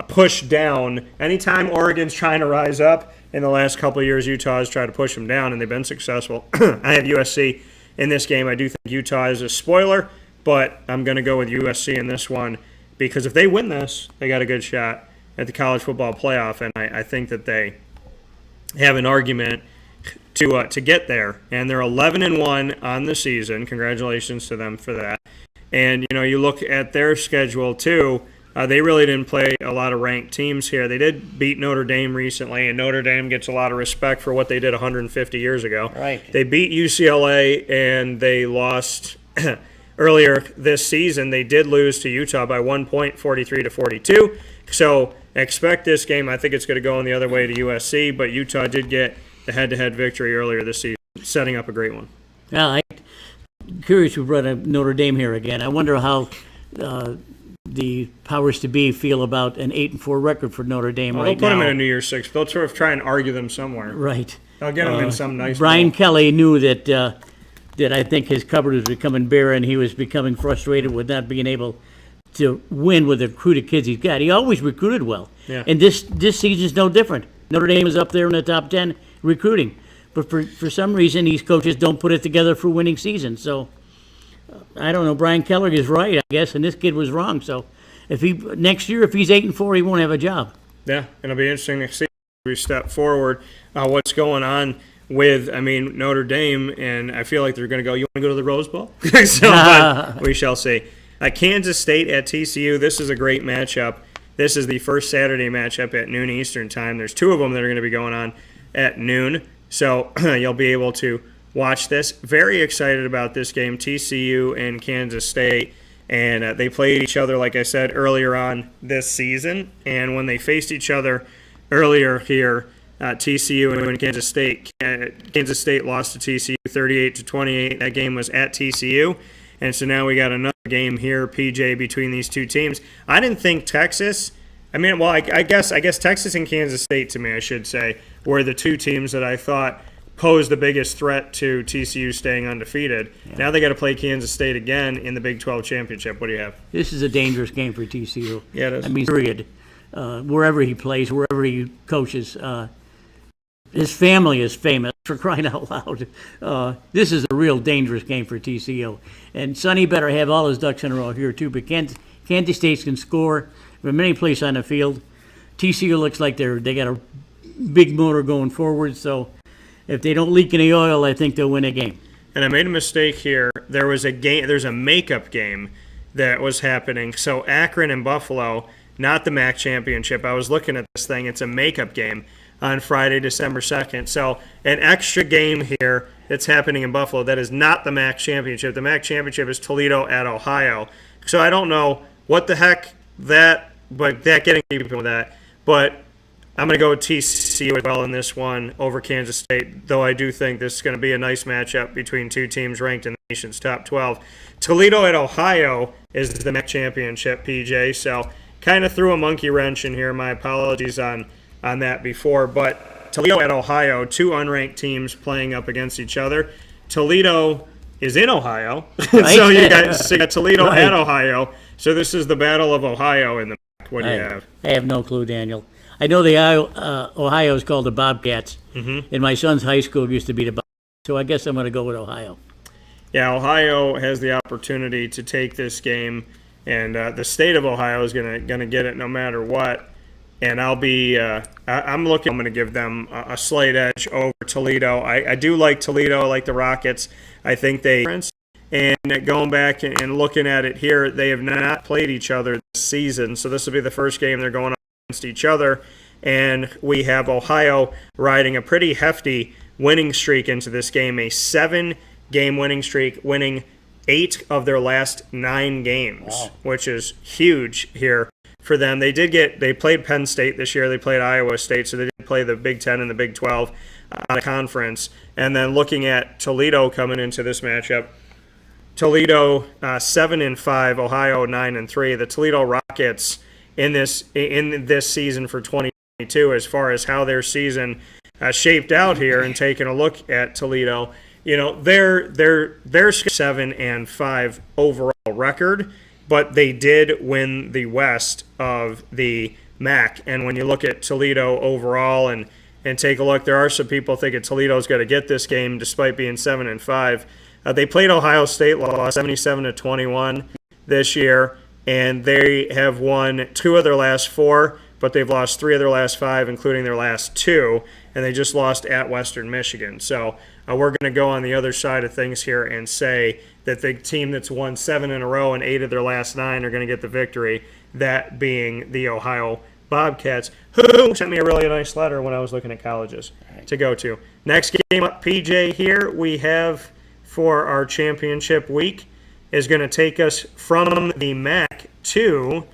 pushed down. Anytime Oregon's trying to rise up in the last couple of years, Utah has tried to push them down, and they've been successful. I have USC in this game. I do think Utah is a spoiler, but I'm going to go with USC in this one because if they win this, they got a good shot at the college football playoff, and I think that they have an argument to get there. And they're 11-1 on the season. Congratulations to them for that. And you look at their schedule too. They really didn't play a lot of ranked teams here. They did beat Notre Dame recently, and Notre Dame gets a lot of respect for what they did 150 years ago. Right. They beat UCLA, and they lost earlier this season. They did lose to Utah by 1 point, 43-42. So expect this game. I think it's going to go in the other way to USC, but Utah did get the head-to-head victory earlier this season, setting up a great one. Well, I'm curious who brought up Notre Dame here again. I wonder how the powers to be feel about an 8-4 record for Notre Dame right now. They'll put them in a New Year's Six. They'll sort of try and argue them somewhere. Right. They'll get them in some nice. Brian Kelly knew that I think his cupboard was becoming bare, and he was becoming frustrated with not being able to win with the recruited kids he's got. He always recruited well, and this season's no different. Notre Dame is up there in the top 10 recruiting, but for some reason these coaches don't put it together for winning seasons. So. I don't know. Brian Keller is right, I guess, and this kid was wrong. So, next year, if he's 8-4, he won't have a job. Yeah, it'll be interesting to see as we step forward what's going on with, Notre Dame, and I feel like they're going to go. You want to go to the Rose Bowl? So we shall see. Kansas State at TCU. This is a great matchup. This is the first Saturday matchup at noon Eastern time. There's two of them that are going to be going on at noon, so you'll be able to watch this. Very excited about this game, TCU and Kansas State. And they played each other, like I said, earlier on this season. And when they faced each other earlier here, TCU and Kansas State lost to TCU 38-28. That game was at TCU. And so now we got another game here, PJ, between these two teams. I didn't think Texas – I guess Texas and Kansas State, to me, I should say, were the two teams that I thought – posed the biggest threat to TCU staying undefeated. Yeah. Now they got to play Kansas State again in the Big 12 championship. What do you have? This is a dangerous game for TCU. Yeah, it is. I mean, period. Wherever he plays, wherever he coaches, his family is famous, for crying out loud. This is a real dangerous game for TCU. And Sonny better have all his ducks in a row here, too. But Kansas State can score from any place on the field. TCU looks like they got a big motor going forward, so if they don't leak any oil, I think they'll win a game. And I made a mistake here. There's a makeup game that was happening. So Akron and Buffalo, not the MAC championship. I was looking at this thing. It's a makeup game on Friday, December 2nd. So an extra game here that's happening in Buffalo. That is not the MAC championship. The MAC championship is Toledo at Ohio. So I don't know what the heck getting people with that. But I'm going to go with TCU as well in this one over Kansas State, though I do think this is going to be a nice matchup between two teams ranked in the nation's top 12. Toledo at Ohio is the MAC championship, PJ, so kind of threw a monkey wrench in here. My apologies on that before. But Toledo at Ohio, two unranked teams playing up against each other. Toledo is in Ohio, Right. so you got Toledo Right. at Ohio. So this is the Battle of Ohio in the MAC. What do you have? I have no clue, Daniel. I know Ohio is called the Bobcats, and my son's high school used to be the Bobcats, so I guess I'm going to go with Ohio. Yeah, Ohio has the opportunity to take this game, and the state of Ohio is going to get it no matter what. And I'm going to give them a slight edge over Toledo. I do like Toledo, I like the Rockets. I think and going back and looking at it here, they have not played each other this season, so this will be the first game they're going against each other. And we have Ohio riding a pretty hefty winning streak into this game, a 7-game winning streak, winning 8 of their last 9 games, which is huge here for them. They played Penn State this year, they played Iowa State, so they did play the Big 10 and the Big 12 out of conference. And then looking at Toledo coming into this matchup, Toledo 7-5, Ohio 9-3. The Toledo Rockets in this season for 2022, as far as how their season shaped out here, and taking a look at Toledo, they're 7-5 overall record, but they did win the West of the MAC. And when you look at Toledo overall and take a look, there are some people thinking Toledo's got to get this game despite being 7-5. They played Ohio State, lost 77-21 this year, and they have won 2 of their last 4, but they've lost 3 of their last 5, including their last 2, and they just lost at Western Michigan. So we're going to go on the other side of things here and say that the team that's won 7 in a row and 8 of their last 9 are going to get the victory, that being the Ohio Bobcats, who sent me a really nice letter when I was looking at colleges to go to. Next game up, PJ, here we have for our championship week is going to take us from the MAC to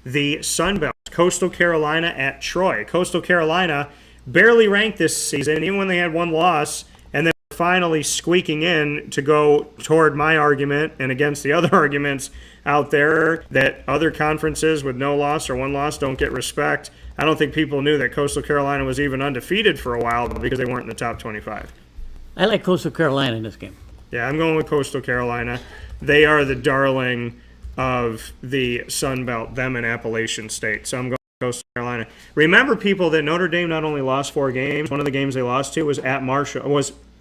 the Sun Belt. Coastal Carolina at Troy. Coastal Carolina barely ranked this season, even when they had 1 loss, and then finally squeaking in to go toward my argument and against the other arguments out there that other conferences with no loss or 1 loss don't get respect. I don't think people knew that Coastal Carolina was even undefeated for a while because they weren't in the top 25. I like Coastal Carolina in this game. Yeah, I'm going with Coastal Carolina. They are the darling of the Sun Belt, them and Appalachian State. So I'm going with Coastal Carolina. Remember, people, that Notre Dame not only lost 4 games, one of the games they lost to was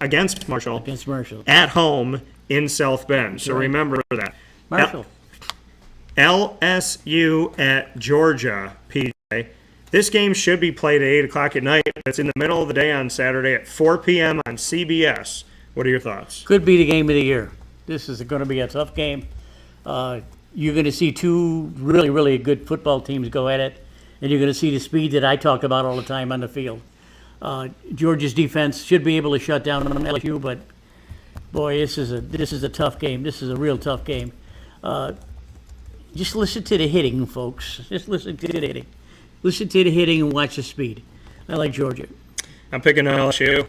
against Marshall. Against Marshall. At home in South Bend. So remember that. Marshall. LSU at Georgia, PJ. This game should be played at 8 o'clock at night. It's in the middle of the day on Saturday at 4 p.m. on CBS. What are your thoughts? Could be the game of the year. This is going to be a tough game. You're going to see 2 really, really good football teams go at it, and you're going to see the speed that I talk about all the time on the field. Georgia's defense should be able to shut down LSU, but boy, this is a tough game. This is a real tough game. Just listen to the hitting, folks. Just listen to the hitting. Listen to the hitting and watch the speed. I like Georgia. I'm picking LSU.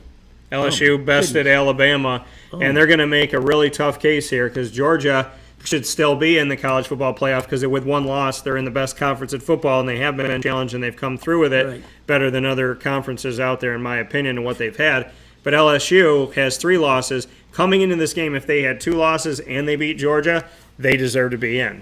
LSU bested Alabama, and they're going to make a really tough case here because Georgia should still be in the college football playoff because with 1 loss, they're in the best conference in football, and they have been challenged, and they've come through with it better than other conferences out there, in my opinion, and what they've had. But LSU has 3 losses. Coming into this game, if they had 2 losses and they beat Georgia, they deserve to be in.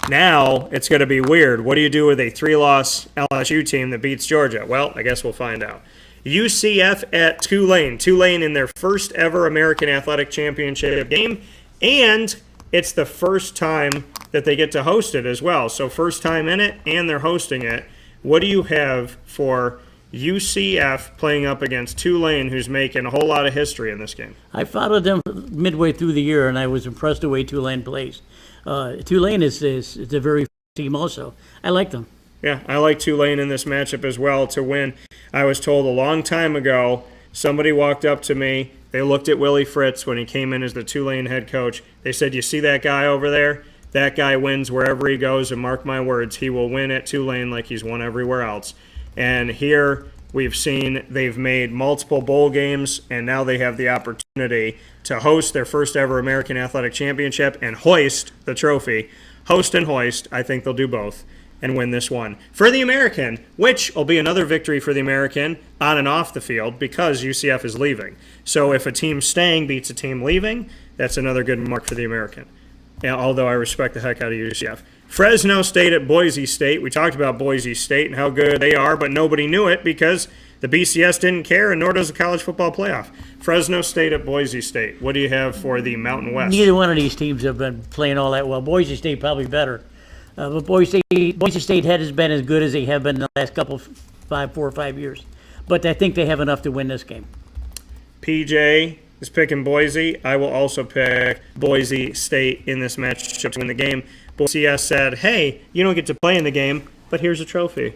Now, it's going to be weird. What do you do with a 3-loss LSU team that beats Georgia? Well, I guess we'll find out. UCF at Tulane. Tulane in their first ever American Athletic Championship game, and it's the first time that they get to host it as well. So first time in it, and they're hosting it. What do you have for UCF playing up against Tulane, who's making a whole lot of history in this game? I followed them midway through the year, and I was impressed the way Tulane plays. Tulane is a very team also. I like them. Yeah, I like Tulane in this matchup as well to win. I was told a long time ago, somebody walked up to me, they looked at Willie Fritz when he came in as the Tulane head coach. They said, you see that guy over there? That guy wins wherever he goes, and mark my words, he will win at Tulane like he's won everywhere else. And here we've seen they've made multiple bowl games, and now they have the opportunity to host their first ever American Athletic Championship and hoist the trophy. Host and hoist, I think they'll do both and win this one. For the American, which will be another victory for the American on and off the field because UCF is leaving. So if a team staying beats a team leaving, that's another good mark for the American. Although I respect the heck out of UCF. Fresno State at Boise State. We talked about Boise State and how good they are, but nobody knew it because the BCS didn't care, and nor does the College Football Playoff. Fresno State at Boise State. What do you have for the Mountain West? Neither one of these teams have been playing all that well. Boise State probably better. But Boise State has been as good as they have been in the last 4 or 5 years. But I think they have enough to win this game. PJ is picking Boise. I will also pick Boise State in this matchup to win the game. CS said, hey, you don't get to play in the game, but here's a trophy.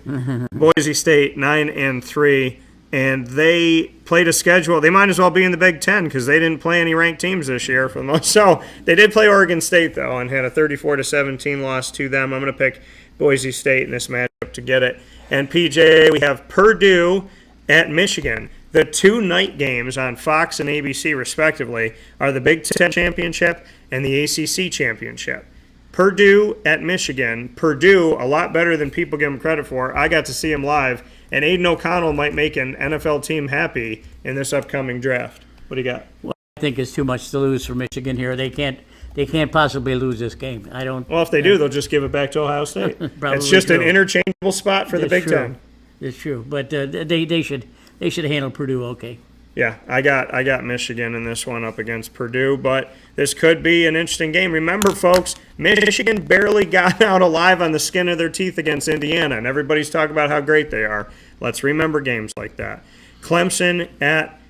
Boise State 9-3, and they played a schedule. They might as well be in the Big Ten because they didn't play any ranked teams this year for the most. So they did play Oregon State, though, and had a 34-17 loss to them. I'm going to pick Boise State in this matchup to get it. And PJ, we have Purdue at Michigan. The 2 night games on Fox and ABC, respectively, are the Big Ten Championship and the ACC Championship. Purdue at Michigan. Purdue, a lot better than people give them credit for. I got to see him live, and Aiden O'Connell might make an NFL team happy in this upcoming draft. What do you got? Well, I think it's too much to lose for Michigan here. They can't possibly lose this game. I don't. Well, if they do, they'll just give it back to Ohio State. It's just true. an interchangeable spot for the Big Ten. It's true, but they should handle Purdue okay. Yeah, I got Michigan in this one up against Purdue, but this could be an interesting game. Remember, folks, Michigan barely got out alive on the skin of their teeth against Indiana, and everybody's talking about how great they are. Let's remember games like that. Clemson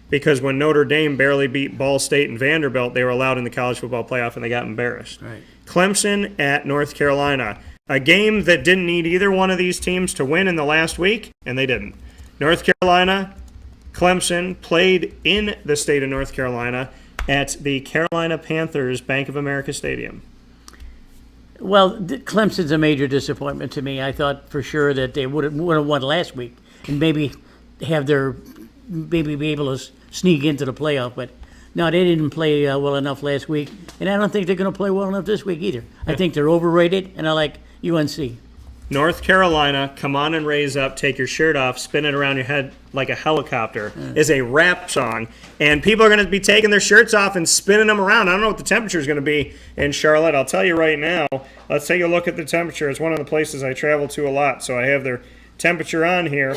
because when Notre Dame barely beat Ball State and Vanderbilt, they were allowed in the College Football Playoff, and they got embarrassed. Right. Clemson at North Carolina, a game that didn't need either one of these teams to win in the last week, and they didn't. North Carolina, Clemson played in the state of North Carolina at the Carolina Panthers Bank of America Stadium. Well, Clemson's a major disappointment to me. I thought for sure that they would have won last week and maybe be able to sneak into the playoff. But no, they didn't play well enough last week, and I don't think they're going to play well enough this week either. I think they're overrated, and I like UNC. North Carolina, Come On and Raise Up, Take Your Shirt Off, Spin It Around Your Head Like a Helicopter is a rap song. And people are going to be taking their shirts off and spinning them around. I don't know what the temperature is going to be in Charlotte. I'll tell you right now. Let's take a look at the temperature. It's one of the places I travel to a lot, so I have their temperature on here.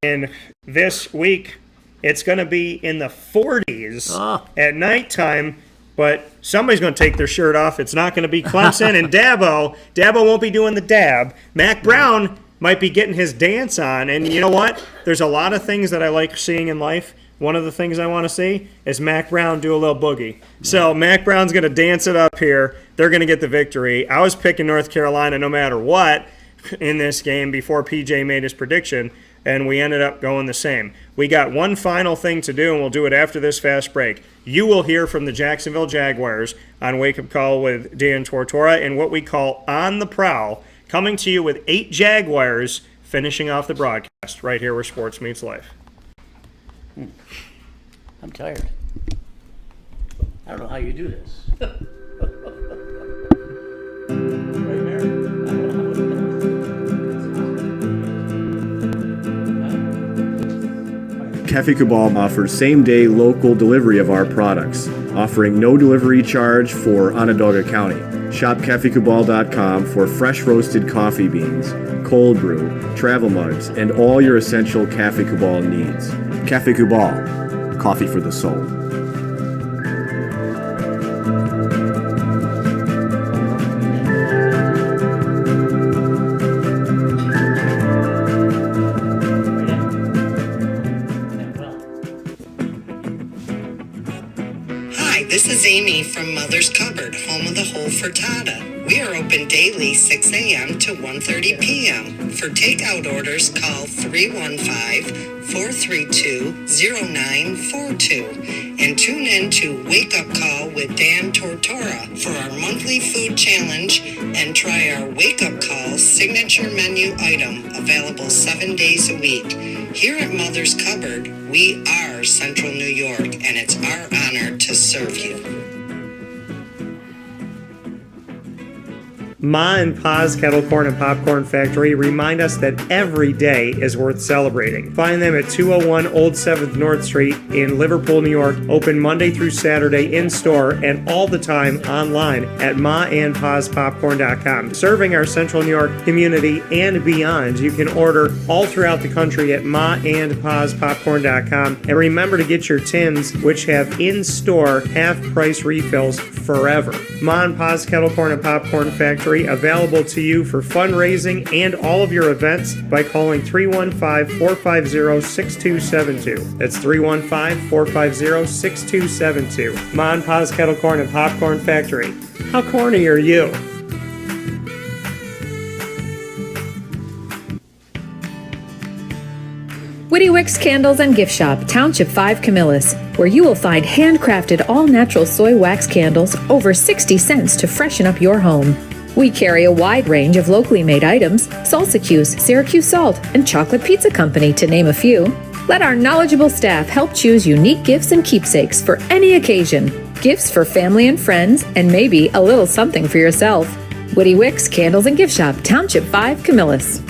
And this week, it's going to be in the 40s at nighttime. But somebody's going to take their shirt off. It's not going to be Clemson and Dabo. Dabo won't be doing the dab. Mac Brown might be getting his dance on. And you know what? There's a lot of things that I like seeing in life. One of the things I want to see is Mac Brown do a little boogie. So Mac Brown's going to dance it up here. They're going to get the victory. I was picking North Carolina no matter what in this game before PJ made his prediction, and we ended up going the same. We got one final thing to do, and we'll do it after this fast break. You will hear from the Jacksonville Jaguars on Wake Up Call with Dan Tortora in what we call On the Prowl, coming to you with 8 Jaguars finishing off the broadcast right here where sports meets life. I'm tired. I don't know how you do this. Right there. I don't know how to do Cafe Cabal offers same-day local delivery of our products, offering no delivery charge for Onondaga County. Shop cafecabal.com for fresh roasted coffee beans, cold brew, travel mugs, and all your essential Cafe Cabal needs. Cafe Cabal, coffee for the soul. This is Amy from Mother's Cupboard, home of the whole frittata. We are open daily 6 a.m. to 1:30 p.m. For takeout orders, call 315-432-0942 and tune in to Wake Up Call with Dan Tortora for our monthly food challenge and try our Wake Up Call signature menu item available 7 days a week. Here at Mother's Cupboard, we are Central New York, and it's our honor to serve you. Ma and Pa's Kettle Corn and Popcorn Factory remind us that every day is worth celebrating. Find them at 201 Old 7th North Street in Liverpool, New York. Open Monday through Saturday in-store and all the time online at maandpaspopcorn.com. Serving our Central New York community and beyond, you can order all throughout the country at maandpaspopcorn.com. And remember to get your tins, which have in-store half-price refills forever. Ma and Pa's Kettle Corn and Popcorn Factory, available to you for fundraising and all of your events by calling 315-450-6272. That's 315-450-6272. Ma and Pa's Kettle Corn and Popcorn Factory. How corny are you? Witty Wicks Candles and Gift Shop, Township 5 Camillus, where you will find handcrafted all-natural soy wax candles over 60 cents to freshen up your home. We carry a wide range of locally made items, Salsa Q's, Syracuse Salt, and Chocolate Pizza Company, to name a few. Let our knowledgeable staff help choose unique gifts and keepsakes for any occasion. Gifts for family and friends, and maybe a little something for yourself. Witty Wicks Candles and Gift Shop, Township 5 Camillus.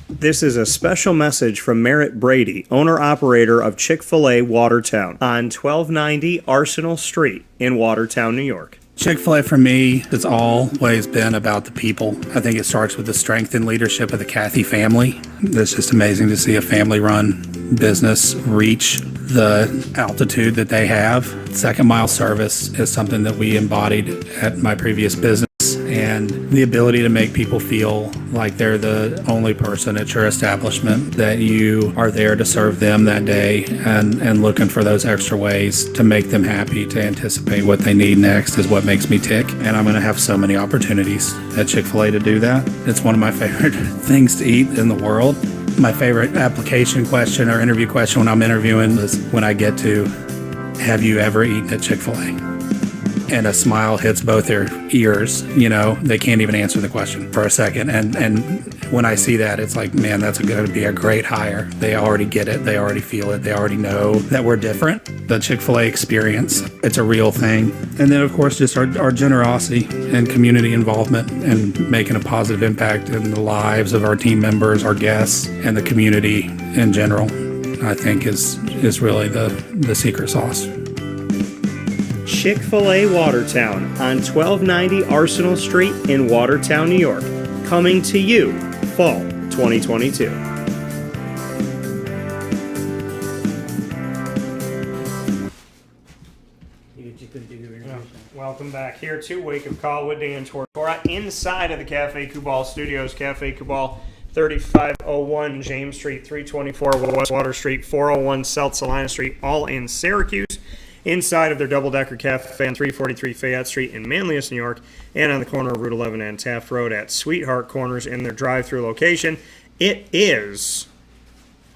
This is a special message from Merritt Brady, owner-operator of Chick-fil-A Watertown on 1290 Arsenal Street in Watertown, New York. Chick-fil-A for me has always been about the people. I think it starts with the strength and leadership of the Cathy family. It's just amazing to see a family-run business reach the altitude that they have. Second mile service is something that we embodied at my previous business, and the ability to make people feel like they're the only person at your establishment, that you are there to serve them that day and looking for those extra ways to make them happy, to anticipate what they need next is what makes me tick. And I'm going to have so many opportunities at Chick-fil-A to do that. It's one of my favorite things to eat in the world. My favorite application question or interview question when I'm interviewing is when I get to, have you ever eaten at Chick-fil-A? And a smile hits both their ears. You know, they can't even answer the question for a second. And when I see that, it's like, man, that's going to be a great hire. They already get it. They already feel it. They already know that we're different. The Chick-fil-A experience, it's a real thing. And then, of course, just our generosity and community involvement and making a positive impact in the lives of our team members, our guests, and the community in general, I think is really the secret sauce. Chick-fil-A Watertown on 1290 Arsenal Street in Watertown, New York. Coming to you, fall 2022. Welcome back here to Wake Up Call with Dan Tortora inside of the Cafe Cabal Studios. Cafe Cabal, 3501 James Street, 324 West Water Street, 401 South Salina Street, all in Syracuse. Inside of their double-decker cafe on 343 Fayette Street in Manlius, New York, and on the corner of Route 11 and Taft Road at Sweetheart Corners in their drive-through location. It is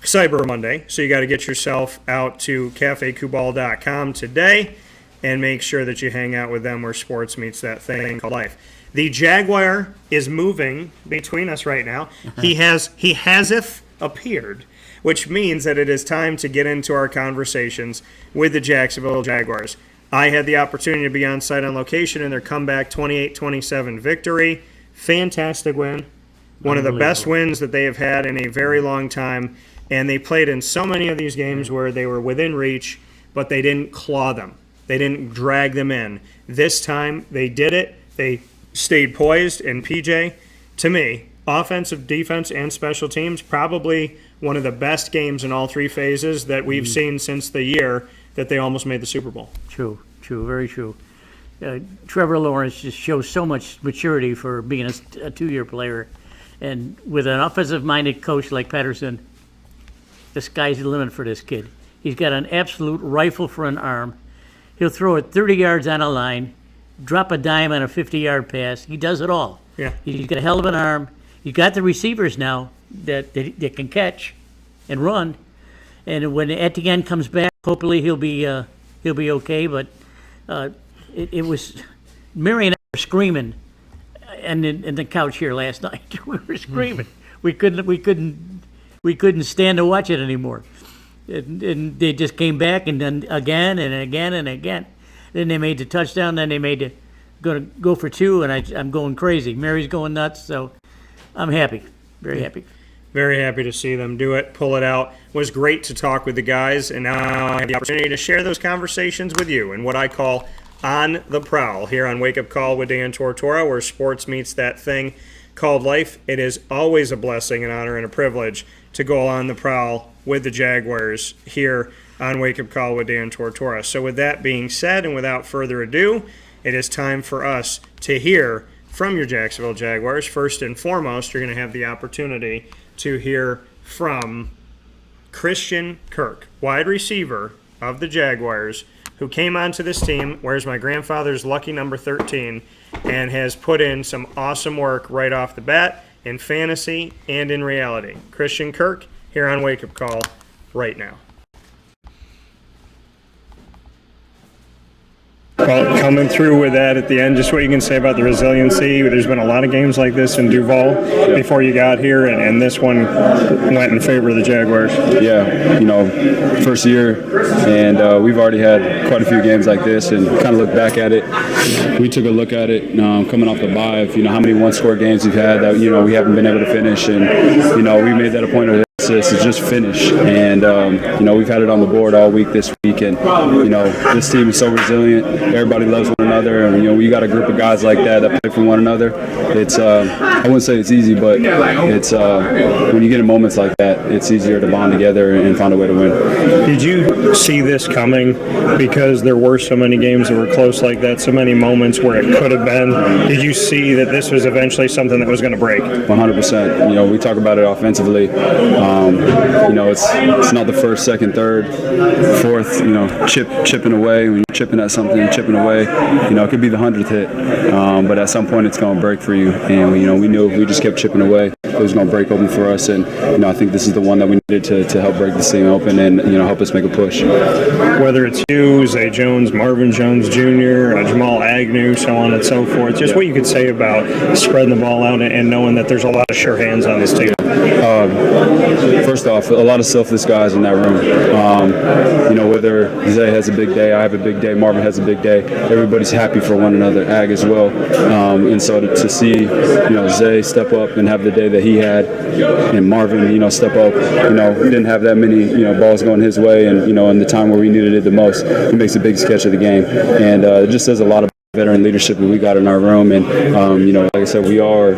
Cyber Monday, so you got to get yourself out to cafecubal.com today and make sure that you hang out with them where sports meets that thing called life. The Jaguar is moving between us right now. He haseth appeared, which means that it is time to get into our conversations with the Jacksonville Jaguars. I had the opportunity to be on site on location in their comeback 28-27 victory. Fantastic win. One of the best wins that they have had in a very long time. And they played in so many of these games where they were within reach, but they didn't claw them. They didn't drag them in. This time, they did it. They stayed poised. And PJ, to me, offensive, defense, and special teams, probably one of the best games in all three phases that we've seen since the year that they almost made the Super Bowl. True, very true. Trevor Lawrence just shows so much maturity for being a two-year player. And with an offensive-minded coach like Patterson, the sky's the limit for this kid. He's got an absolute rifle for an arm. He'll throw it 30 yards on a line, drop a dime on a 50-yard pass. He does it all. Yeah. He's got a hell of an arm. He's got the receivers now that can catch and run. And when Etienne comes back, hopefully he'll be okay. But it was Mary and I were screaming, and in the couch here last night we were screaming. We couldn't stand to watch it anymore. And they just came back and then again and again and again. Then they made the touchdown. Then they made go for two, and I'm going crazy. Mary's going nuts. So I'm happy, very happy. Very happy to see them do it, pull it out. It was great to talk with the guys, and now I have the opportunity to share those conversations with you in what I call On the Prowl here on Wake Up Call with Dan Tortora, where sports meets that thing called life. It is always a blessing, an honor, and a privilege to go on the prowl with the Jaguars here on Wake Up Call with Dan Tortora. So with that being said, and without further ado, it is time for us to hear from your Jacksonville Jaguars. First and foremost, you're going to have the opportunity to hear from Christian Kirk, wide receiver of the Jaguars, who came onto this team, wears my grandfather's lucky number 13, and has put in some awesome work right off the bat in fantasy and in reality. Christian Kirk here on Wake Up Call right now. Well, coming through with that at the end, just what you can say about the resiliency. There's been a lot of games like this in Duval before you got here, and this one went in favor of the Jaguars. Yeah, first year, and we've already had quite a few games like this, and kind of look back at it. We took a look at it coming off the bye of, how many one-score games we've had that, we haven't been able to finish, and, we made that a point of emphasis to just finish. And, we've had it on the board all week this week, and, this team is so resilient. Everybody loves one another, and we got a group of guys like that play for one another. It's I wouldn't say it's easy, but it's when you get in moments like that, it's easier to bond together and find a way to win. Did you see this coming? Because there were so many games that were close like that, so many moments where it could have been. Did you see that this was eventually something that was going to break? 100%. We talk about it offensively. It's not the first, second, third, fourth. Chipping away. When you're chipping at something, chipping away. It could be the 100th hit, but at some point it's going to break for you. And we knew if we just kept chipping away, it was going to break open for us. And I think this is the one that we needed to help break this thing open and help us make a push. Whether it's you, Zay Jones, Marvin Jones Jr., Jamal Agnew, so on and so forth, just what you could say about spreading the ball out and knowing that there's a lot of sure hands on this team. First off, a lot of selfless guys in that room. Whether Zay has a big day, I have a big day, Marvin has a big day, everybody's happy for one another, Ag as well. And so to see, Zay step up and have the day that he had, and Marvin, step up, didn't have that many, balls going his way, and, in the time where we needed it the most, he makes a big sketch of the game. And it just says a lot of veteran leadership that we got in our room, and like I said, we are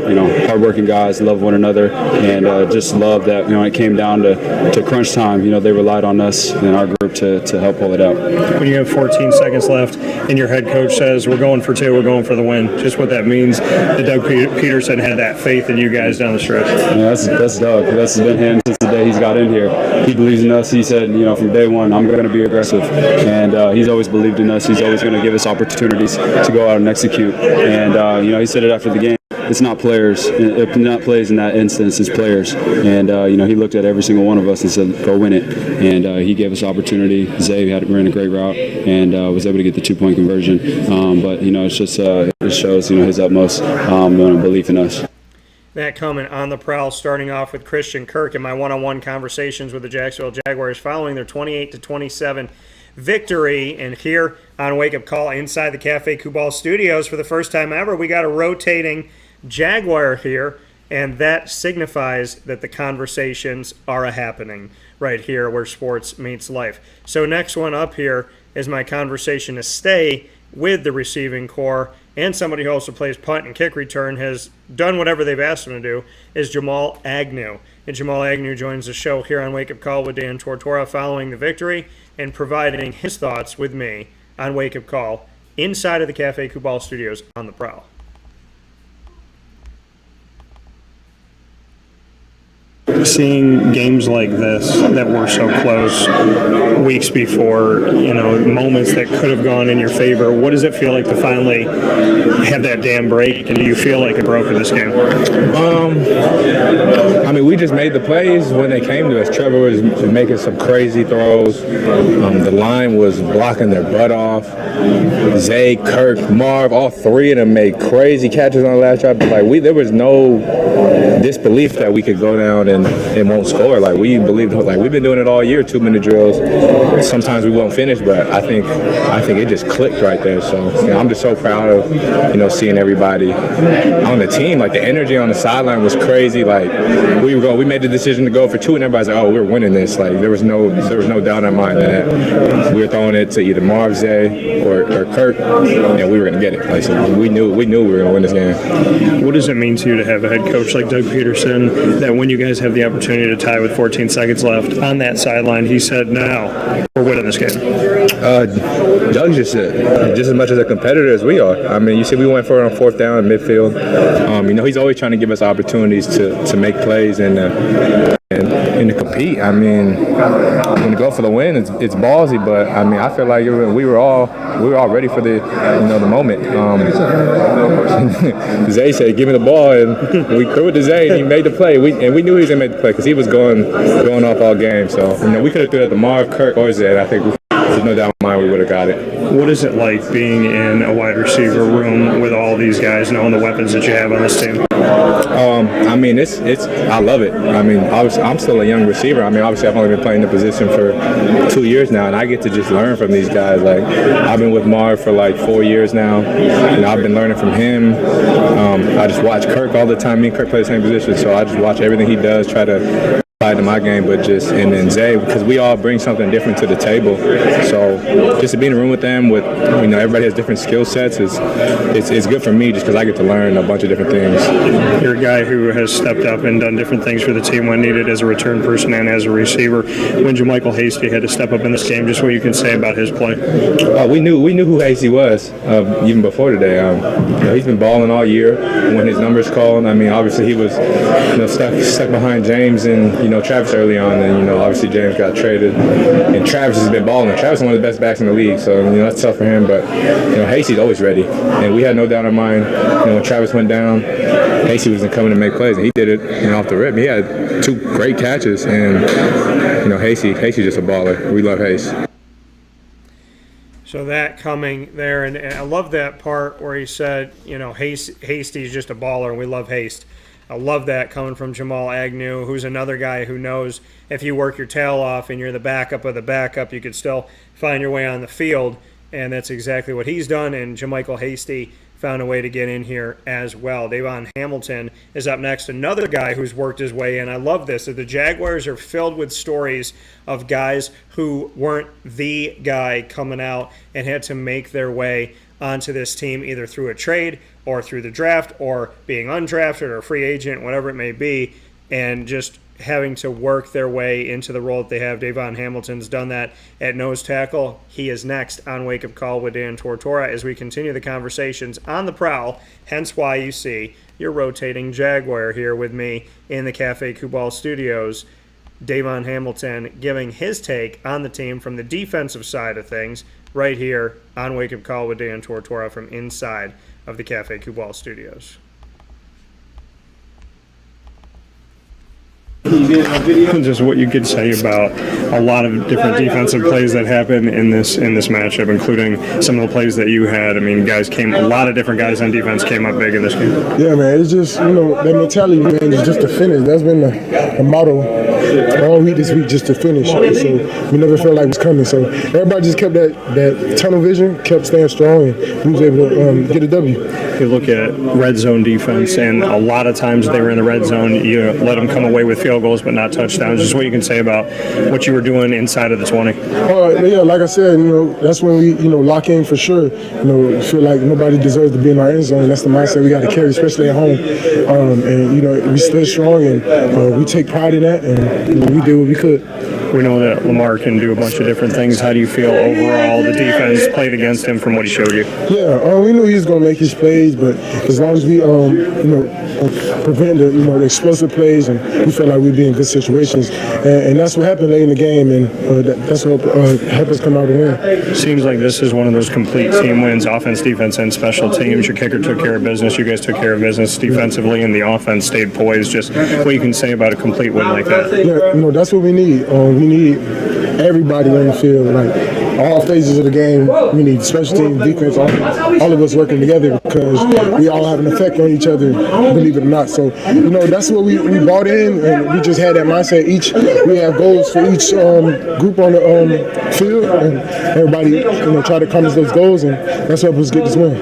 hardworking guys, love one another, and just love that when it came down to crunch time, they relied on us and our group to help pull it out. When you have 14 seconds left and your head coach says we're going for two, we're going for the win, just what that means that Doug Peterson had that faith in you guys down the stretch. Yeah, that's Doug. That's been him since the day he's got in here. He believes in us. He said, from day one, I'm going to be aggressive, and he's always believed in us. He's always going to give us opportunities to go out and execute. And he said it after the game. It's not players. It's not plays in that instance. It's players. And he looked at every single one of us and said, "Go win it." And he gave us opportunity. Zay ran a great route and was able to get the 2-point conversion. But it's just it shows his utmost belief in us. That coming on the prowl, starting off with Christian Kirk in my one-on-one conversations with the Jacksonville Jaguars following their 28-27 victory. And here on Wake Up Call inside the Cafe Kubal studios for the first time ever, we got a rotating Jaguar here. And that signifies that the conversations are a happening right here where sports meets life. So next one up here is my conversation to stay with the receiving core, and somebody who also plays punt and kick return, has done whatever they've asked him to do, is Jamal Agnew. And Jamal Agnew joins the show here on Wake Up Call with Dan Tortora following the victory and providing his thoughts with me on Wake Up Call inside of the Cafe Kubal Studios on the Prowl. Seeing games like this that were so close weeks before, moments that could have gone in your favor, what does it feel like to finally have that damn break? And do you feel like it broke in this game? We just made the plays when they came to us. Trevor was making some crazy throws. The line was blocking their butt off. Zay, Kirk, Marv, all three of them made crazy catches on the last drive. But there was no disbelief that we could go down and won't score. We believed, we've been doing it all year, 2-minute drills. Sometimes we won't finish, but I think it just clicked right there. So I'm just so proud of seeing everybody on the team. The energy on the sideline was crazy. We made the decision to go for 2, and everybody's like, "Oh, we're winning this." There was no doubt in our mind that we were throwing it to either Marv, Zay, or Kirk, and we were going to get it. So we knew we were going to win this game. What does it mean to you to have a head coach like Doug Peterson, that when you guys have the opportunity to tie with 14 seconds left on that sideline, he said, "No, we're winning this game"? Doug's just as much as a competitor as we are. You see, we went for it on 4th down in midfield. He's always trying to give us opportunities to make plays and to compete. When to go for the win, it's ballsy, but I feel like we were all ready for the moment. Zay said, "Give me the ball," and we threw it to Zay, and he made the play. We knew he was gonna make the play because he was going off all game. So we could have threw it to Marv, Kirk, or Zay. I think there's no doubt in my mind we would have got it. What is it like being in a wide receiver room with all these guys, knowing the weapons that you have on this team? I love it. Obviously, I'm still a young receiver. Obviously, I've only been playing the position for 2 years now, and I get to just learn from these guys. I've been with Marv for 4 years now, and I've been learning from him. I just watch Kirk all the time. Me and Kirk play the same position, so I just watch everything he does, try to apply to my game, but and then Zay, because we all bring something different to the table. So just to be in a room with them, everybody has different skill sets. It's good for me just because I get to learn a bunch of different things. You're a guy who has stepped up and done different things for the team when needed as a return person and as a receiver. When Jermichael Hasty had to step up in this game, just what you can say about his play? We knew who Hasty was even before today. He's been balling all year. When his numbers called, obviously he was stuck behind James and Travis early on, and obviously James got traded, and Travis has been balling. Travis is one of the best backs in the league, so that's tough for him. But Hasty's always ready, and we had no doubt in our mind. When Travis went down, Hasty was coming to make plays, and he did it off the rip. He had 2 great catches, and Hasty's just a baller. We love Hasty. So that coming there, and I love that part where he said, Hasty's just a baller, and we love Haste. I love that coming from Jamal Agnew, who's another guy who knows if you work your tail off and you're the backup of the backup, you could still find your way on the field, and that's exactly what he's done, and Jermichael Hasty found a way to get in here as well. Davon Hamilton is up next, another guy who's worked his way in. I love this. The Jaguars are filled with stories of guys who weren't the guy coming out and had to make their way onto this team either through a trade or through the draft or being undrafted or a free agent, whatever it may be, and just having to work their way into the role that they have. Davon Hamilton's done that at nose tackle. He is next on Wake Up Call with Dan Tortora as we continue the conversations on the Prowl, hence why you see your rotating Jaguar here with me in the Cafe Kubal Studios. Davon Hamilton giving his take on the team from the defensive side of things right here on Wake Up Call with Dan Tortora from inside of the Cafe Kubal Studios. Just what you could say about a lot of different defensive plays that happened in this matchup, including some of the plays that you had. I mean, a lot of different guys on defense came up big in this game. Yeah, man, it's just, that mentality, man, is just to finish. That's been the motto all week this week, just to finish. So we never felt like it was coming. So everybody just kept that tunnel vision, kept staying strong, and we was able to get a W. You look at red zone defense, and a lot of times they were in the red zone, you let them come away with field goals but not touchdowns. Just what you can say about what you were doing inside of the 20. Yeah, like I said, that's when we, lock in for sure. Feel like nobody deserves to be in our end zone. That's the mindset we got to carry, especially at home. And we stood strong, and we take pride in that, and we did what we could. We know that Lamar can do a bunch of different things. How do you feel overall the defense played against him from what he showed you? Yeah, we knew he was going to make his plays, but as long as we, prevent the explosive plays, and we felt like we'd be in good situations, and that's what happened late in the game, and that's what helped us come out and win. Seems like this is one of those complete team wins, offense, defense, and special teams. Your kicker took care of business. You guys took care of business defensively, and the offense stayed poised. Just what you can say about a complete win like that. Yeah, that's what we need. We need everybody on the field, like all phases of the game. We need special teams, defense, all of us working together, because we all have an effect on each other, believe it or not. So, that's what we bought in, and we just had that mindset. We have goals for each group on the field, and everybody, try to accomplish those goals, and that's what helped us get this win.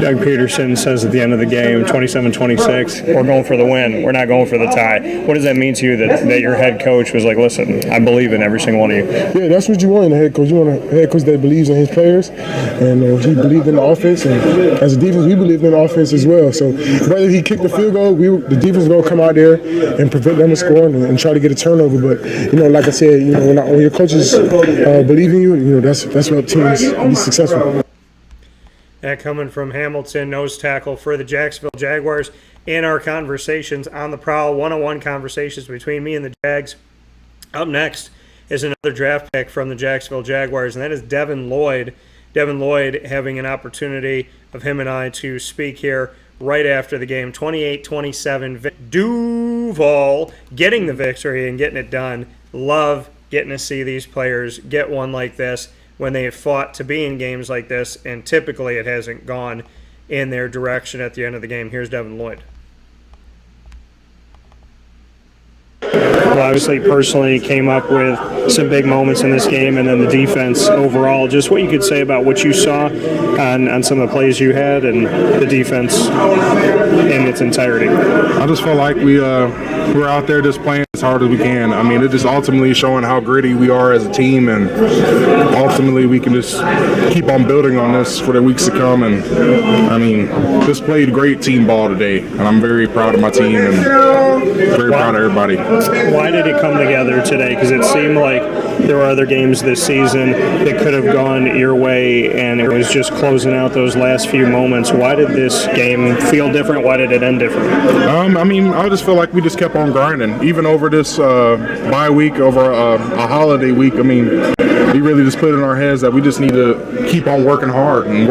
Doug Peterson says at the end of the game, 27-26, we're going for the win. We're not going for the tie. What does that mean to you that your head coach was like, listen, I believe in every single one of you? Yeah, that's what you want in a head coach. You want a head coach that believes in his players, and he believed in the offense, and as a defense, we believed in the offense as well. So whether he kicked the field goal, the defense was going to come out there and prevent them from scoring and try to get a turnover. But, like I said, when your coaches believe in you, that's what teams be successful. That coming from Hamilton, nose tackle for the Jacksonville Jaguars. In our conversations on the prowl, one-on-one conversations between me and the Jags. Up next is another draft pick from the Jacksonville Jaguars, and that is Devin Lloyd. Devin Lloyd having an opportunity of him and I to speak here right after the game. 28-27, Duval getting the victory and getting it done. Love getting to see these players get one like this when they have fought to be in games like this, and typically it hasn't gone in their direction at the end of the game. Here's Devin Lloyd. Well, obviously, personally, came up with some big moments in this game, and then the defense overall. Just what you could say about what you saw on some of the plays you had and the defense in its entirety. I just felt like we're out there just playing as hard as we can. I mean, it just ultimately showing how gritty we are as a team, and ultimately we can just keep on building on this for the weeks to come. And I mean, just played great team ball today, and I'm very proud of my team and very proud of everybody. Why did it come together today? Because it seemed like there were other games this season that could have gone your way, and it was just closing out those last few moments. Why did this game feel different? Why did it end different? I mean, I just feel like we just kept on grinding, even over this bye week, over a holiday week. I mean, we really just put in our heads that we just need to keep on working hard and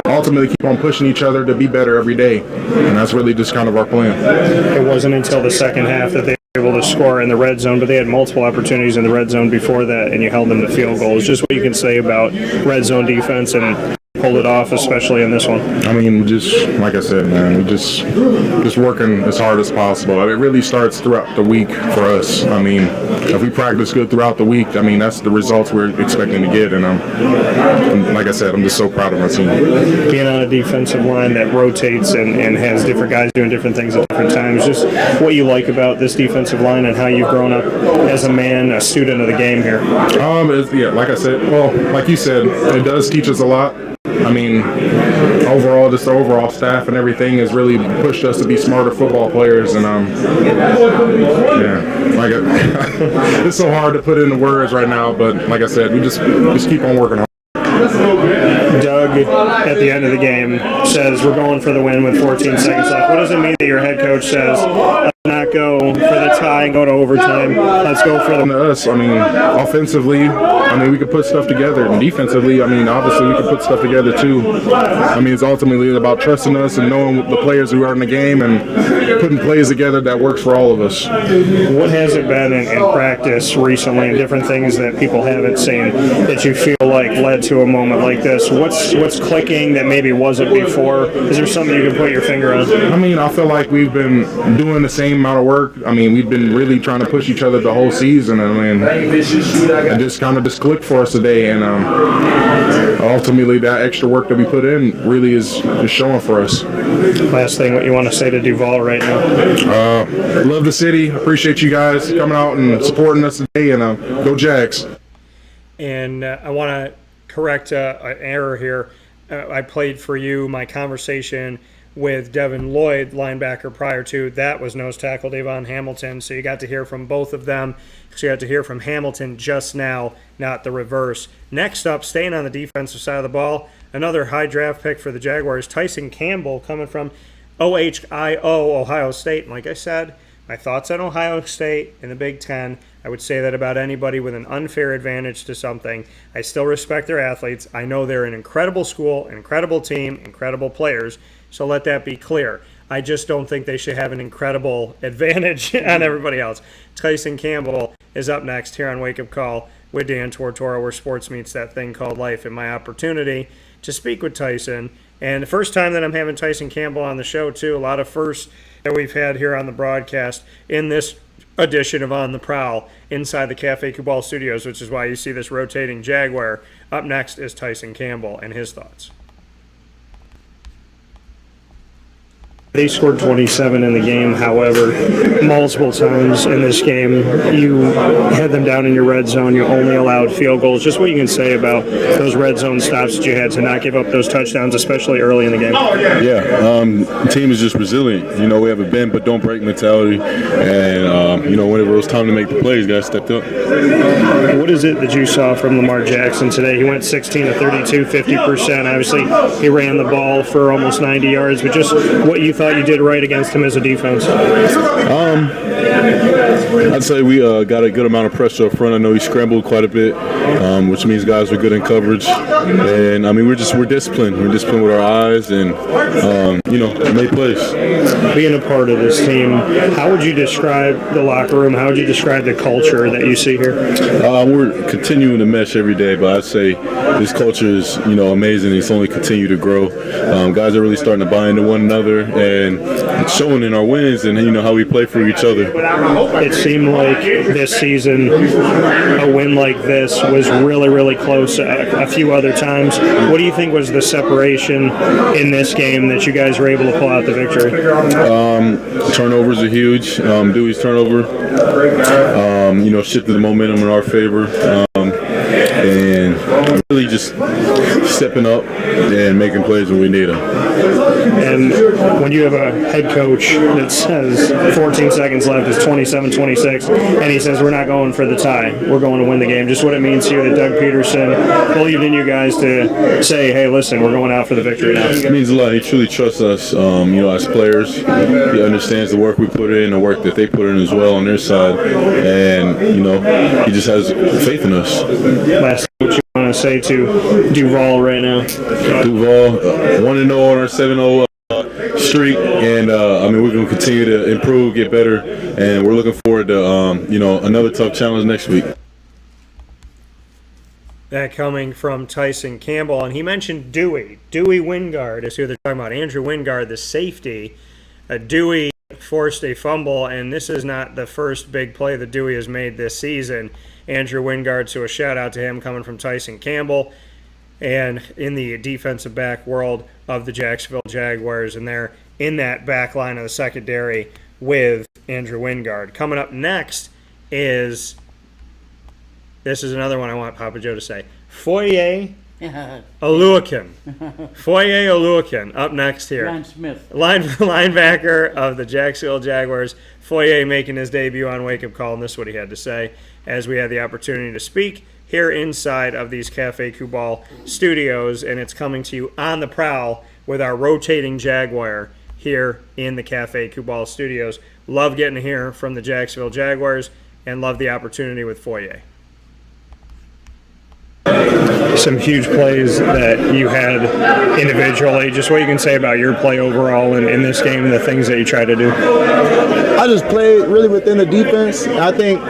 ultimately keep on pushing each other to be better every day, and that's really just kind of our plan. It wasn't until the second half that they were able to score in the red zone, but they had multiple opportunities in the red zone before that, and you held them to field goals. Just what you can say about red zone defense and pulled it off, especially in this one. I mean, just like I said, man, we just working as hard as possible. It really starts throughout the week for us. I mean, if we practice good throughout the week, I mean, that's the results we're expecting to get. And like I said, I'm just so proud of my team. Being on a defensive line that rotates and has different guys doing different things at different times, just what you like about this defensive line and how you've grown up as a man, a student of the game here. Yeah, like I said, well, like you said, it does teach us a lot. I mean, overall, just the overall staff and everything has really pushed us to be smarter football players, and it's so hard to put into words right now. But like I said, we just keep on working hard. Doug, at the end of the game, says we're going for the win with 14 seconds left. What does it mean that your head coach says, let's not go for the tie and go to overtime? Let's go for the... Us, I mean, offensively, I mean, we could put stuff together. And defensively, I mean, obviously we could put stuff together too. I mean, it's ultimately about trusting us and knowing the players who are in the game and putting plays together that works for all of us. What has it been in practice recently and different things that people haven't seen that you feel like led to a moment like this? What's clicking that maybe wasn't before? Is there something you can put your finger on? I mean, I feel like we've been doing the same amount of work. I mean, we've been really trying to push each other the whole season. I mean, it just kind of just clicked for us today, and ultimately that extra work that we put in really is showing for us. Last thing, what you want to say to Duval right now? Love the city. Appreciate you guys coming out and supporting us today, and go Jags. And I want to correct an error here. I played for you my conversation with Devin Lloyd, linebacker, prior to that was nose tackle Davon Hamilton. So you got to hear from both of them. So you got to hear from Hamilton just now, not the reverse. Next up, staying on the defensive side of the ball, another high draft pick for the Jaguars, Tyson Campbell, coming from OHIO, Ohio State. And like I said, my thoughts on Ohio State in the Big Ten, I would say that about anybody with an unfair advantage to something. I still respect their athletes. I know they're an incredible school, an incredible team, incredible players. So let that be clear. I just don't think they should have an incredible advantage on everybody else. Tyson Campbell is up next here on Wake Up Call with Dan Tortora, where sports meets that thing called life, and my opportunity to speak with Tyson. And the first time that I'm having Tyson Campbell on the show, too. A lot of firsts that we've had here on the broadcast in this edition of On the Prowl inside the Cafe Kubal Studios, which is why you see this rotating Jaguar. Up next is Tyson Campbell and his thoughts. They scored 27 in the game. However, multiple times in this game, you had them down in your red zone. You only allowed field goals. Just what you can say about those red zone stops that you had to not give up those touchdowns, especially early in the game. Yeah, the team is just resilient. You know, we have a bend but don't break mentality. And, you know, whenever it was time to make the plays, guys stepped up. What is it that you saw from Lamar Jackson today? He went 16 to 32, 50%. Obviously, he ran the ball for almost 90 yards. But just what you thought you did right against him as a defense? I'd say we got a good amount of pressure up front. I know he scrambled quite a bit, which means guys were good in coverage. And I mean, we're disciplined. We're disciplined with our eyes, and you know, made plays. Being a part of this team, how would you describe the locker room? How would you describe the culture that you see here? We're continuing to mesh every day, but I'd say this culture is, you know, amazing. It's only continue to grow. Guys are really starting to buy into one another, and it's showing in our wins and, you know, how we play for each other. It seemed like this season a win like this was really, really close a few other times. What do you think was the separation in this game that you guys were able to pull out the victory? Turnovers are huge. Dewey's turnover, you know, shifted the momentum in our favor. And really just stepping up and making plays when we need them. And when you have a head coach that says 14 seconds left is 27-26, and he says we're not going for the tie, we're going to win the game, just what it means to you that Doug Peterson believed in you guys to say, hey, listen, we're going out for the victory now. It means a lot. He truly trusts us, you know, as players. He understands the work we put in, the work that they put in as well on their side, and, you know, he just has faith in us. Last thing, what you want to say to Duval right now? Duval, 1-0 on our 7-0 streak, and I mean, we're going to continue to improve, get better, and we're looking forward to you know, another tough challenge next week. That coming from Tyson Campbell, and he mentioned Dewey Wingard is who they're talking about. Andrew Wingard, the safety. Dewey forced a fumble, and this is not the first big play that Dewey has made this season. Andrew Wingard, so a shout out to him coming from Tyson Campbell. And in the defensive back world of the Jacksonville Jaguars, and they're in that back line of the secondary with Andrew Wingard. Coming up next is, this is another one I want Papa Joe to say, Foye Oluokun. Foye Oluokun up next here. Ron Smith. Linebacker of the Jacksonville Jaguars. Foye making his debut on Wake Up Call, and this is what he had to say as we had the opportunity to speak here inside of these Cafe Kubal studios, and it's coming to you on the prowl with our rotating Jaguar here in the Cafe Kubal studios. Love getting to hear from the Jacksonville Jaguars and love the opportunity with Foye. Some huge plays that you had individually. Just what you can say about your play overall in this game and the things that you try to do. I just played really within the defense. I think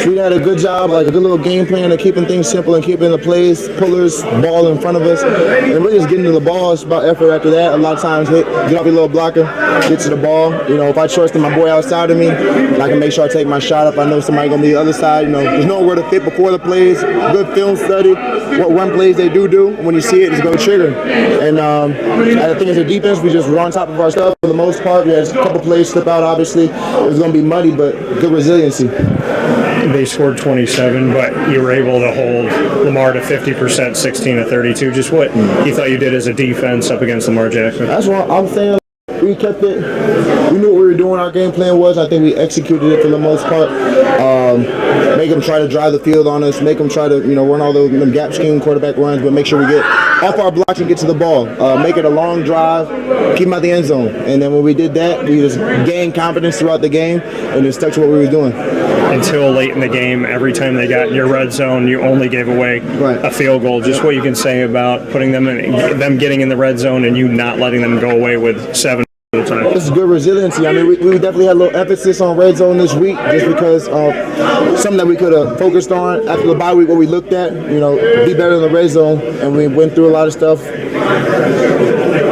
we had a good job, like a good little game plan of keeping things simple and keeping the plays, pullers, ball in front of us. And we're just getting to the ball. It's about effort after that. A lot of times get off your little blocker, get to the ball. You know, if I trust in my boy outside of me, I can make sure I take my shot up. I know somebody going to be the other side. You know, there's nowhere to fit before the plays. Good film study. What run plays they do. When you see it, it's going to trigger. And I think as a defense, we just were on top of our stuff for the most part. We had a couple plays slip out, obviously. It was going to be muddy, but good resiliency. They scored 27, but you were able to hold Lamar to 50%, 16 to 32. Just what you thought you did as a defense up against Lamar Jackson? That's what I'm saying. We kept it. We knew what we were doing. Our game plan was. I think we executed it for the most part. Make them try to drive the field on us. Make them try to, run all those gap scheme quarterback runs, but make sure we get off our blocks and get to the ball. Make it a long drive. Keep them out the end zone. And then when we did that, we just gained confidence throughout the game and just stuck to what we were doing. Until late in the game, every time they got in your red zone, you only gave away a field goal. Just what you can say about putting them getting in the red zone and you not letting them go away with 7. This is good resiliency. I mean, we definitely had a little emphasis on red zone this week just because something that we could have focused on after the bye week, what we looked at, be better in the red zone. And we went through a lot of stuff,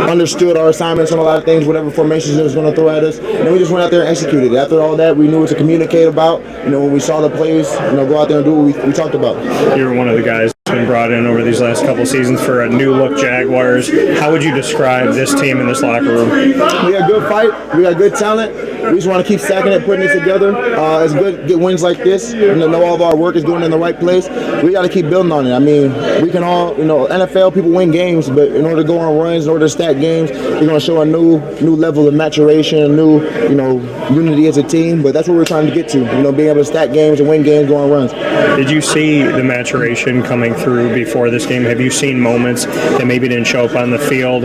understood our assignments on a lot of things, whatever formations it was going to throw at us. And we just went out there and executed. After all that, we knew what to communicate about. When we saw the plays, go out there and do what we talked about. You were one of the guys that's been brought in over these last couple seasons for a new look Jaguars. How would you describe this team in this locker room? We got good fight. We got good talent. We just want to keep stacking it, putting it together. It's good to get wins like this. Know all of our work is going in the right place. We got to keep building on it. I mean, we can all, NFL people win games, but in order to go on runs, in order to stack games, we're going to show a new level of maturation, a new, unity as a team. But that's what we're trying to get to. Being able to stack games and win games, go on runs. Did you see the maturation coming through before this game? Have you seen moments that maybe didn't show up on the field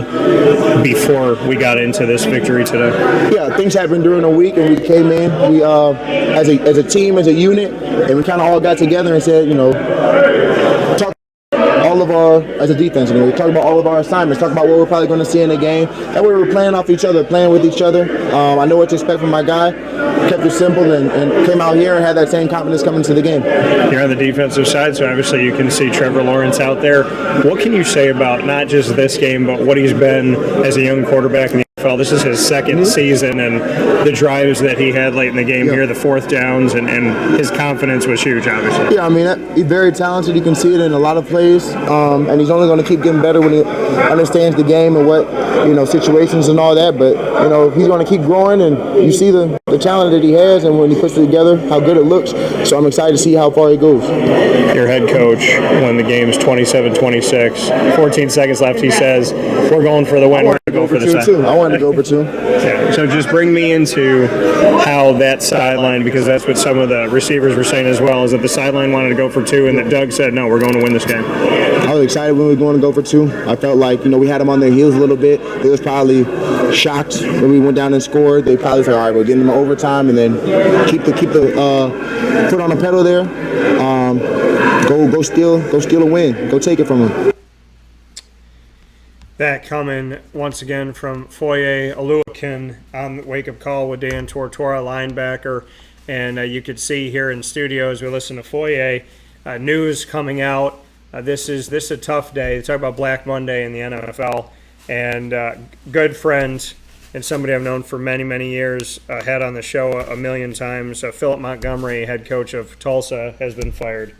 before we got into this victory today? Yeah, things happened during the week, and we came in. We as a team, as a unit, and we kind of all got together and said, talk all of our as a defense. We talk about all of our assignments. Talk about what we're probably going to see in the game. That way, we're playing off each other, playing with each other. I know what to expect from my guy. Kept it simple and came out here and had that same confidence coming to the game. You're on the defensive side, so obviously you can see Trevor Lawrence out there. What can you say about not just this game, but what he's been as a young quarterback in the NFL? This is his second season, and the drives that he had late in the game here, the fourth downs, and his confidence was huge, obviously. Yeah, I mean, he's very talented. You can see it in a lot of plays, and he's only going to keep getting better when he understands the game and what, situations and all that. But, he's going to keep growing, and you see the talent that he has, and when he puts it together, how good it looks. So I'm excited to see how far he goes. Your head coach, when the game's 27-26, 14 seconds left, he says, we're going for the win. We're going to go for the second. I wanted to go for 2. Yeah. So just bring me into how that sideline, because that's what some of the receivers were saying as well, is that the sideline wanted to go for 2, and that Doug said, no, we're going to win this game. I was excited when we were going to go for 2. I felt like, we had them on their heels a little bit. They was probably shocked when we went down and scored. They probably said, all right, we're getting them overtime, and then keep the foot on the pedal there. Go steal a win. Go take it from them. That coming once again from Foye Oluwakin on the wake-up call with Dan Tortora, linebacker. And you could see here in studio as we listen to Foye, news coming out. This is a tough day. They talk about Black Monday in the NFL. And good friend and somebody I've known for many, many years, had on the show a million times. Philip Montgomery, head coach of Tulsa, has been fired.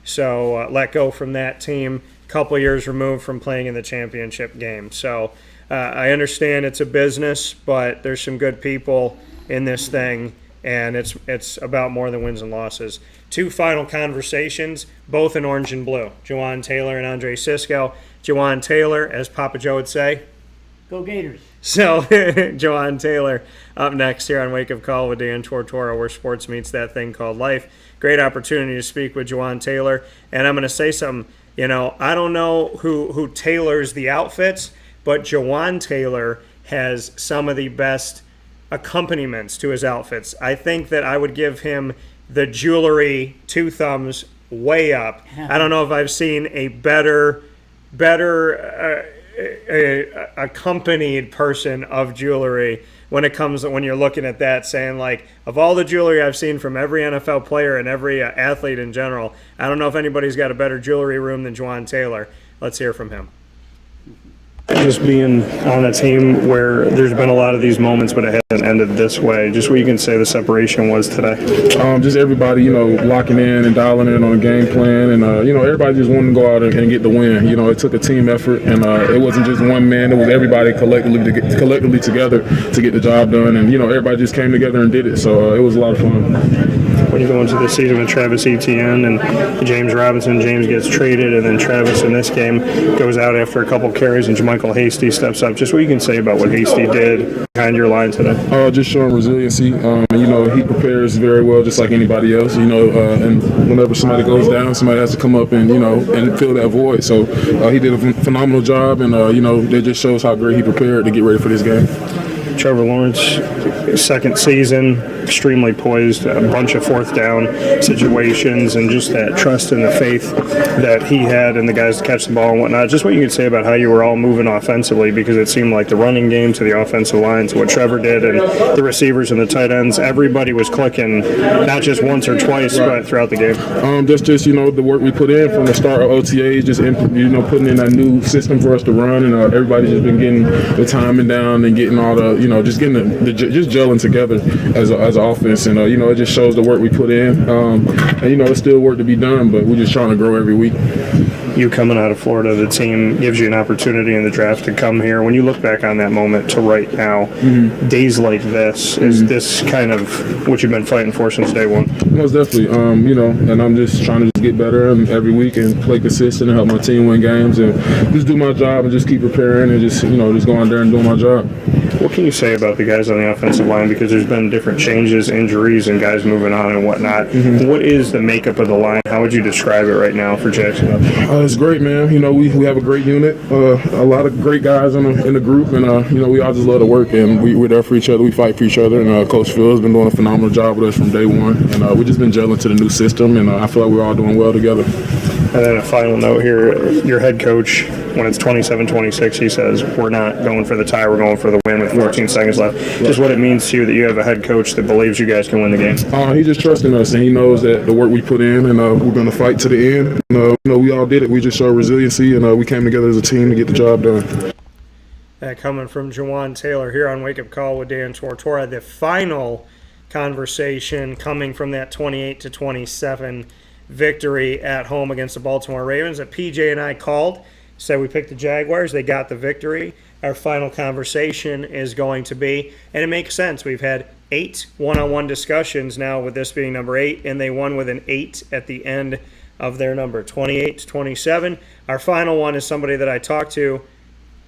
So let go from that team. Couple years removed from playing in the championship game. So I understand it's a business, but there's some good people in this thing, and it's about more than wins and losses. 2 final conversations, both in orange and blue. Jawan Taylor and Andre Sisco. Jawan Taylor, as Papa Joe would say, Go Gators. So, Jawan Taylor up next here on Wake Up Call with Dan Tortora, where sports meets that thing called life. Great opportunity to speak with Jawan Taylor. And I'm going to say something, I don't know who tailors the outfits, but Jawan Taylor has some of the best accompaniments to his outfits. I think that I would give him the jewelry 2 thumbs way up. I don't know if I've seen a better accompanied person of jewelry when you're looking at that, saying like, of all the jewelry I've seen from every NFL player and every athlete in general, I don't know if anybody's got a better jewelry room than Jawan Taylor. Let's hear from him. Just being on a team where there's been a lot of these moments, but it hasn't ended this way. Just what you can say the separation was today. Just everybody, locking in and dialing in on the game plan, and everybody just wanted to go out and get the win. It took a team effort, and it wasn't just one man. It was everybody collectively together to get the job done, and everybody just came together and did it. So it was a lot of fun. When you go into the season with Travis Etienne and James Robinson, James gets traded, and then Travis in this game goes out after a couple carries, and Jermichael Hasty steps up. Just what you can say about what Hasty did behind your line today. Just showing resiliency. He prepares very well, just like anybody else. And whenever somebody goes down, somebody has to come up and and fill that void. So he did a phenomenal job, and it just shows how great he prepared to get ready for this game. Trevor Lawrence, second season, extremely poised, a bunch of fourth down situations, and just that trust and the faith that he had in the guys to catch the ball and whatnot. Just what you could say about how you were all moving offensively, because it seemed like the running game to the offensive line, to what Trevor did, and the receivers and the tight ends, everybody was clicking, not just once or twice, but throughout the game. That's just the work we put in from the start of OTA, just putting in that new system for us to run, and everybody's just been getting the timing down and getting all the just getting just gelling together as an offense, and it just shows the work we put in. And it's still work to be done, but we're just trying to grow every week. You coming out of Florida, the team gives you an opportunity in the draft to come here. When you look back on that moment to right now, days like this, is this kind of what you've been fighting for since day one? Most definitely. And I'm just trying to just get better every week and play consistent and help my team win games and just do my job and just keep preparing and just go out there and do my job. What can you say about the guys on the offensive line? Because there's been different changes, injuries, and guys moving on and whatnot. What is the makeup of the line? How would you describe it right now for Jacksonville? It's great, man. We have a great unit, a lot of great guys in the group, and we all just love to work, and we're there for each other. We fight for each other, and Coach Phil has been doing a phenomenal job with us from day one, and we've just been gelling to the new system, and I feel like we're all doing well together. And then a final note here, your head coach, when it's 27-26, he says, we're not going for the tie, we're going for the win with 14 seconds left. Just what it means to you that you have a head coach that believes you guys can win the game. He's just trusting us, and he knows that the work we put in, and we're going to fight to the end. And, we all did it. We just showed resiliency, and we came together as a team to get the job done. That coming from Jawan Taylor here on Wake Up Call with Dan Tortora. The final conversation coming from that 28-27 victory at home against the Baltimore Ravens that PJ and I called. Said we picked the Jaguars. They got the victory. Our final conversation is going to be, and it makes sense, we've had 8 one-on-one discussions now with this being number 8, and they won with an 8 at the end of their number, 28-27. Our final one is somebody that I talked to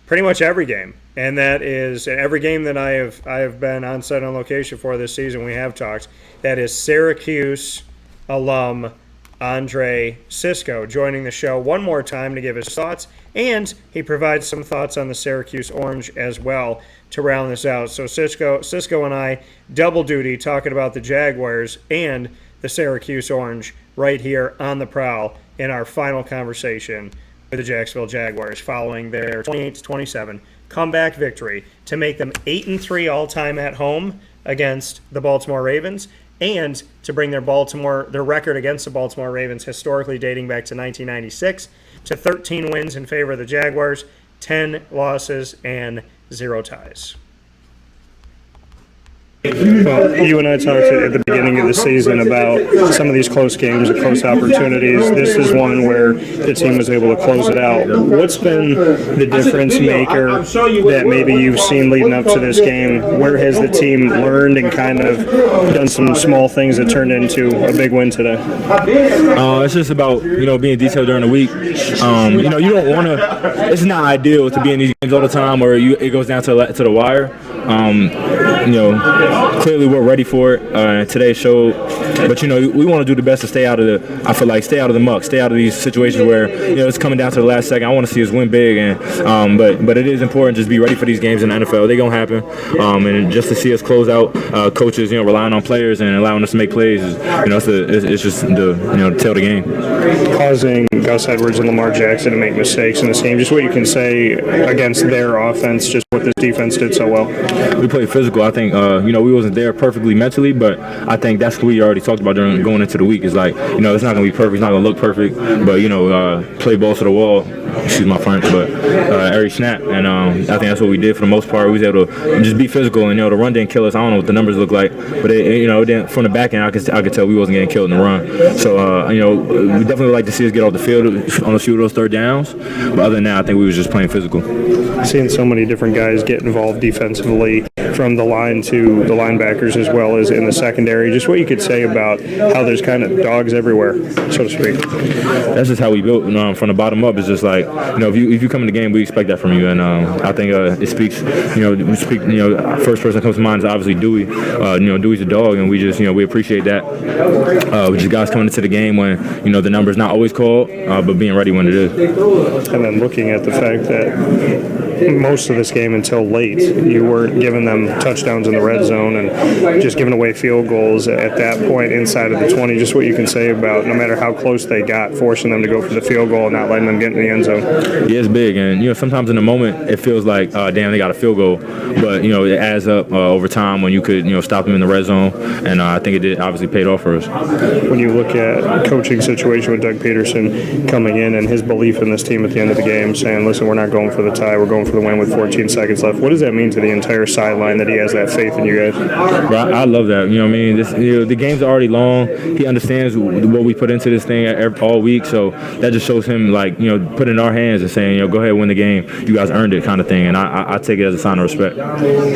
pretty much every game, and that is every game that I have been on site on location for this season. We have talked. That is Syracuse alum Andre Cisco joining the show one more time to give his thoughts, and he provides some thoughts on the Syracuse Orange as well to round this out. So Cisco and I double duty talking about the Jaguars and the Syracuse Orange right here on the prowl in our final conversation with the Jacksonville Jaguars following their 28-27 comeback victory to make them 8-3 all-time at home against the Baltimore Ravens, and to bring their record against the Baltimore Ravens historically dating back to 1996 to 13 wins in favor of the Jaguars, 10 losses, and 0 ties. Well, you and I talked at the beginning of the season about some of these close games and close opportunities. This is one where the team was able to close it out. What's been the difference maker that maybe you've seen leading up to this game? Where has the team learned and kind of done some small things that turned into a big win today? It's just about, being detailed during the week. You don't want to – it's not ideal to be in these games all the time where it goes down to the wire. Clearly we're ready for it. Today showed, but we want to do the best to stay out of the muck, stay out of these situations where it's coming down to the last second. I want to see us win big, and but it is important just to be ready for these games in the NFL. They're gonna happen, and just to see us close out, coaches relying on players and allowing us to make plays. It's just the tell the game. Causing Gus Edwards and Lamar Jackson to make mistakes in this game. Just what you can say against their offense. Just what this defense did so well. We played physical. I think we wasn't there perfectly mentally, but I think that's what we already talked about during going into the week. It's like it's not gonna be perfect, it's not gonna look perfect, but play balls to the wall. Excuse my French, but every snap, and I think that's what we did for the most part. We was able to just be physical, and the run didn't kill us. I don't know what the numbers look like, but it from the back end, I could tell we wasn't getting killed in the run. So we definitely would like to see us get off the field on a few of those third downs, but other than that, I think we was just playing physical. Seeing so many different guys get involved defensively, from the line to the linebackers as well as in the secondary. Just what you could say about how there's kind of dogs everywhere, so to speak. That's just how we built from the bottom up. It's just like, if you come in the game, we expect that from you. And I think it speaks, first person that comes to mind is obviously Dewey. Dewey's a dog, and we just, we appreciate that. We just guys coming into the game when, the number's not always called, but being ready when it is. And then looking at the fact that most of this game until late, you weren't giving them touchdowns in the red zone and just giving away field goals at that point inside of the 20. Just what you can say about no matter how close they got, forcing them to go for the field goal and not letting them get in the end zone. Yeah, it's big, and sometimes in the moment it feels like damn, they got a field goal, but it adds up over time when you could stop them in the red zone, and I think it did obviously paid off for us. When you look at coaching situation with Doug Peterson coming in and his belief in this team at the end of the game, saying, listen, we're not going for the tie, we're going for the win with 14 seconds left. What does that mean to the entire sideline that he has that faith in you guys? Bro, I love that. The game's already long. He understands what we put into this thing all week, so that just shows him putting it in our hands and saying, go ahead, win the game. You guys earned it, kind of thing. And I take it as a sign of respect.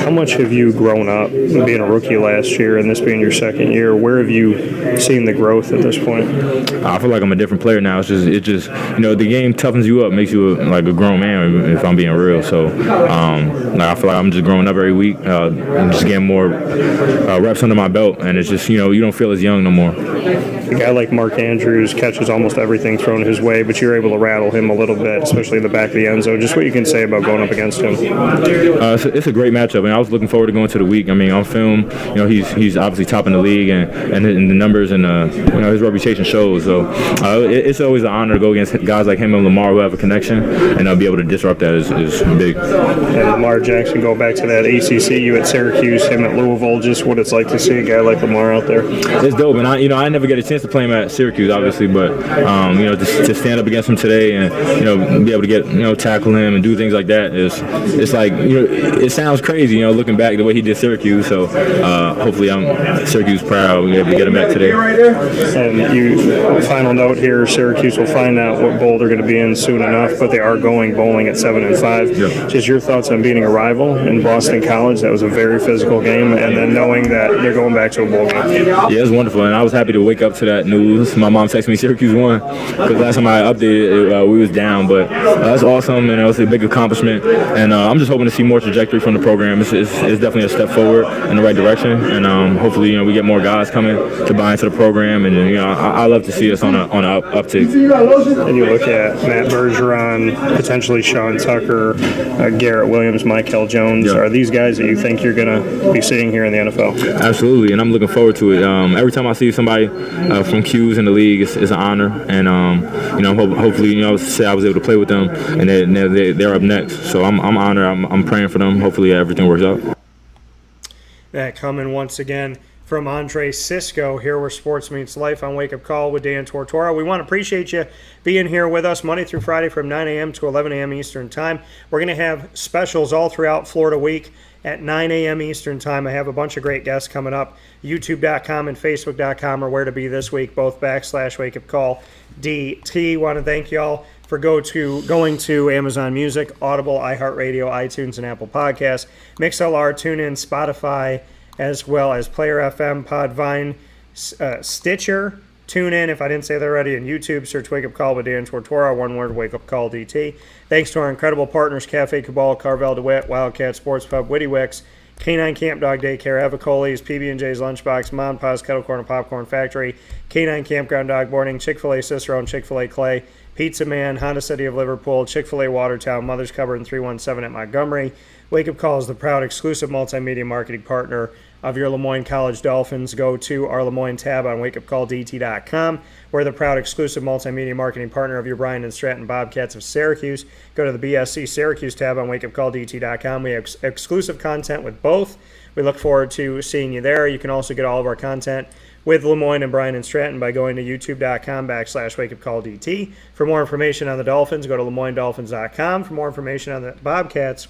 How much have you grown up being a rookie last year and this being your second year? Where have you seen the growth at this point? I feel like I'm a different player now. It's just the game toughens you up, makes you a grown man, if I'm being real. So I feel like I'm just growing up every week. I'm just getting more reps under my belt, and it's just you don't feel as young no more. A guy like Mark Andrews catches almost everything thrown his way, but you're able to rattle him a little bit, especially in the back of the end zone. Just what you can say about going up against him. It's a great matchup, and I was looking forward to going to the week. On film, he's obviously top in the league, and the numbers and his reputation shows. So it's always an honor to go against guys like him and Lamar who have a connection, and be able to disrupt that is big. And Lamar Jackson, go back to that ACC, you at Syracuse, him at Louisville, just what it's like to see a guy like Lamar out there. It's dope, and I never get a chance to play him at Syracuse, obviously, but to stand up against him today and be able to get tackle him and do things like that it's like it sounds crazy looking back the way he did Syracuse. So hopefully I'm Syracuse proud we're able to get him back today. And final note here, Syracuse will find out what bowl they're going to be in soon enough, but they are going bowling at 7-5. Yeah. Just your thoughts on beating a rival in Boston College. That was a very physical game, and then knowing that they're going back to a bowl game. Yeah, it was wonderful, and I was happy to wake up to that news. My mom texted me Syracuse won because last time I updated we was down, but that's awesome, and it was a big accomplishment, and I'm just hoping to see more trajectory from the program. It's definitely a step forward in the right direction, and hopefully we get more guys coming to buy into the program, and I love to see us on an uptick. And you look at Matt Bergeron, potentially Sean Tucker, Garrett Williams, Michael Jones. Yeah. Are these guys that you think you're going to be seeing here in the NFL? Absolutely, and I'm looking forward to it. Every time I see somebody from Q's in the league, it's an honor, and hopefully I was able to play with them, and they're up next. So I'm honored. I'm praying for them. Hopefully everything works out. That coming once again from Andre Cisco here where sports meets life on Wake Up Call with Dan Tortora. We want to appreciate you being here with us Monday through Friday from 9 a.m. to 11 a.m. Eastern Time. We're going to have specials all throughout Florida week at 9 a.m. Eastern Time. I have a bunch of great guests coming up. YouTube.com and Facebook.com are where to be this week, both / Wake Up Call DT. Want to thank y'all for going to Amazon Music, Audible, iHeartRadio, iTunes, and Apple Podcasts, MixLR, TuneIn, Spotify, as well as Player FM, Podvine, Stitcher, TuneIn, if I didn't say that already, and YouTube. Search Wake Up Call with Dan Tortora, one word, Wake Up Call DT. Thanks to our incredible partners, Cafe Cabal, Carvel DeWitt, Wildcat Sports Pub, Witty Wicks, Canine Camp Dog Daycare, Evacoli's, PB&J's Lunchbox, Mom Pa's Kettle Corn and Popcorn Factory, Canine Campground Dog Boarding, Chick-fil-A Cicero and Chick-fil-A Clay, Pizza Man, Honda City of Liverpool, Chick-fil-A Watertown, Mother's Cupboard and 317 at Montgomery. Wake Up Call is the proud exclusive multimedia marketing partner of your Lemoyne College Dolphins. Go to our Lemoyne tab on wakeupcalldt.com. We're the proud exclusive multimedia marketing partner of your Bryan and Stratton Bobcats of Syracuse. Go to the BSC Syracuse tab on wakeupcalldt.com. We have exclusive content with both. We look forward to seeing you there. You can also get all of our content with Lemoyne and Bryan and Stratton by going to youtube.com / wakeupcalldt. For more information on the Dolphins, go to lemoynedolphins.com. For more information on the Bobcats,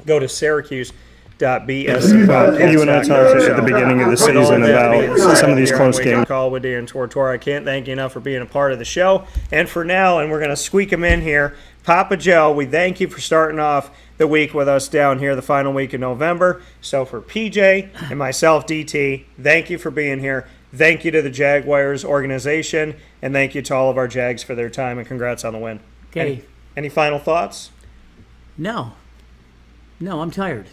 go to syracuse.bscbobcats.com. You and I talked at the beginning of the season about some of these close games. Call with Dan Tortora. I can't thank you enough for being a part of the show. And for now, and we're going to squeak him in here, Papa Joe, we thank you for starting off the week with us down here, the final week of November. So for PJ and myself, DT, thank you for being here. Thank you to the Jaguars organization, and thank you to all of our Jags for their time, and congrats on the win. Okay. Any final thoughts? No, I'm tired.